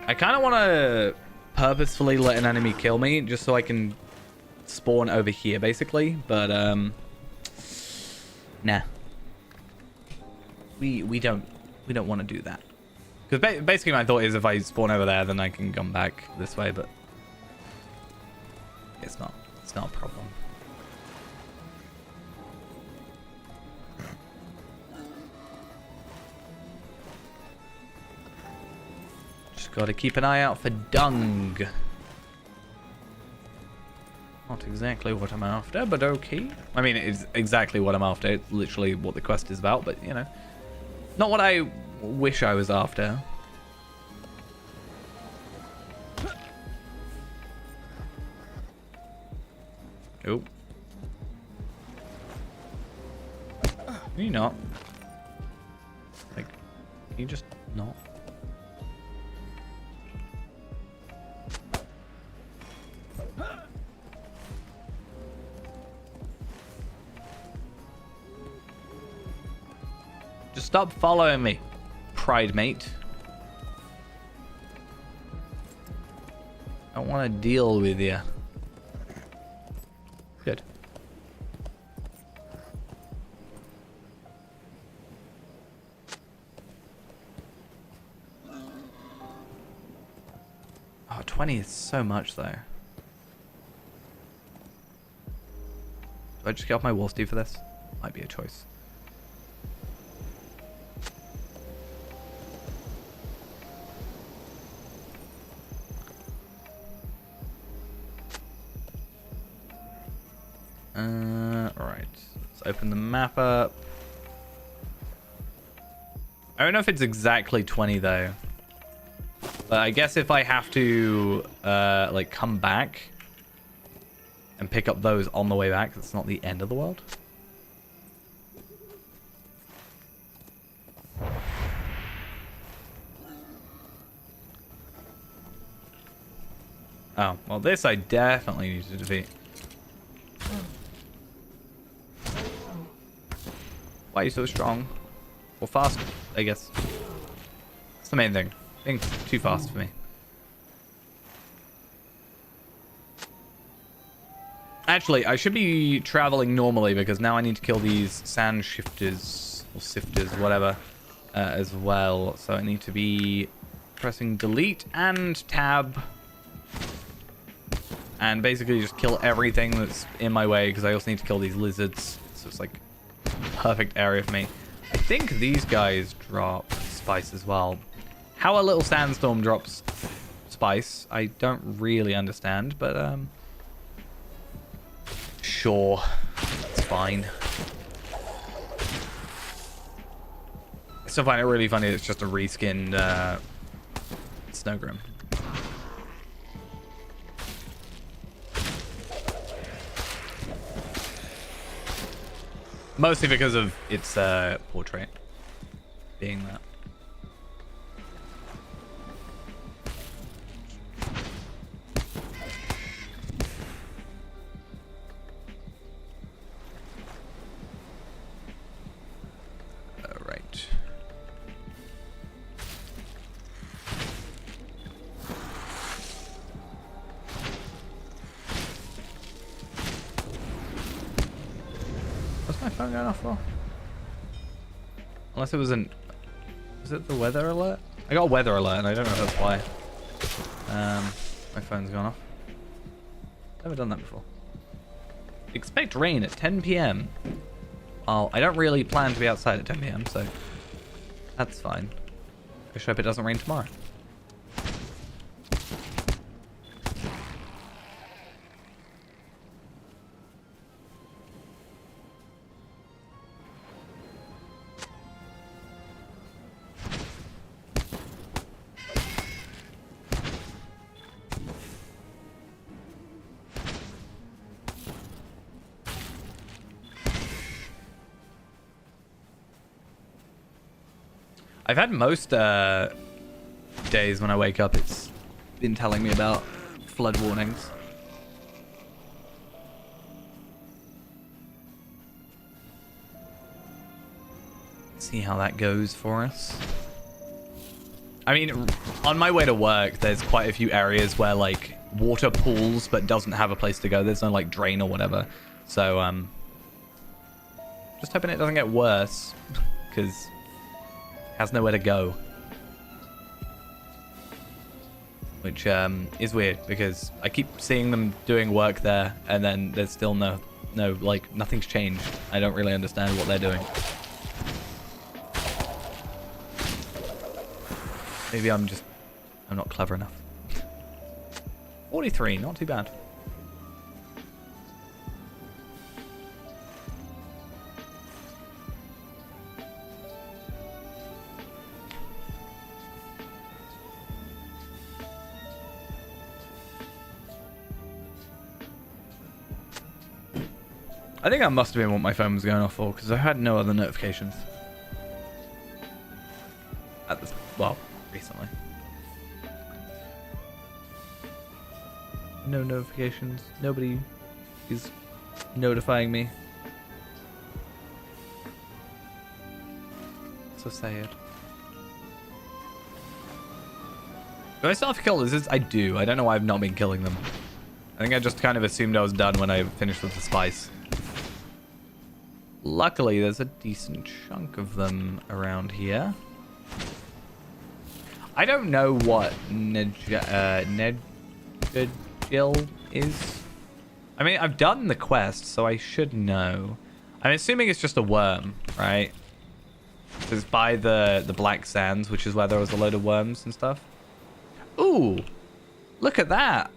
I kind of want to purposefully let an enemy kill me just so I can spawn over here, basically. But nah, we don't want to do that because basically my thought is if I spawn over there, then I can come back this way. But it's not a problem. Got to keep an eye out for dung. Not exactly what I'm after, but okay. I mean, it's exactly what I'm after. It's literally what the quest is about, but, you know. Not what I wish I was after. Oh. Can you not? Like, can you just not? Just stop following me, pride mate. I want to deal with you. 20 is so much, though. Do I just get off my wall Steve for this? Might be a choice. Alright. Let's open the map up. I don't know if it's exactly 20, though. But I guess if I have to, like, come back and pick up those on the way back, that's not the end of the world. Oh, well, this I definitely need to defeat. Why are you so strong? Or fast, I guess. That's the main thing. Being too fast for me. Actually, I should be traveling normally because now I need to kill these sand shifters or sifters, whatever, as well. So I need to be pressing delete and tab and basically just kill everything that's in my way because I also need to kill these lizards. So it's like perfect area for me. I think these guys drop spice as well. How a little sandstorm drops spice, I don't really understand, but sure, it's fine. I still find it really funny it's just a reskinned Snowgrim. Mostly because of its portrait being that. Alright. What's my phone going off for? Unless it was an... Was it the weather alert? I got a weather alert and I don't know if that's why. My phone's gone off. Never done that before. Expect rain at 10 p.m. Oh, I don't really plan to be outside at 10 p.m, so that's fine. I just hope it doesn't rain tomorrow. I've had most days when I wake up, it's been telling me about flood warnings. See how that goes for us. I mean, on my way to work, there's quite a few areas where like water pools but doesn't have a place to go. There's no like drain or whatever. So just hoping it doesn't get worse because has nowhere to go, which is weird because I keep seeing them doing work there and then there's still no like nothing's changed. I don't really understand what they're doing. Maybe I'm not clever enough. 43, not too bad. I think that must have been what my phone was going off for, because I had no other notifications. At this, well, recently. No notifications. Nobody is notifying me. So sad. Do I still have to kill lizards? I do. I don't know why I've not been killing them. I think I just kind of assumed I was done when I finished with the spice. Luckily, there's a decent chunk of them around here. I don't know what Jill is? I mean, I've done the quest, so I should know. I'm assuming it's just a worm, right? It's by the Black Sands, which is where there was a load of worms and stuff. Ooh, look at that.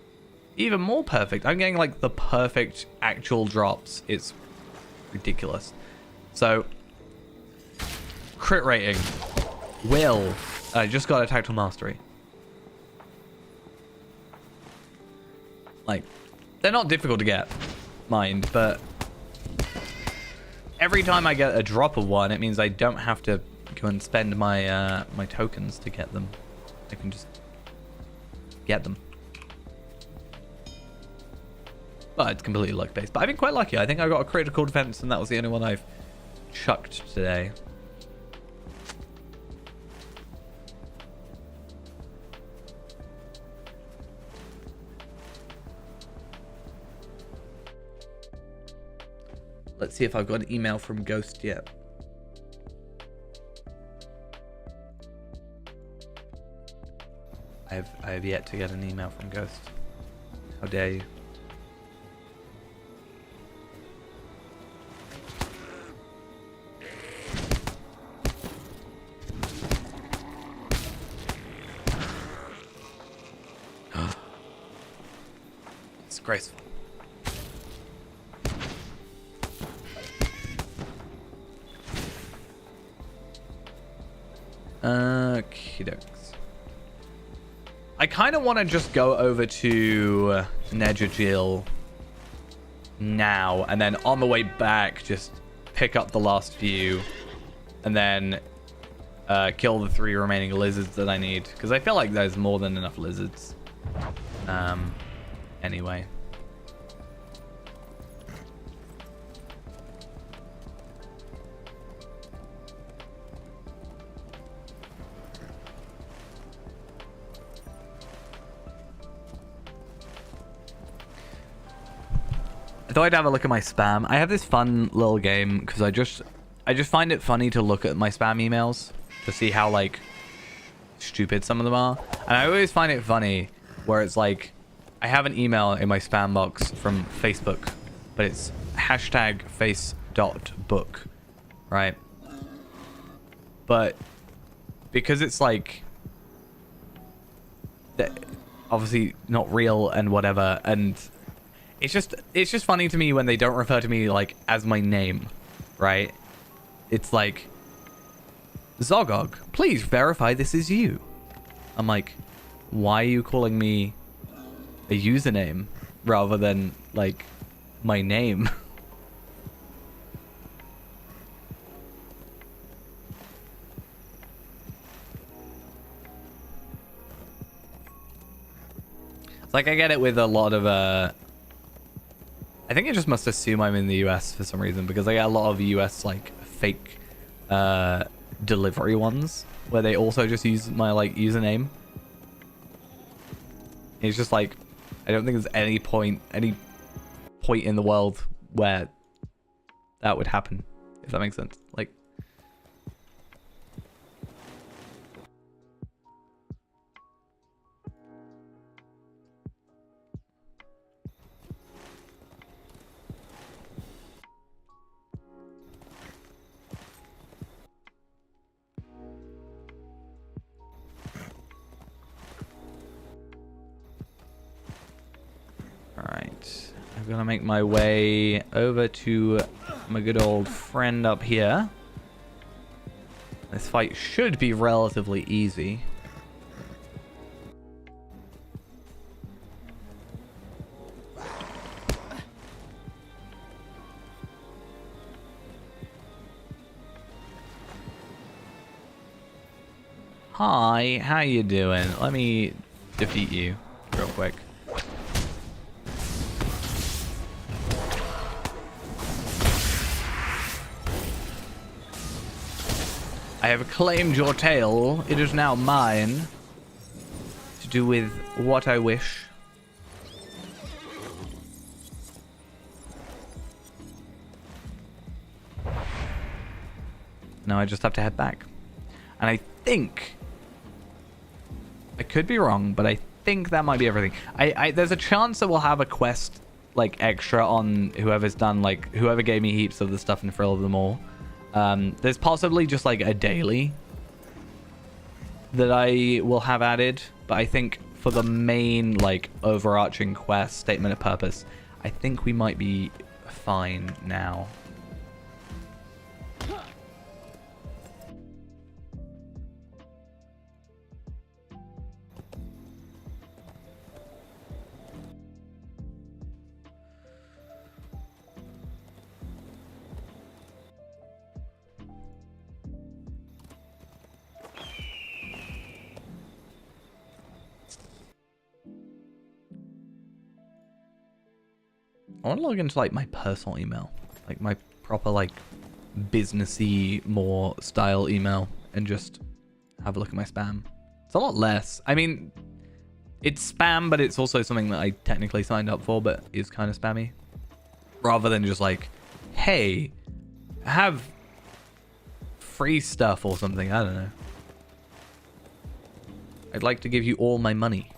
Even more perfect. I'm getting like the perfect actual drops. It's ridiculous. So, crit rating. Will. I just got a tactile mastery. Like, they're not difficult to get, mind, but every time I get a drop of one, it means I don't have to go and spend my my tokens to get them. I can just get them. But it's completely luck-based. But I've been quite lucky. I think I got a critical defense, and that was the only one I've chucked today. Let's see if I've got an email from Ghost yet. I have yet to get an email from Ghost. How dare you? Disgraceful. Okie dokes. I kind of want to just go over to Nedjajil now, and then on the way back, just pick up the last few, and then kill the 3 remaining lizards that I need, because I feel like there's more than enough lizards. Anyway. I thought I'd have a look at my spam. I have this fun little game because I just find it funny to look at my spam emails to see how like stupid some of them are. And I always find it funny where it's like I have an email in my spam box from Facebook, but it's #face.book, right? But because it's like obviously not real and whatever, and it's just funny to me when they don't refer to me like as my name, right? It's like, Zogog, please verify this is you. I'm like, why are you calling me a username rather than like my name? It's like I get it with a lot of I think it just must assume I'm in the US for some reason, because I get a lot of US like fake delivery ones where they also just use my like username. It's just like I don't think there's any point in the world where that would happen, if that makes sense. Like, alright, I'm gonna make my way over to my good old friend up here. This fight should be relatively easy. Hi, how you doing? Let me defeat you real quick. I have claimed your tail. It is now mine to do with what I wish. Now I just have to head back. And I think, I could be wrong, but I think that might be everything. There's a chance that we'll have a quest like extra on whoever's done, like whoever gave me heaps of the stuff in Thrill of them all. There's possibly just like a daily that I will have added, but I think for the main like overarching quest statement of purpose, I think we might be fine now. I want to log into like my personal email, like my proper like businessy more style email, and just have a look at my spam. It's a lot less. I mean, it's spam, but it's also something that I technically signed up for, but is kind of spammy. Rather than just like, hey, have free stuff or something. I don't know. I'd like to give you all my money,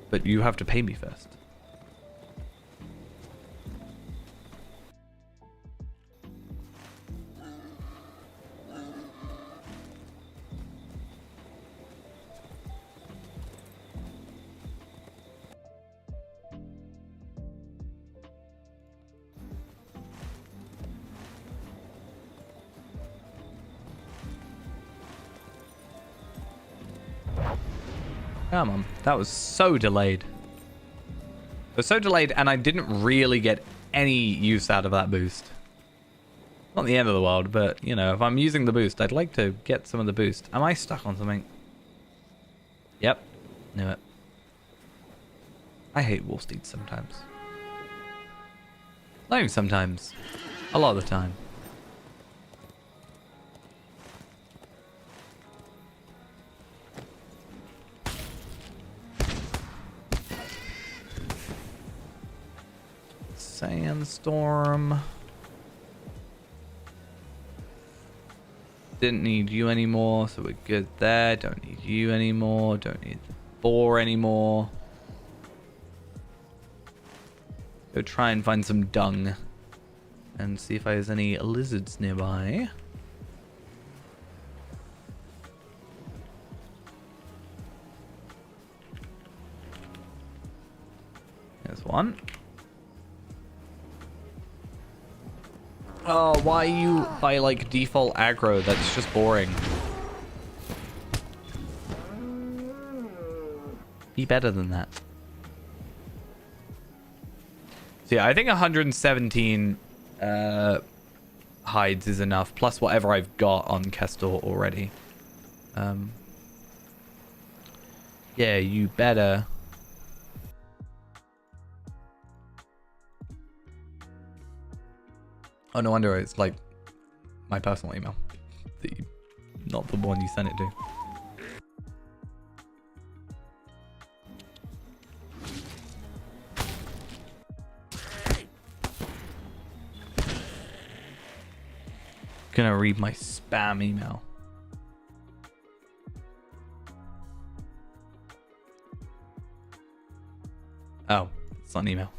but you have to pay me first. Come on. That was so delayed. It was so delayed, and I didn't really get any use out of that boost. Not the end of the world, but, you know, if I'm using the boost, I'd like to get some of the boost. Am I stuck on something? Yep. Knew it. I hate wall steeds sometimes. Not even sometimes. A lot of the time. Sandstorm. Didn't need you anymore, so we're good there. Don't need you anymore. Don't need the boar anymore. Go try and find some dung and see if there's any lizards nearby. There's one. Oh, why you by like default aggro? That's just boring. Be better than that. So yeah, I think 117 hides is enough, plus whatever I've got on Kestor already. Yeah, you better. Oh, no wonder it's like my personal email. Not the one you sent it to. Gonna read my spam email. Oh, it's not an email.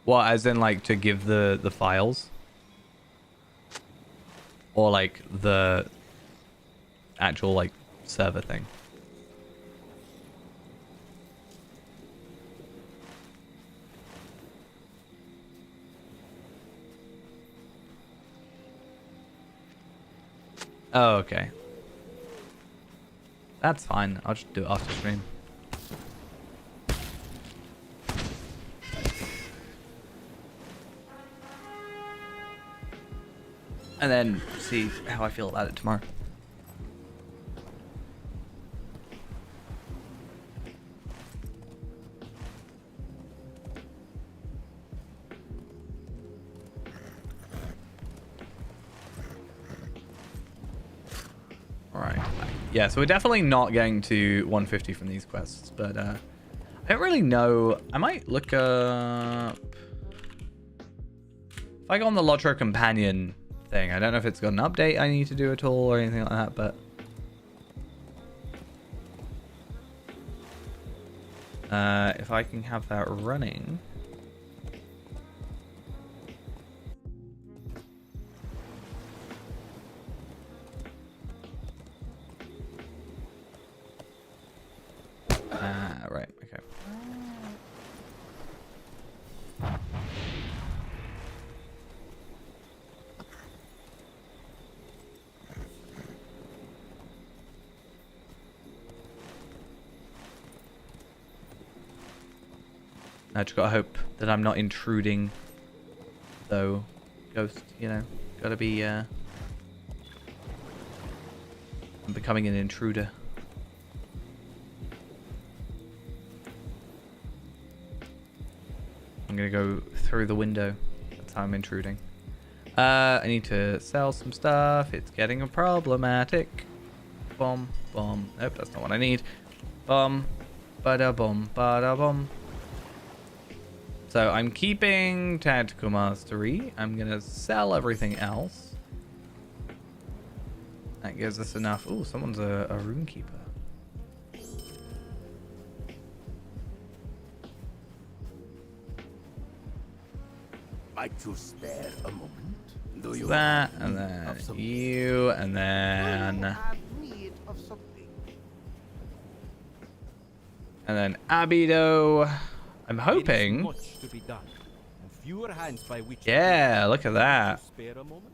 What, as in like to give the files? Or like the actual like server thing? Oh, okay. That's fine. I'll just do it after stream. And then see how I feel about it tomorrow. Yeah, so we're definitely not getting to 150 from these quests, but I don't really know. I might look up... If I go on the Lotro Companion thing, I don't know if it's got an update I need to do at all or anything like that, but... if I can have that running... right, okay. I just gotta hope that I'm not intruding, though. Ghost, you know, gotta be, I'm becoming an intruder. I'm gonna go through the window. That's how I'm intruding. I need to sell some stuff. It's getting problematic. Boom, boom. Nope, that's not what I need. Boom, bada boom, bada boom. So I'm keeping Tactical Mastery. I'm gonna sell everything else. That gives us enough. Oh, someone's a runekeeper. Might you spare a moment? Do you That, have and need then of something? you, and Do you then... have need of something? And then Abido. I'm There is hoping... much to be done, and fewer hands by which to Yeah, do it. look at Might that. you spare a moment?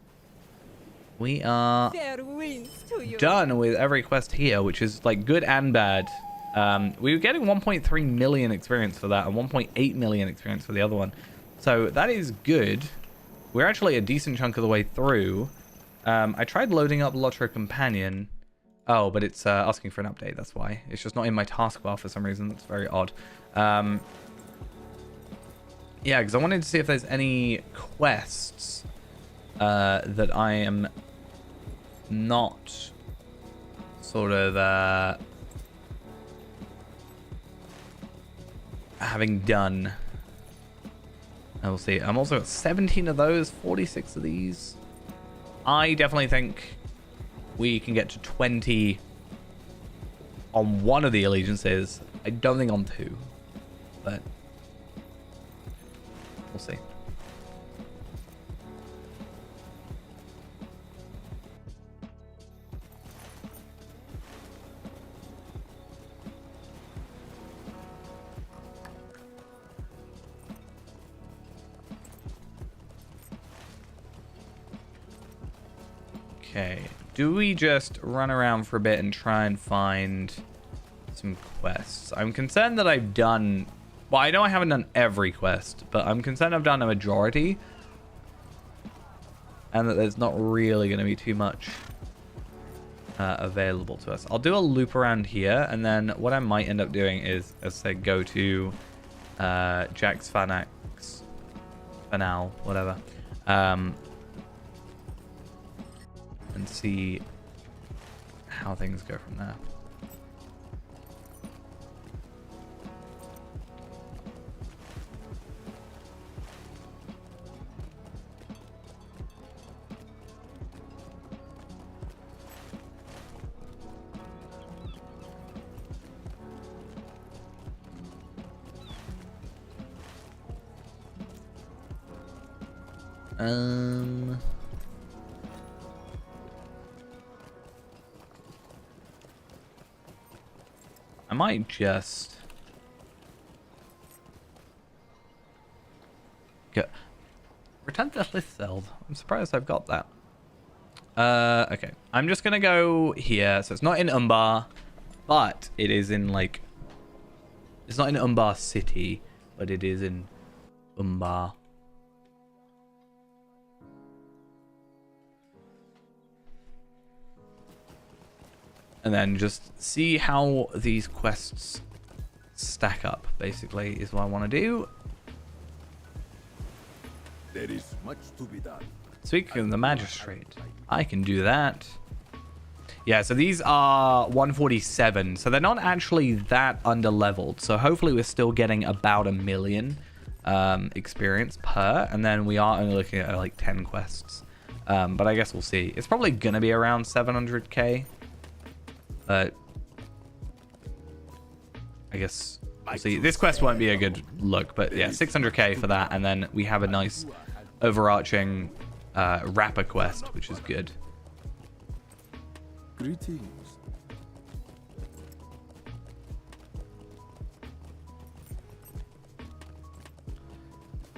We are Fair winds to you. done with every quest here, which is like good and bad. We were getting 1.3 million experience for that and 1.8 million experience for the other one. So that is good. We're actually a decent chunk of the way through. I tried loading up Lotro Companion. Oh, but it's asking for an update. That's why. It's just not in my taskbar for some reason. That's very odd. Yeah, because I wanted to see if there's any quests that I am not sort of having done. I will see. I'm also at 17 of those, 46 of these. I definitely think we can get to 20 on one of the allegiances. I don't think on two, but we'll see. Okay, do we just run around for a bit and try and find some quests? I'm concerned that I've done... Well, I know I haven't done every quest, but I'm concerned I've done a majority. And that there's not really going to be too much available to us. I'll do a loop around here, and then what I might end up doing is, as I said, go to Jack's Fanax, Fanal, whatever. And see how things go from there. I might just go return to the Litheld. I'm surprised I've got that. Okay. I'm just gonna go here. So it's not in Umbar, but it is in like it's not in Umbar City, but it is in Umbar. And then just see how these quests stack up, basically, is what I want to do. There is much to be done. Speaking of the magistrate, I can do that. Yeah, so these are 147. So they're not actually that under-leveled. So hopefully we're still getting about 1 million experience per. And then we are only looking at like 10 quests. But I guess we'll see. It's probably going to be around 700k. But I guess we'll see. This quest won't be a good look. But yeah, 600k for that. And then we have a nice overarching rapper quest, which is good. Greetings.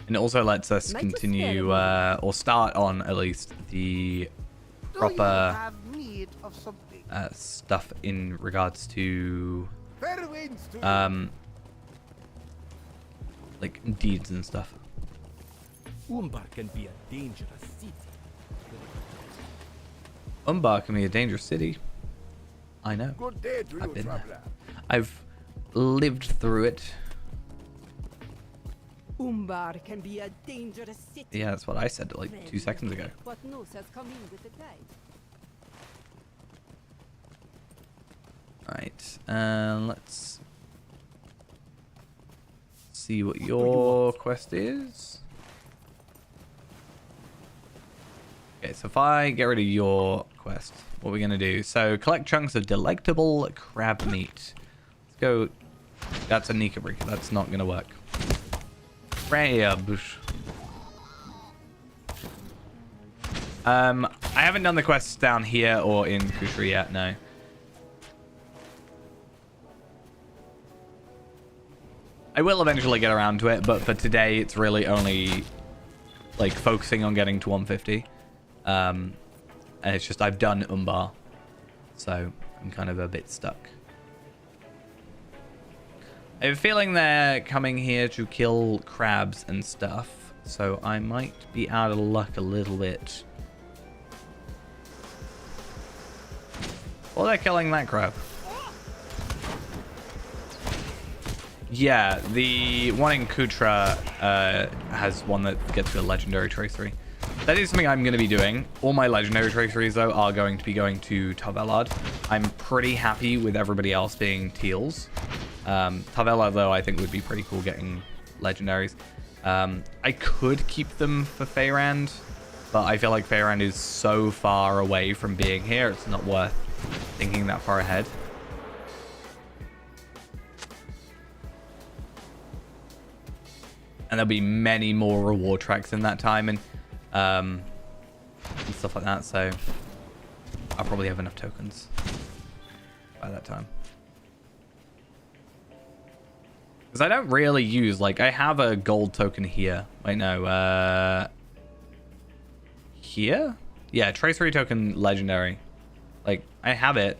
And it also lets us continue or start on at least the Do you proper have need of something? stuff in regards to Fair winds to you. like deeds and stuff. Umbar can be a dangerous city. Umbar can be a dangerous city. I know. Good day to I've you, been there. traveler. I've lived through it. Umbar can be a dangerous city. Yeah, that's what I said like 2 seconds ago. What news has come in with the tide? Alright, let's see what your quest is. Okay, so if I get rid of your quest, what are we going to do? So, collect chunks of delectable crab meat. Let's go. That's a Nikabri. That's not going to work. Crabs. I haven't done the quests down here or in Kushri yet, no. I will eventually get around to it, but for today, it's really only like focusing on getting to 150. And it's just I've done Umbar, so I'm kind of a bit stuck. I have a feeling they're coming here to kill crabs and stuff, so I might be out of luck a little bit. Well, they're killing that crab. Yeah, the one in Kutra has one that gets the legendary tracery. That is something I'm going to be doing. All my legendary traceries, though, are going to be going to Tavelard. I'm pretty happy with everybody else being teals. Tavelard, though, I think would be pretty cool getting legendaries. I could keep them for Feyrand, but I feel like Feyrand is so far away from being here, it's not worth thinking that far ahead. And there'll be many more reward tracks in that time and stuff like that, so I'll probably have enough tokens by that time. Because I don't really use, like, I have a gold token here. Wait, no, here? Yeah, tracery token legendary. Like, I have it,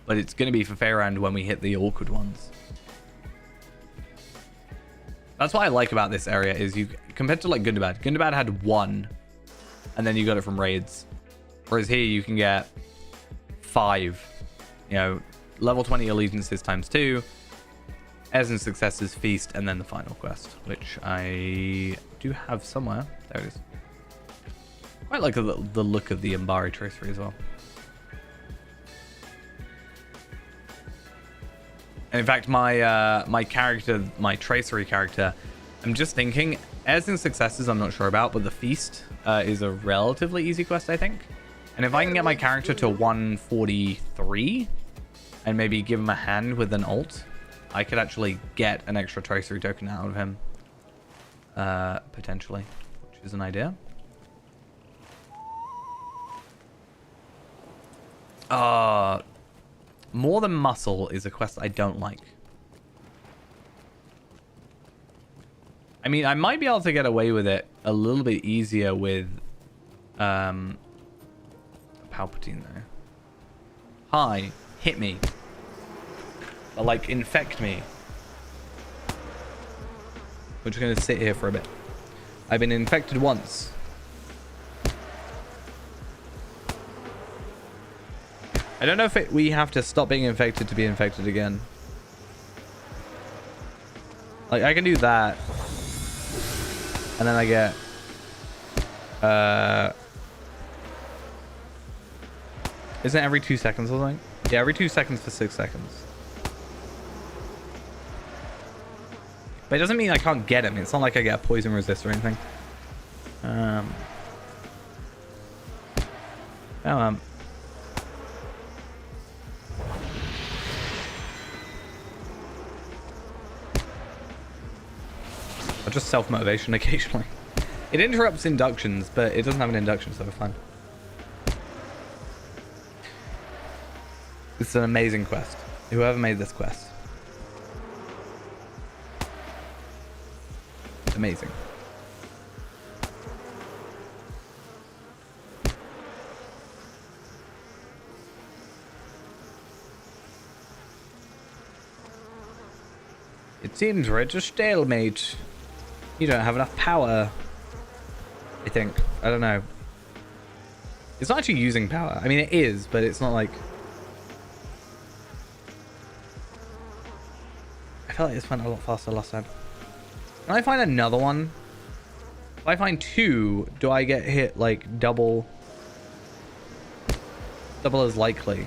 but it's going to be for Feyrand when we hit the awkward ones. That's what I like about this area is you, compared to like Gundabad. Gundabad had 1, and then you got it from raids. Whereas here you can get 5. You know, level 20 allegiances times 2, as in successes, feast, and then the final quest, which I do have somewhere. There it is. Quite like the look of the Mbari tracery as well. And in fact, my character, my tracery character, I'm just thinking, as in successes, I'm not sure about, but the feast is a relatively easy quest, I think. And if I can get my character to 143 and maybe give him a hand with an ult, I could actually get an extra tracery token out of him, potentially, which is an idea. More Than Muscle is a quest I don't like. I mean, I might be able to get away with it a little bit easier with Palpatine there. Hi, hit me. Or like infect me. We're just gonna sit here for a bit. I've been infected once. I don't know if we have to stop being infected to be infected again. Like, I can do that. And then I get... Isn't it every 2 seconds or something? Yeah, every 2 seconds for 6 seconds. But it doesn't mean I can't get him. It's not like I get a poison resist or anything. I'll just self-motivation occasionally. It interrupts inductions, but it doesn't have an induction, so we're fine. This is an amazing quest. Whoever made this quest. Amazing. It seems we're at a stalemate. You don't have enough power. I think. I don't know. It's not actually using power. I mean, it is, but it's not like... I felt like this went a lot faster last time. Can I find another one? If I find 2, do I get hit like double as likely?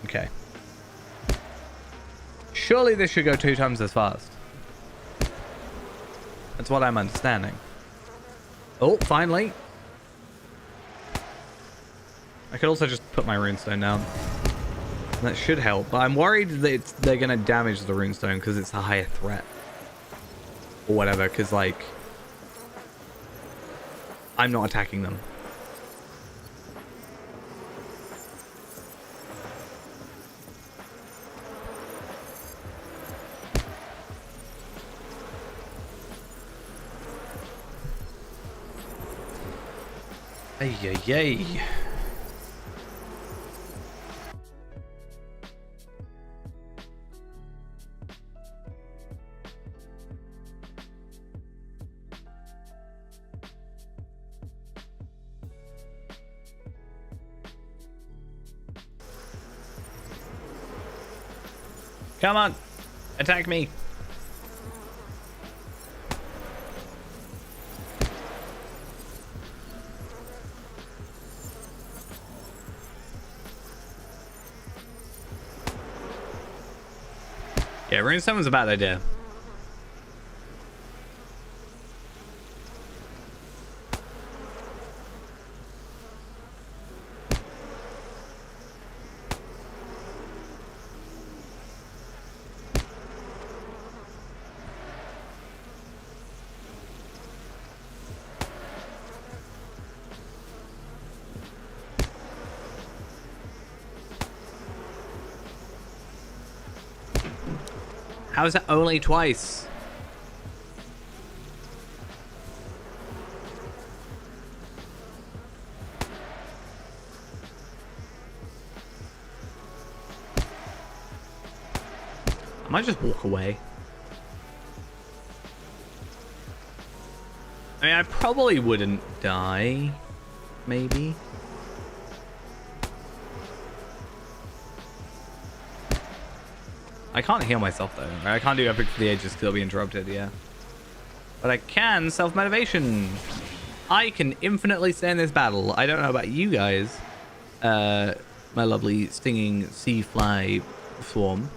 Okay. Surely this should go 2 times as fast. That's what I'm understanding. Oh, finally. I could also just put my runestone down. That should help, but I'm worried that they're going to damage the runestone because it's a higher threat. Or whatever, because, like... I'm not attacking them. Ay, ay, ay. Come on, attack me. Yeah, runestone was a bad idea. How is that only twice? I might just walk away. I mean, I probably wouldn't die. Maybe. I can't heal myself though. I can't do Epic for the Ages because it'll be interrupted, yeah. But I can self-motivation. I can infinitely stay in this battle. I don't know about you guys. My lovely stinging sea fly swarm.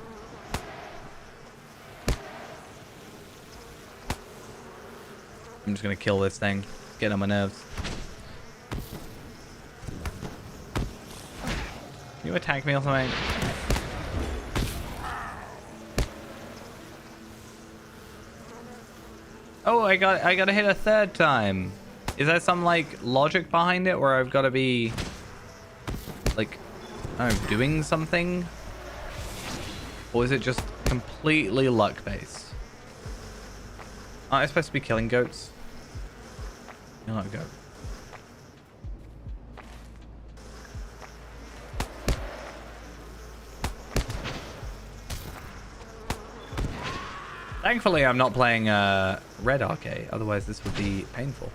I'm just gonna kill this thing. Get on my nerves. Can you attack me or something? Oh, I got to hit a 3rd time. Is there some like logic behind it where I've got to be like, I don't know, doing something? Or is it just completely luck based? Aren't I supposed to be killing goats? You're not a goat. Thankfully, I'm not playing Red Arcade. Otherwise, this would be painful.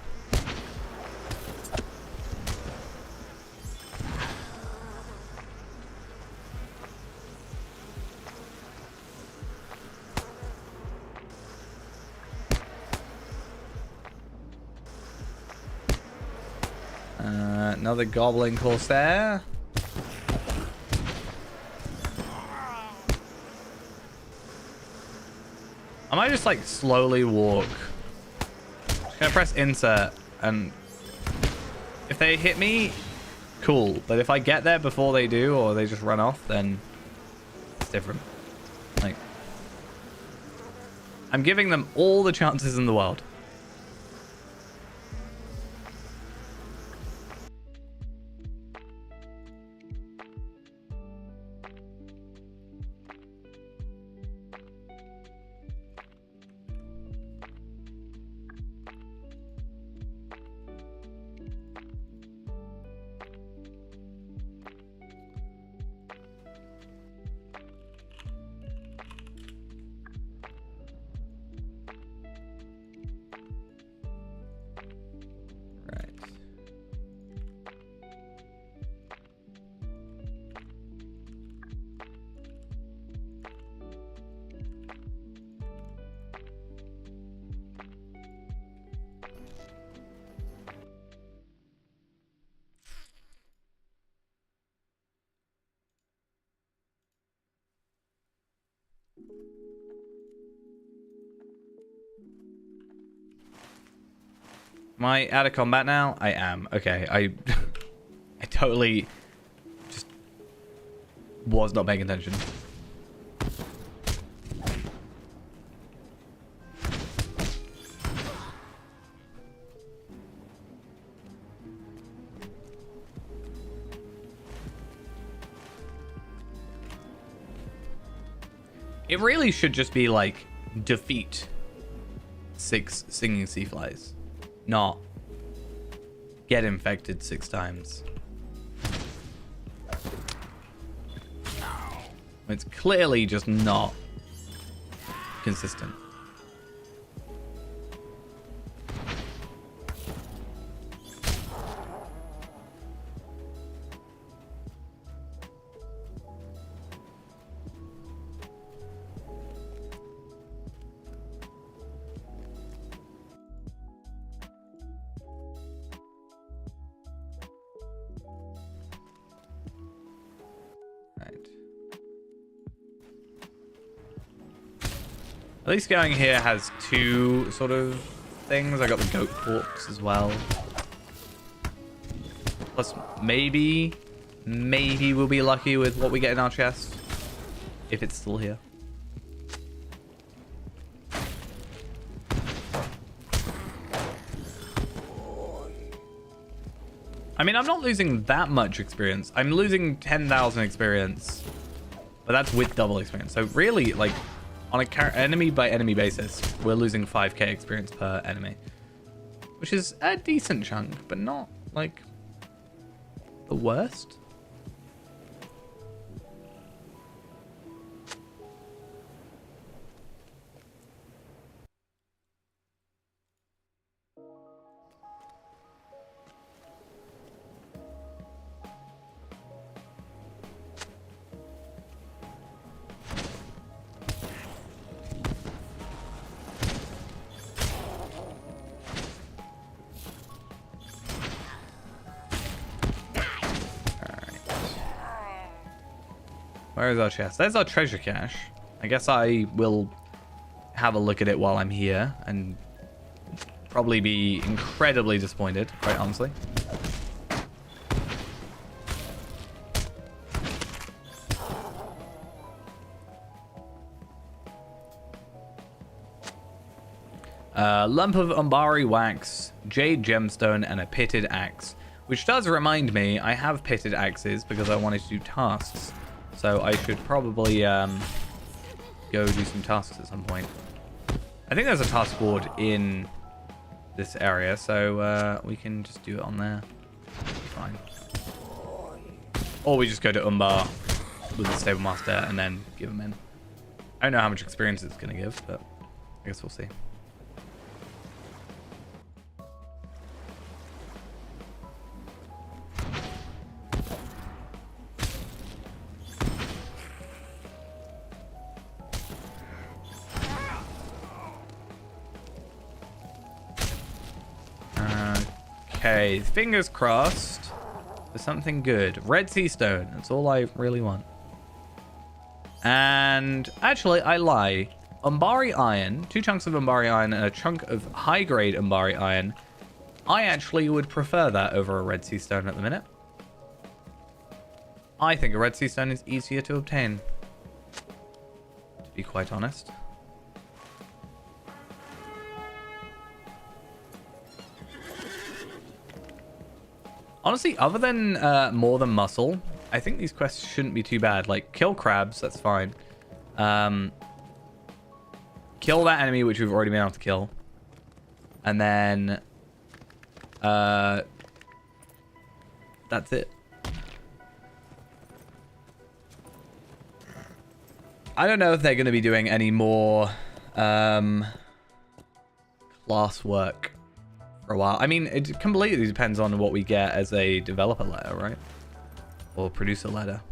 Another Goblin Corsair. I might just like slowly walk. Just gonna press insert, and if they hit me, cool. But if I get there before they do, or they just run off, then it's different. Like, I'm giving them all the chances in the world. Am I out of combat now? I am. Okay, I totally just was not paying attention. It really should just be like defeat 6 singing sea flies. Not get infected 6 times. It's clearly just not consistent. At least going here has 2 sort of things. I got the goat corpse as well. Plus, maybe we'll be lucky with what we get in our chest. If it's still here. I mean, I'm not losing that much experience. I'm losing 10,000 experience. But that's with double experience. So really, like, on a enemy by enemy basis, we're losing 5k experience per enemy, which is a decent chunk, but not like the worst. Where is our chest? There's our treasure cache. I guess I will have a look at it while I'm here and probably be incredibly disappointed, quite honestly. Lump of Umbari wax, jade gemstone, and a pitted axe. Which does remind me, I have pitted axes because I wanted to do tasks. So I should probably go do some tasks at some point. I think there's a task board in this area, so we can just do it on there. Fine. Or we just go to Umbar with the stable master and then give them in. I don't know how much experience it's going to give, but I guess we'll see. Okay, fingers crossed for something good. Red Sea Stone. That's all I really want. And actually, I lie. Umbari Iron, 2 chunks of Umbari Iron and a chunk of high-grade Umbari Iron. I actually would prefer that over a Red Sea Stone at the minute. I think a Red Sea Stone is easier to obtain, to be quite honest. Honestly, other than more than muscle, I think these quests shouldn't be too bad. Like, kill crabs, that's fine. Kill that enemy, which we've already been able to kill. And then... that's it. I don't know if they're going to be doing any more class work for a while. I mean, it completely depends on what we get as a developer letter, right? Or producer letter.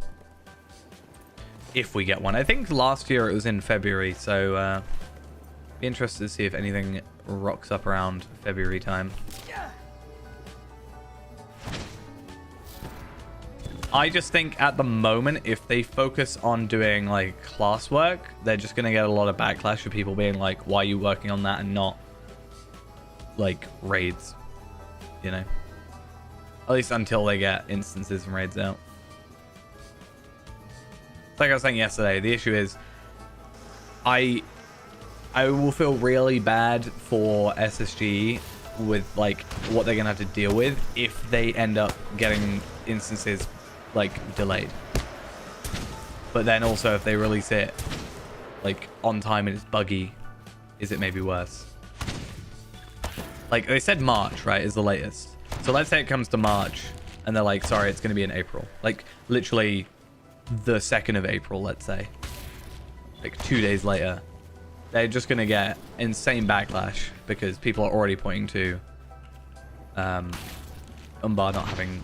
If we get one. I think last year it was in February, so be interested to see if anything rocks up around February time. I just think at the moment, if they focus on doing like class work, they're just going to get a lot of backlash for people being like, why are you working on that and not like raids, you know? At least until they get instances and raids out. Like I was saying yesterday, the issue is I will feel really bad for SSG with like what they're going to have to deal with if they end up getting instances like delayed. But then also if they release it like on time and it's buggy, is it maybe worse? Like they said March, right, is the latest. So let's say it comes to March and they're like, sorry, it's going to be in April. Like literally the 2nd of April, let's say. Like 2 days later. They're just going to get insane backlash because people are already pointing to Umbar not having,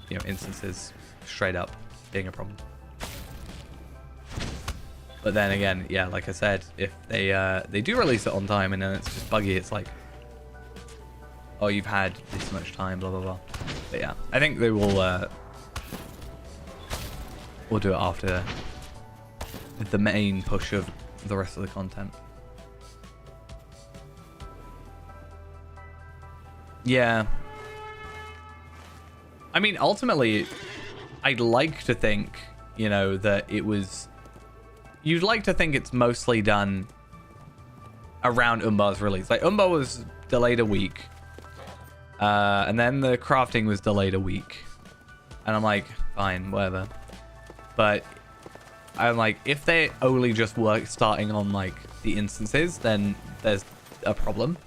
you know, instances straight up being a problem. But then again, yeah, like I said, if they do release it on time and then it's just buggy, it's like, oh, you've had this much time, blah blah blah. But yeah, I think they will we'll do it after the main push of the rest of the content. Yeah. I mean, ultimately, I'd like to think, you know, that it was... You'd like to think it's mostly done around Umbar's release. Like, Umbar was delayed a week. And then the crafting was delayed a week. And I'm like, fine, whatever. But I'm like, if they only just work starting on, like, the instances, then there's a problem.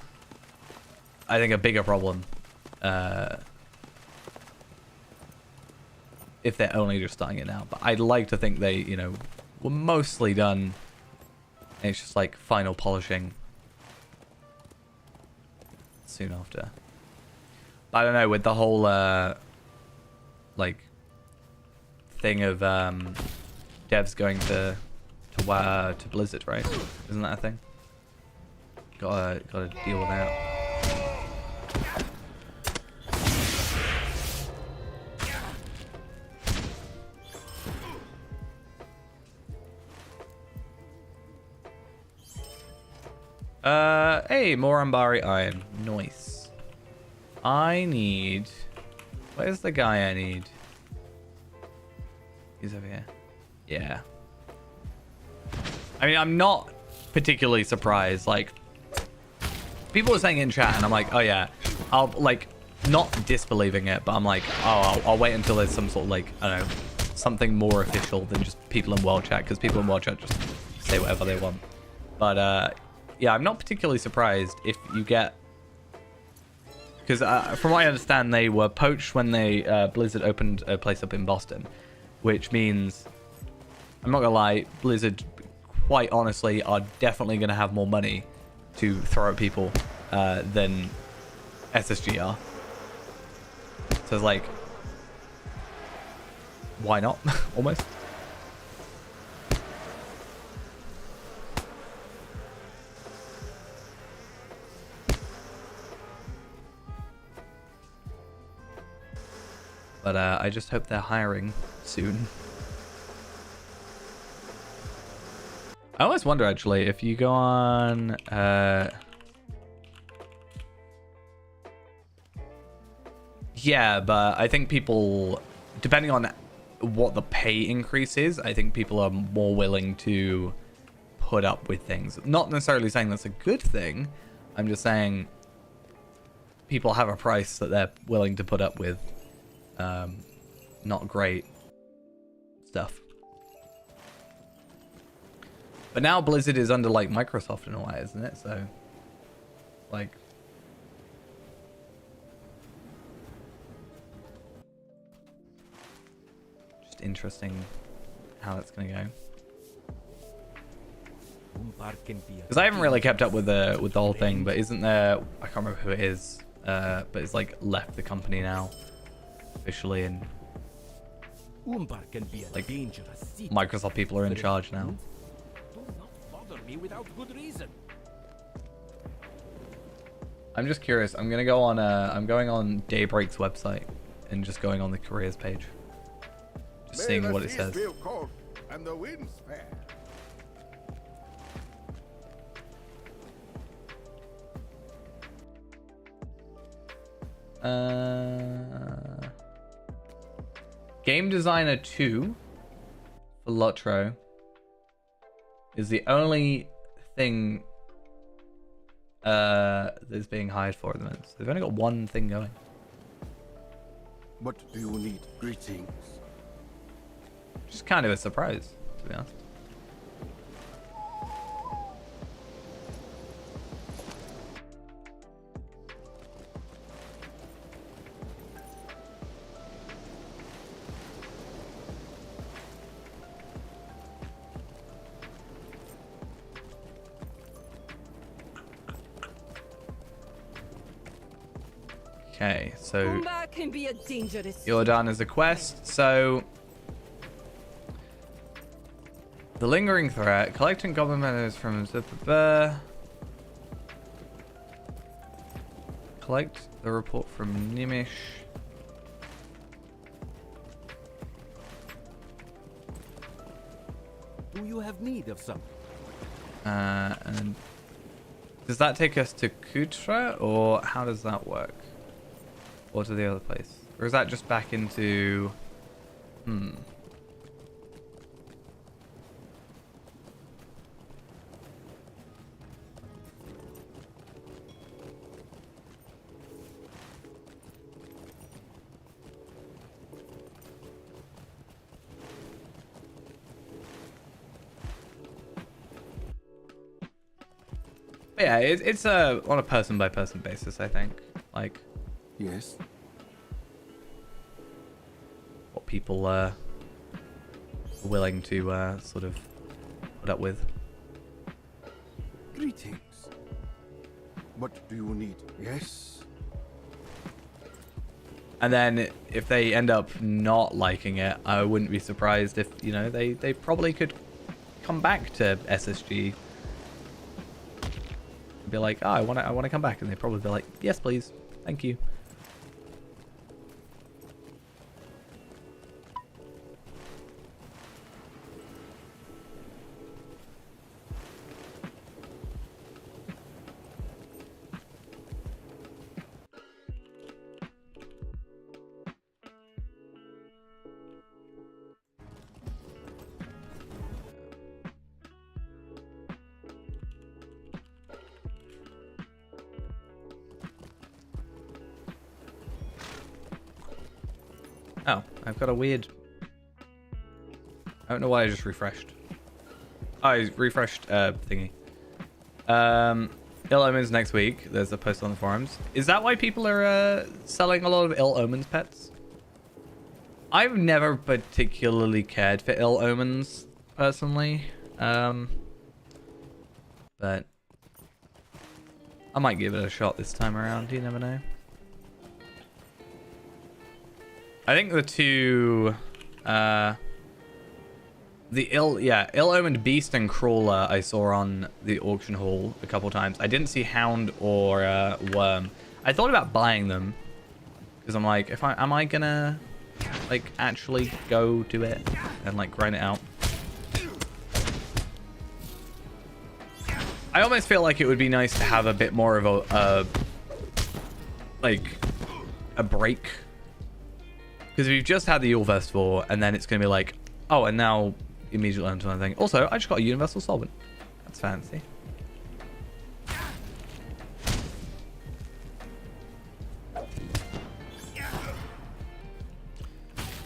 I think a bigger problem. If they're only just starting it now. But I'd like to think they, you know, were mostly done. And it's just like final polishing soon after. But I don't know, with the whole like thing of devs going to Blizzard, right? Isn't that a thing? Gotta deal with that. Hey, more Umbari Iron. Nice. I need... Where's the guy I need? He's over here. Yeah. I mean, I'm not particularly surprised. Like, people are saying in chat, and I'm like, oh yeah. I'll, like, not disbelieving it, but I'm like, oh, I'll wait until there's some sort of, like, I don't know, something more official than just people in world chat, because people in world chat just say whatever they want. But, yeah, I'm not particularly surprised if you get... Because from what I understand, they were poached when they Blizzard opened a place up in Boston. Which means, I'm not going to lie, Blizzard, quite honestly, are definitely going to have more money to throw at people than SSG are. So it's like, why not? Almost. But I just hope they're hiring soon. I always wonder, actually, if you go on... yeah, but I think people, depending on what the pay increase is, I think people are more willing to put up with things. Not necessarily saying that's a good thing. I'm just saying people have a price that they're willing to put up with. Not great stuff. But now Blizzard is under like Microsoft in a way, isn't it? So like just interesting how that's gonna go. Because I haven't really kept up with the whole thing, but isn't there, I can't remember who it is, but it's like left the company now officially, and like Microsoft people are in charge now. Me without good reason. I'm just curious. I'm gonna go on. I'm going on Daybreak's website and just going on the careers page, just seeing what it says. Feel cold and the winds fair. Game Designer 2 for Lotro is the only thing that's being hired for at the moment. So they've only got one thing going. What do you need? Greetings. Just kind of a surprise, to be honest. Okay, so Pumbaa can be a dangerous. you're done as a quest. So the lingering threat, collecting goblin letters from collect the report from Nimish. Do you have need of something? And does that take us to Kutra, or how does that work? Or to the other place? Or is that just back into... But yeah, it's on a person by person basis, I think. Like, Yes. what people are willing to sort of put up with. Greetings. What do you need? Yes. And then if they end up not liking it, I wouldn't be surprised if, you know, they probably could come back to SSG. Be like, oh, I want to come back, and they'd probably be like, yes, please, thank you. Oh, I've got a weird... I don't know why I just refreshed. Oh, I refreshed thingy. Ill Omens next week. There's a post on the forums. Is that why people are selling a lot of Ill Omens pets? I've never particularly cared for Ill Omens, personally. But I might give it a shot this time around. You never know. I think the two, the Ill-Omened Beast and Crawler I saw on the auction hall a couple times. I didn't see Hound or Worm. I thought about buying them because I'm like, am I gonna like actually go do it and like grind it out. I almost feel like it would be nice to have a bit more of a break, because we've just had the Yule Festival and then it's gonna be like, oh, and now immediately onto another thing. Also, I just got a universal solvent. That's fancy.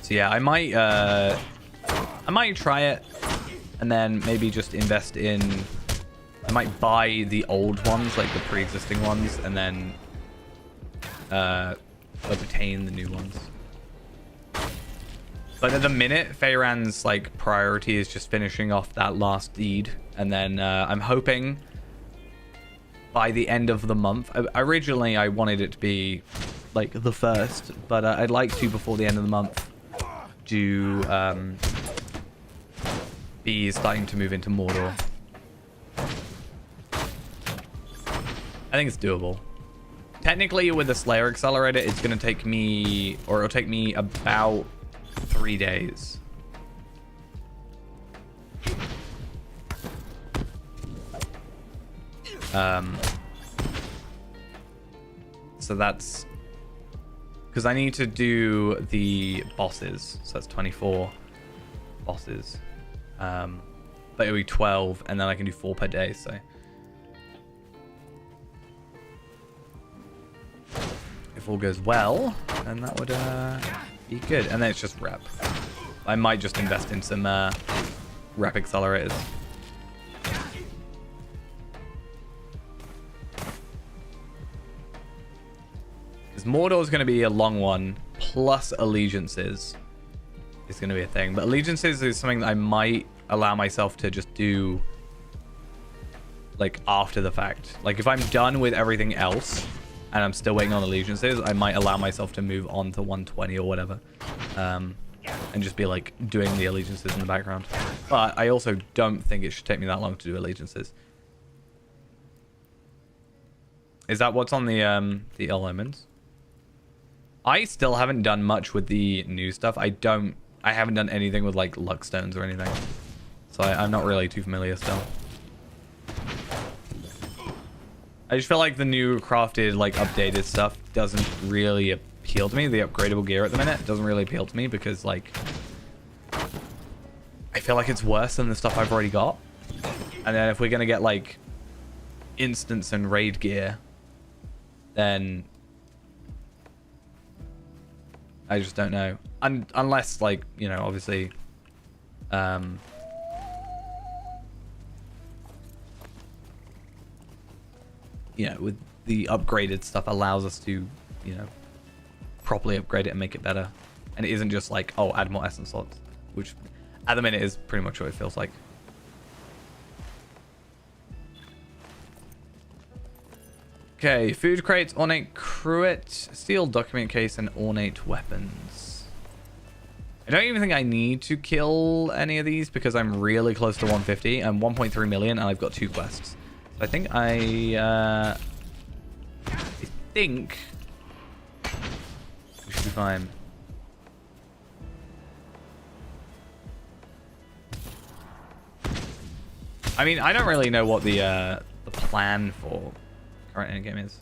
So yeah, I might try it and then maybe just invest in, I might buy the old ones, like the pre-existing ones, and then obtain the new ones. But at the minute, Feyran's like priority is just finishing off that last deed, and then I'm hoping by the end of the month. Originally, I wanted it to be like the first, but I'd like to, before the end of the month, do be starting to move into Mordor. I think it's doable. Technically, with the Slayer Accelerator, it's going to take me, or it'll take me about 3 days. So that's because I need to do the bosses. So that's 24 bosses. But it'll be 12, and then I can do 4 per day. So if all goes well, then that would be good. And then it's just rep. I might just invest in some rep accelerators. Because Mordor is going to be a long one, plus allegiances is going to be a thing. But allegiances is something that I might allow myself to just do like after the fact. Like if I'm done with everything else and I'm still waiting on allegiances, I might allow myself to move on to 120 or whatever. And just be like doing the allegiances in the background. But I also don't think it should take me that long to do allegiances. Is that what's on the elements? I still haven't done much with the new stuff. I haven't done anything with like luck stones or anything. So I'm not really too familiar still. I just feel like the new crafted, like updated stuff doesn't really appeal to me. The upgradable gear at the minute doesn't really appeal to me because like I feel like it's worse than the stuff I've already got. And then if we're gonna get like instance and raid gear, then I just don't know. Unless like, you know, obviously yeah, with the upgraded stuff allows us to, you know, properly upgrade it and make it better. And it isn't just like, oh, add more essence slots, which at the minute is pretty much what it feels like. Okay, food crates, ornate cruet, steel document case, and ornate weapons. I don't even think I need to kill any of these because I'm really close to 150. I'm 1.3 million and I've got 2 quests. So I think I think we should be fine. I mean, I don't really know what the plan for current endgame is.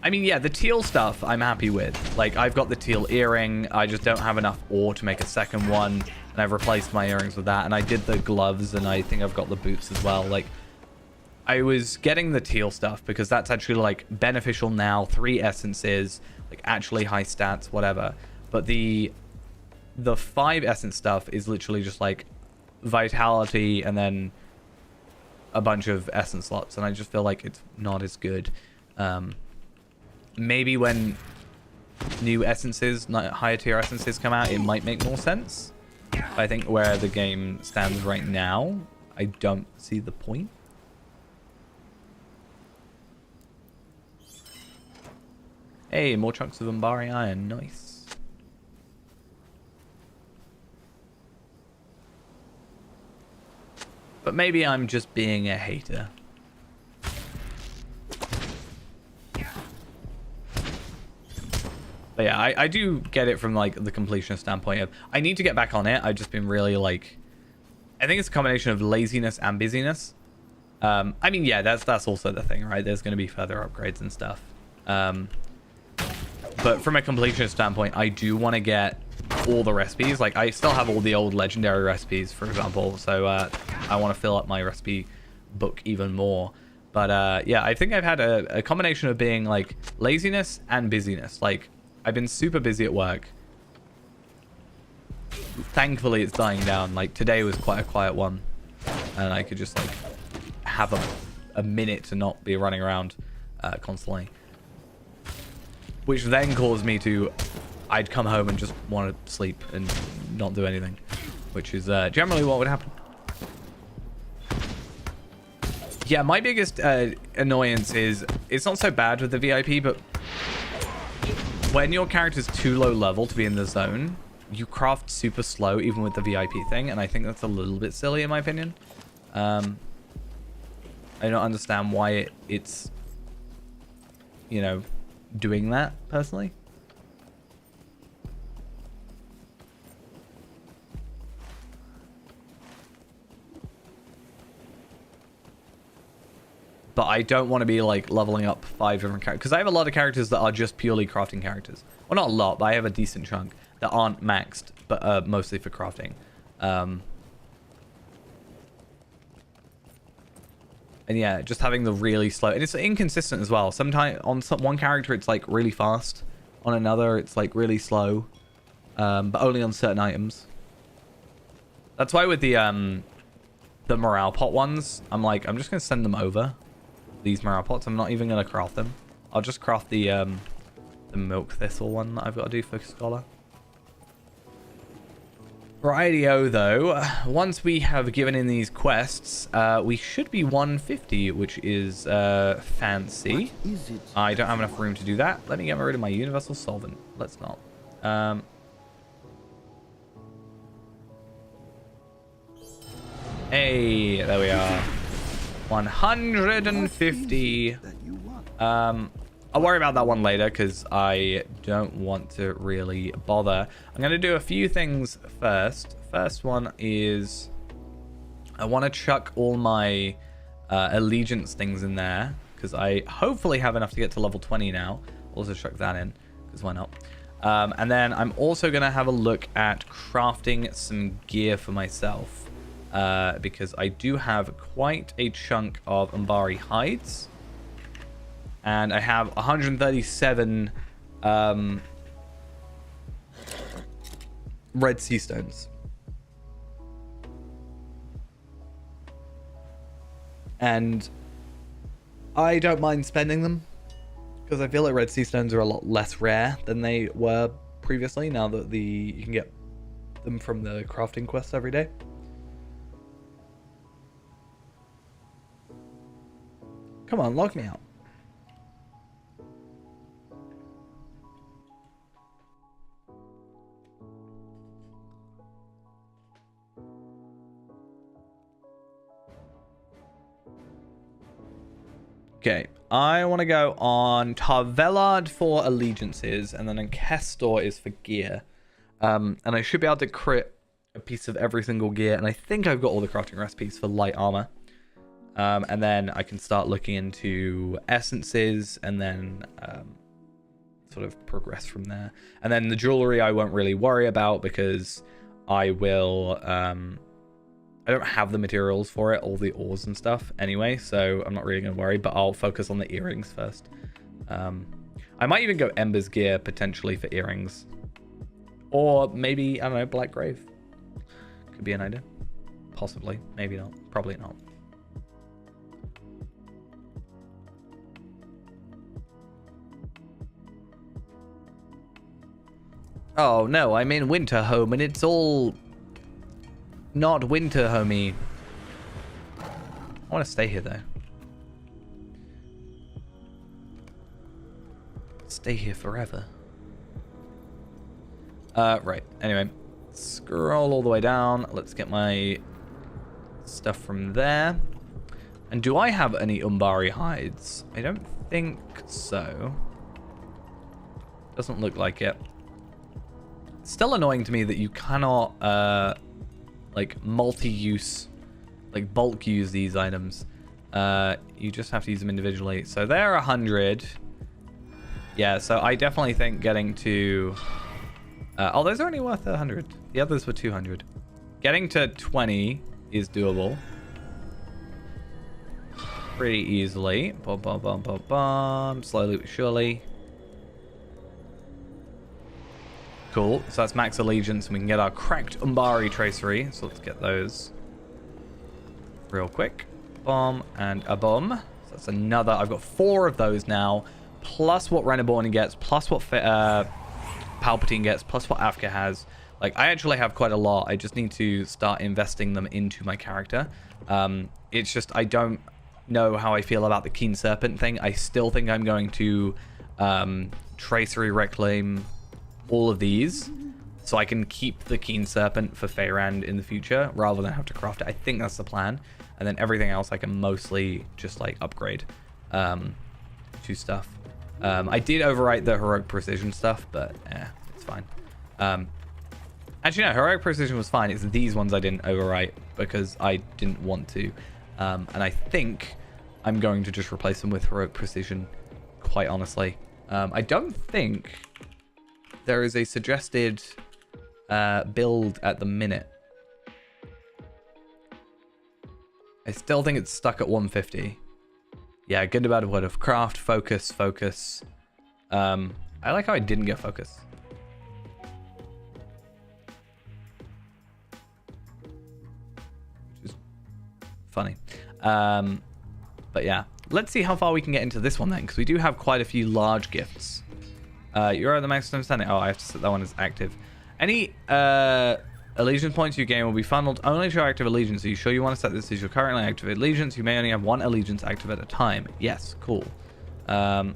I mean, yeah, the teal stuff I'm happy with. Like, I've got the teal earring. I just don't have enough ore to make a second one. And I've replaced my earrings with that. And I did the gloves, and I think I've got the boots as well. Like, I was getting the teal stuff because that's actually, like, beneficial now. 3 essences, like, actually high stats, whatever. But the 5 essence stuff is literally just, like, vitality and then a bunch of essence slots. And I just feel like it's not as good. Maybe when new essences, higher tier essences come out, it might make more sense. But I think where the game stands right now, I don't see the point. Hey, more chunks of Umbari iron. Nice. But maybe I'm just being a hater. But yeah, I do get it from like the completionist standpoint of I need to get back on it. I've just been really like, I think it's a combination of laziness and busyness. I mean, yeah, that's also the thing, right? There's going to be further upgrades and stuff. But from a completionist standpoint, I do want to get all the recipes. Like, I still have all the old legendary recipes, for example. So I want to fill up my recipe book even more. But yeah, I think I've had a combination of being like laziness and busyness. Like, I've been super busy at work. Thankfully, it's dying down. Like, today was quite a quiet one. And I could just like have a minute to not be running around constantly. Which then caused me to, I'd come home and just want to sleep and not do anything. Which is generally what would happen. Yeah, my biggest annoyance is, it's not so bad with the VIP, but when your character's too low level to be in the zone, you craft super slow even with the VIP thing, and I think that's a little bit silly in my opinion. I don't understand why it's, you know, doing that personally. But I don't want to be like leveling up 5 different characters, because I have a lot of characters that are just purely crafting characters. Well, not a lot, but I have a decent chunk that aren't maxed, but mostly for crafting. And yeah, just having the really slow, and it's inconsistent as well. Sometimes on one character it's like really fast, on another it's like really slow, but only on certain items. That's why with the morale pot ones, I'm like, I'm just gonna send them over. These morale pots, I'm not even gonna craft them. I'll just craft the milk thistle one that I've got to do for Scholar. Rightio though, once we have given in these quests, we should be 150, which is fancy. What is it? I don't have enough room to do that. Let me get rid of my universal solvent. Let's not. Hey, there we are. 150. That you want? I'll worry about that one later because I don't want to really bother. I'm going to do a few things first. First one is I want to chuck all my allegiance things in there because I hopefully have enough to get to level 20 now. Also chuck that in because why not? And then I'm also going to have a look at crafting some gear for myself. Because I do have quite a chunk of Umbari hides. And I have 137 red sea stones. And I don't mind spending them. Because I feel like red sea stones are a lot less rare than they were previously. Now that you can get them from the crafting quests every day. Come on, log me out. Okay, I want to go on Tarvelard for allegiances, and then Kestor is for gear. And I should be able to crit a piece of every single gear, and I think I've got all the crafting recipes for light armor. And then I can start looking into essences and then sort of progress from there. And then the jewelry I won't really worry about because I will... I don't have the materials for it, all the ores and stuff anyway, so I'm not really going to worry, but I'll focus on the earrings first. I might even go Ember's gear potentially for earrings. Or maybe, I don't know, Black Grave. Could be an idea. Possibly. Maybe not. Probably not. Oh no, I'm in winter home and it's all not winter homey. I want to stay here though. Stay here forever. Right. Anyway, scroll all the way down. Let's get my stuff from there. And do I have any Umbari hides? I don't think so. Doesn't look like it. It's still annoying to me that you cannot, like, multi-use, like, bulk use these items. You just have to use them individually. So they're 100. Yeah, so I definitely think getting to... oh, those are only worth 100. The others were 200. Getting to 20 is doable. Pretty easily. Bum, bum, bum, bum, bum. Slowly but surely. Cool. So that's max allegiance. And we can get our cracked Umbari tracery. So let's get those real quick. Bomb and a bomb. So that's another. I've got 4 of those now. Plus what Reneborn gets. Plus what Palpatine gets. Plus what Afka has. Like, I actually have quite a lot. I just need to start investing them into my character. It's just I don't know how I feel about the Keen Serpent thing. I still think I'm going to tracery reclaim all of these so I can keep the Keen Serpent for Feyrand in the future rather than have to craft it. I think that's the plan. And then everything else I can mostly just like upgrade to stuff. I did overwrite the Heroic Precision stuff, but it's fine. Actually, no, Heroic Precision was fine. It's these ones I didn't overwrite because I didn't want to. And I think I'm going to just replace them with Heroic Precision, quite honestly. I don't think there is a suggested build at the minute. I still think it's stuck at 150. Yeah, good and bad word of craft, focus, focus. I like how I didn't get focus. Which is funny. But yeah, let's see how far we can get into this one then, because we do have quite a few large gifts. You're at the maximum standing. Oh, I have to set that one as active. Any allegiance points you gain will be funneled only to your active allegiance. Are you sure you want to set this as your currently active allegiance? You may only have 1 allegiance active at a time. Yes, cool. So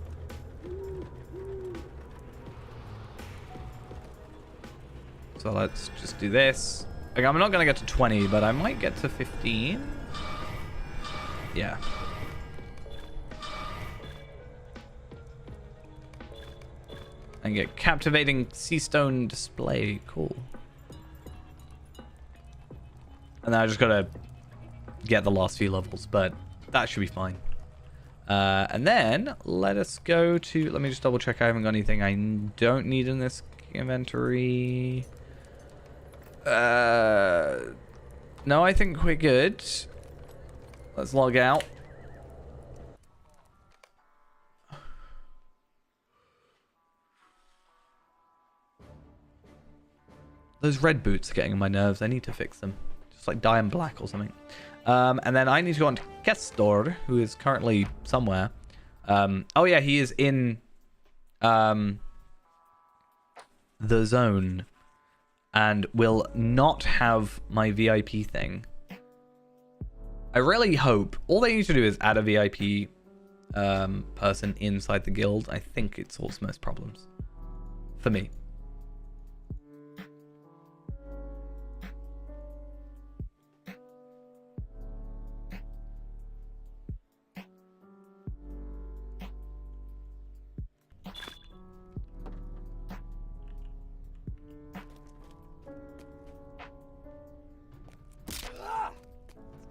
let's just do this. Okay, I'm not going to get to 20, but I might get to 15. Yeah. And get captivating sea stone display. Cool. And then I just gotta get the last few levels, but that should be fine. And then let us go to... Let me just double check I haven't got anything I don't need in this inventory. No, I think we're good. Let's log out. Those red boots are getting on my nerves. I need to fix them. Just like dye them black or something. And then I need to go on to Kestor, who is currently somewhere. Oh yeah, he is in the zone. And will not have my VIP thing. I really hope... All they need to do is add a VIP person inside the guild. I think it solves most problems. For me.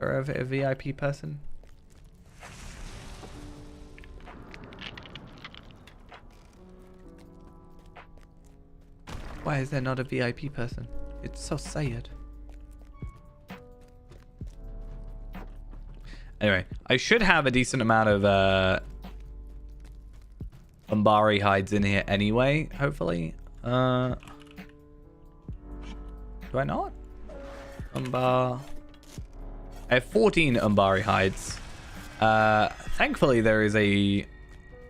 Or a VIP person? Why is there not a VIP person? It's so sad. Anyway, I should have a decent amount of Umbari hides in here anyway, hopefully. Do I not? I have 14 Umbari hides. Thankfully, there is a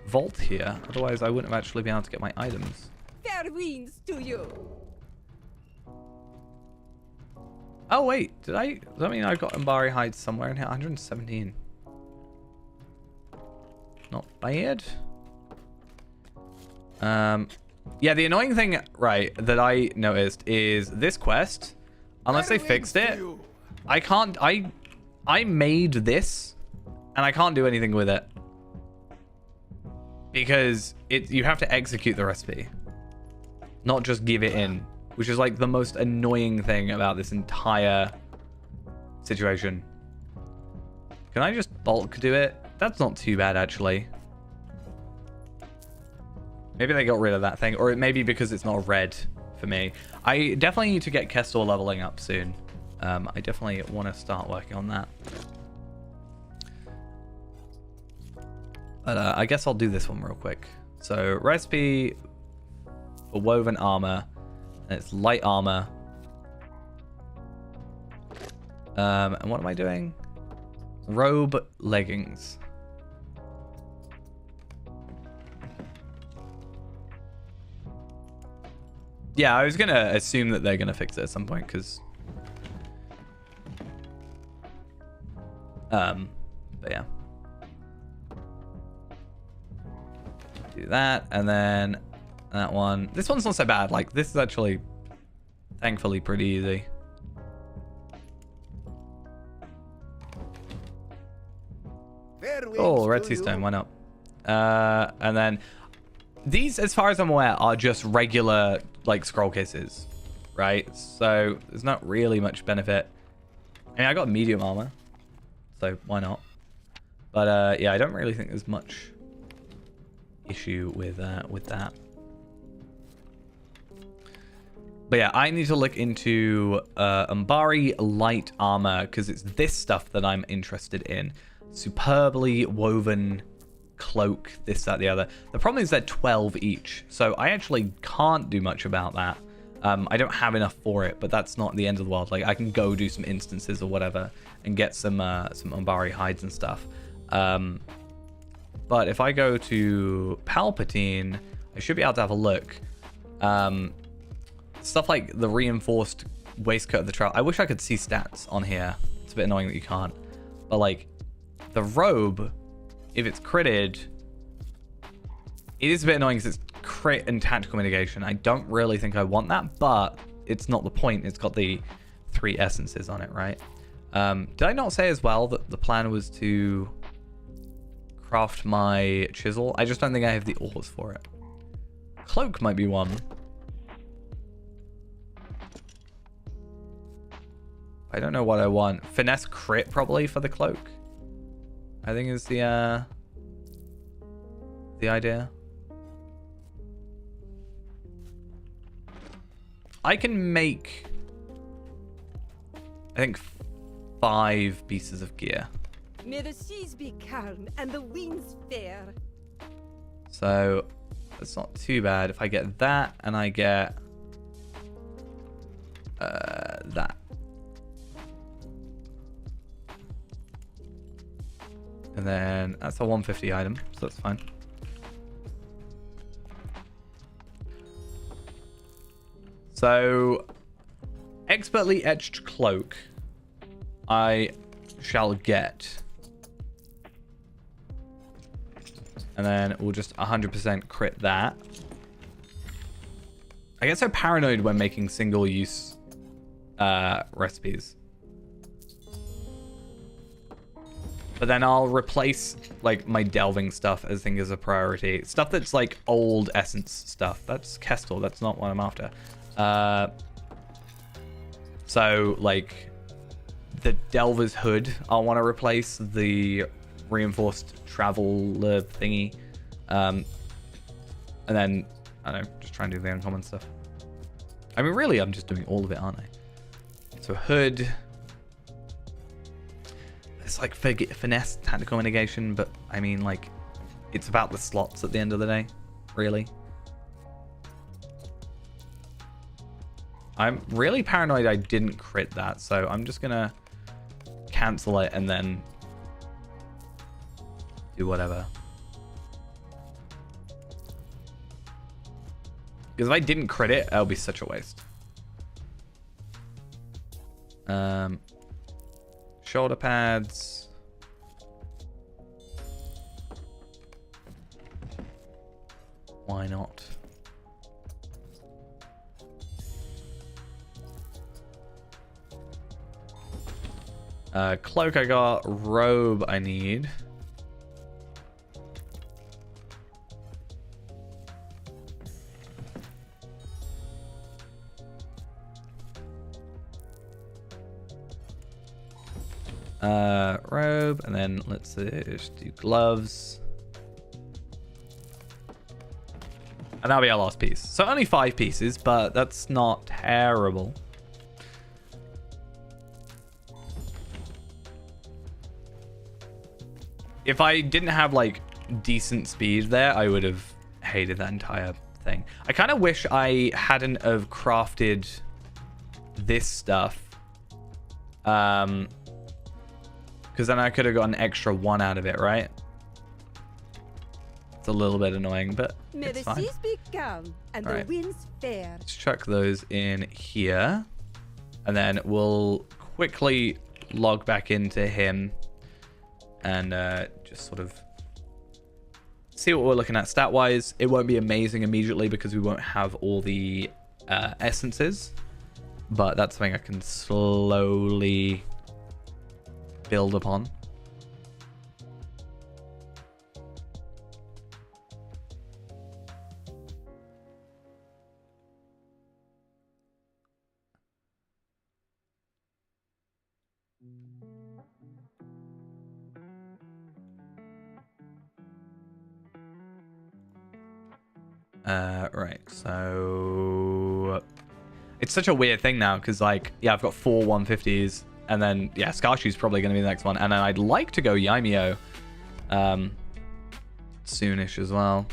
vault here. Otherwise, I wouldn't have actually been able to get my items. Fair winds to you. Oh, wait. Does that mean I've got Umbari hides somewhere in here? 117. Not bad. Yeah, the annoying thing, right, that I noticed is this quest, unless they fixed it, I can't... I made this, and I can't do anything with it. because you have to execute the recipe, not just give it in, which is like the most annoying thing about this entire situation. Can I just bulk do it? That's not too bad, actually. Maybe they got rid of that thing, or it may be because it's not red for me. I definitely need to get Kestor leveling up soon. I definitely want to start working on that. But I guess I'll do this one real quick. So recipe for woven armor, and it's light armor. And what am I doing? Robe leggings. Yeah, I was gonna assume that they're gonna fix it at some point, because but yeah. Do that, and then that one. This one's not so bad. Like, this is actually thankfully pretty easy. Oh, red sea stone, why not? And then these, as far as I'm aware, are just regular like scroll cases, right? So there's not really much benefit. I mean, I got medium armor, so why not? But yeah, I don't really think there's much issue with that. But yeah, I need to look into Umbari light armor, because it's this stuff that I'm interested in. Superbly woven cloak, this, that, the other. The problem is they're 12 each, so I actually can't do much about that. I don't have enough for it, but that's not the end of the world. Like, I can go do some instances or whatever and get some Umbari hides and stuff. But if I go to Palpatene, I should be able to have a look. Stuff like the reinforced waistcoat of the trial. I wish I could see stats on here. It's a bit annoying that you can't. But like the robe, if it's critted, it is a bit annoying because it's crit and tactical mitigation. I don't really think I want that, but it's not the point. It's got the 3 essences on it, right? Did I not say as well that the plan was to craft my chisel? I just don't think I have the ores for it. Cloak might be one. I don't know what I want. Finesse crit probably for the cloak, I think is the idea. I can make, I think, 5 pieces of gear. May the seas be calm and the winds fair. So that's not too bad. If I get that and I get that. And then that's a 150 item, so that's fine. So, expertly etched cloak, I shall get. And then we'll just 100% crit that. I get so paranoid when making single-use recipes. But then I'll replace like my delving stuff as I think is a priority. Stuff that's like old essence stuff. That's Kestor. That's not what I'm after. So like the Delver's Hood, I'll want to replace the reinforced traveler thingy. And then I don't know, just try and do the uncommon stuff. I mean, really, I'm just doing all of it, aren't I? So hood. It's like finesse, tactical mitigation, but I mean, like, it's about the slots at the end of the day, really. I'm really paranoid I didn't crit that, so I'm just gonna cancel it and then do whatever. Because if I didn't crit it, that'll be such a waste. Shoulder pads. Why not? Cloak I got. Robe I need. Robe, and then let's just do gloves. And that'll be our last piece. So only 5 pieces, but that's not terrible. If I didn't have like decent speed there, I would have hated that entire thing. I kind of wish I hadn't have crafted this stuff. Because then I could have got an extra 1 out of it, right? It's a little bit annoying, but May it's the fine. seas be calm and Alright. the winds fair. Let's chuck those in here. And then we'll quickly log back into him and just sort of see what we're looking at stat-wise. It won't be amazing immediately because we won't have all the essences. But that's something I can slowly build upon. Right, so it's such a weird thing now because, like, yeah, I've got 4 150s, and then yeah, Skarshu's probably going to be the next one, and then I'd like to go Yaimio soonish as well.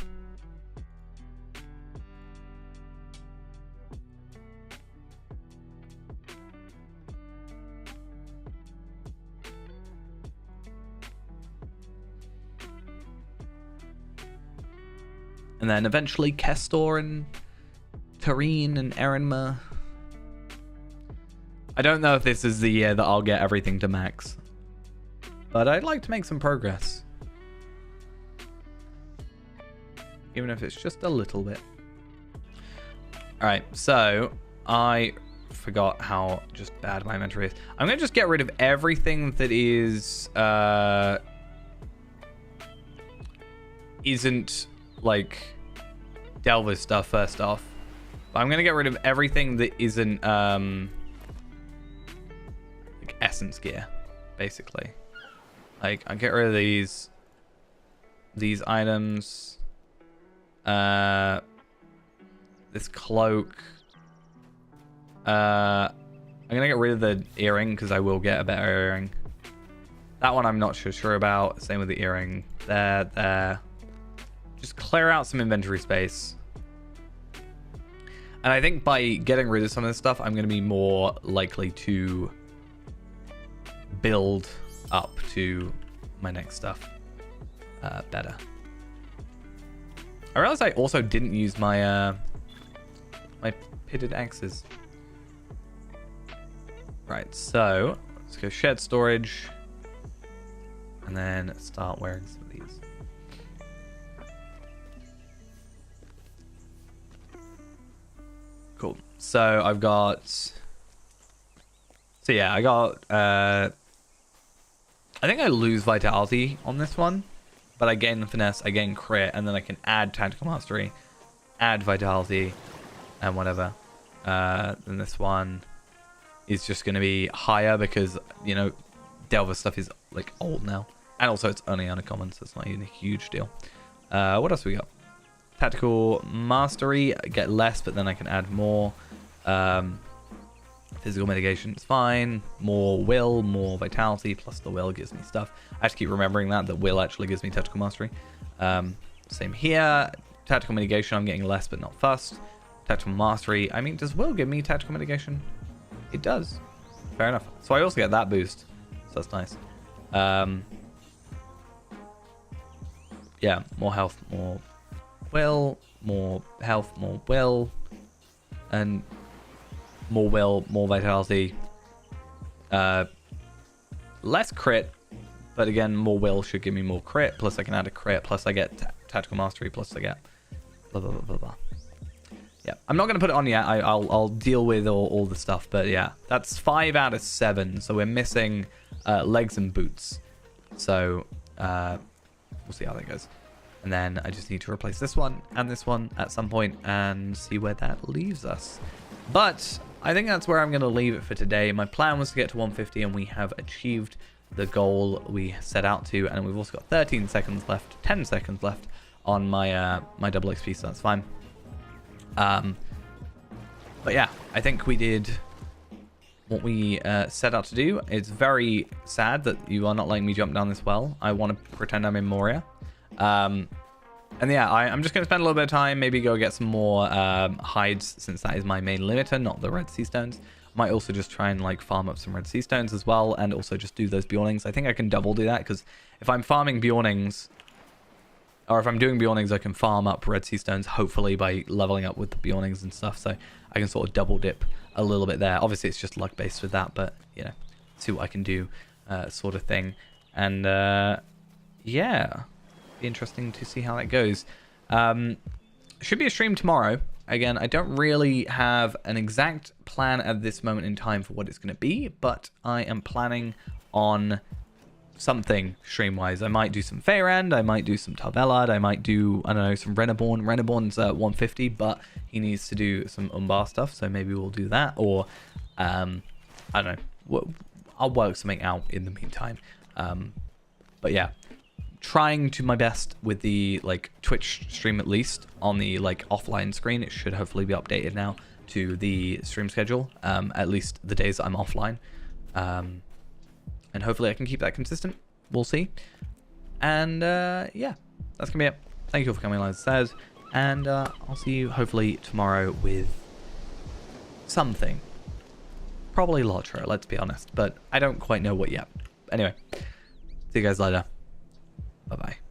And then eventually Kestor and Tareen and Erinma. I don't know if this is the year that I'll get everything to max. But I'd like to make some progress. Even if it's just a little bit. Alright, so I forgot how just bad my inventory is. I'm going to just get rid of everything that is... isn't... like Delver stuff first off. But I'm gonna get rid of everything that isn't like essence gear, basically. Like I'll get rid of these items. This cloak. I'm gonna get rid of the earring because I will get a better earring. That one I'm not sure about. Same with the earring. There. Just clear out some inventory space. And I think by getting rid of some of this stuff, I'm going to be more likely to build up to my next stuff better. I realized I also didn't use my my pitted axes. Right, so let's go shared storage and then start wearing some of these. Cool. So I've got... So yeah, I got... I think I lose Vitality on this one. But I gain the Finesse, I gain Crit, and then I can add Tactical Mastery, add Vitality, and whatever. Then this one is just going to be higher because, you know, Delver stuff is, like, old now. And also it's only uncommon, so it's not even a huge deal. What else we got? Tactical Mastery, I get less, but then I can add more. Physical Mitigation is fine. More Will, more Vitality, plus the Will gives me stuff. I have to keep remembering that Will actually gives me Tactical Mastery. Same here. Tactical Mitigation, I'm getting less, but not fussed. Tactical Mastery, I mean, does Will give me Tactical Mitigation? It does. Fair enough. So I also get that boost, so that's nice. Yeah, more health, more Will, more health, more Will, and more Will, more Vitality. Less crit, but again, more Will should give me more crit, plus I can add a crit, plus I get Tactical Mastery, plus I get blah, blah, blah, blah, blah. Yeah, I'm not going to put it on yet. I'll deal with all the stuff, but yeah, that's 5 out of 7, so we're missing legs and boots. So we'll see how that goes. And then I just need to replace this one at some point and see where that leaves us. But I think that's where I'm going to leave it for today. My plan was to get to 150 and we have achieved the goal we set out to, and we've also got 13 seconds left, 10 seconds left on my my double XP, so that's fine. But yeah, I think we did what we set out to do. It's very sad that you are not letting me jump down this well. I want to pretend I'm in Moria. And yeah, I'm just going to spend a little bit of time, maybe go get some more hides, since that is my main limiter, not the red sea stones. Might also just try and like farm up some red sea stones as well, and also just do those Bjornings. I think I can double do that, because if I'm farming Bjornings, or if I'm doing Bjornings, I can farm up red sea stones, hopefully by leveling up with the Bjornings and stuff, so I can sort of double dip a little bit there. Obviously it's just luck based with that, but you know, see what I can do, sort of thing. And yeah, be interesting to see how that goes. Should be a stream tomorrow. Again, I don't really have an exact plan at this moment in time for what it's going to be, but I am planning on something stream-wise. I might do some Feyrand, I might do some Tarvelad, I might do, I don't know, some Reneborn. Reneborn's 150, but he needs to do some Umbar stuff, so maybe we'll do that, or I don't know, I'll work something out in the meantime. But yeah, trying to my best with the like Twitch stream, at least on the like offline screen. It should hopefully be updated now to the stream schedule, at least the days that I'm offline. And hopefully I can keep that consistent. We'll see. And yeah, that's gonna be it. Thank you all for coming along, as it says, and I'll see you hopefully tomorrow with something. Probably Lotro, let's be honest, but I don't quite know what yet. Anyway, see you guys later. Bye bye.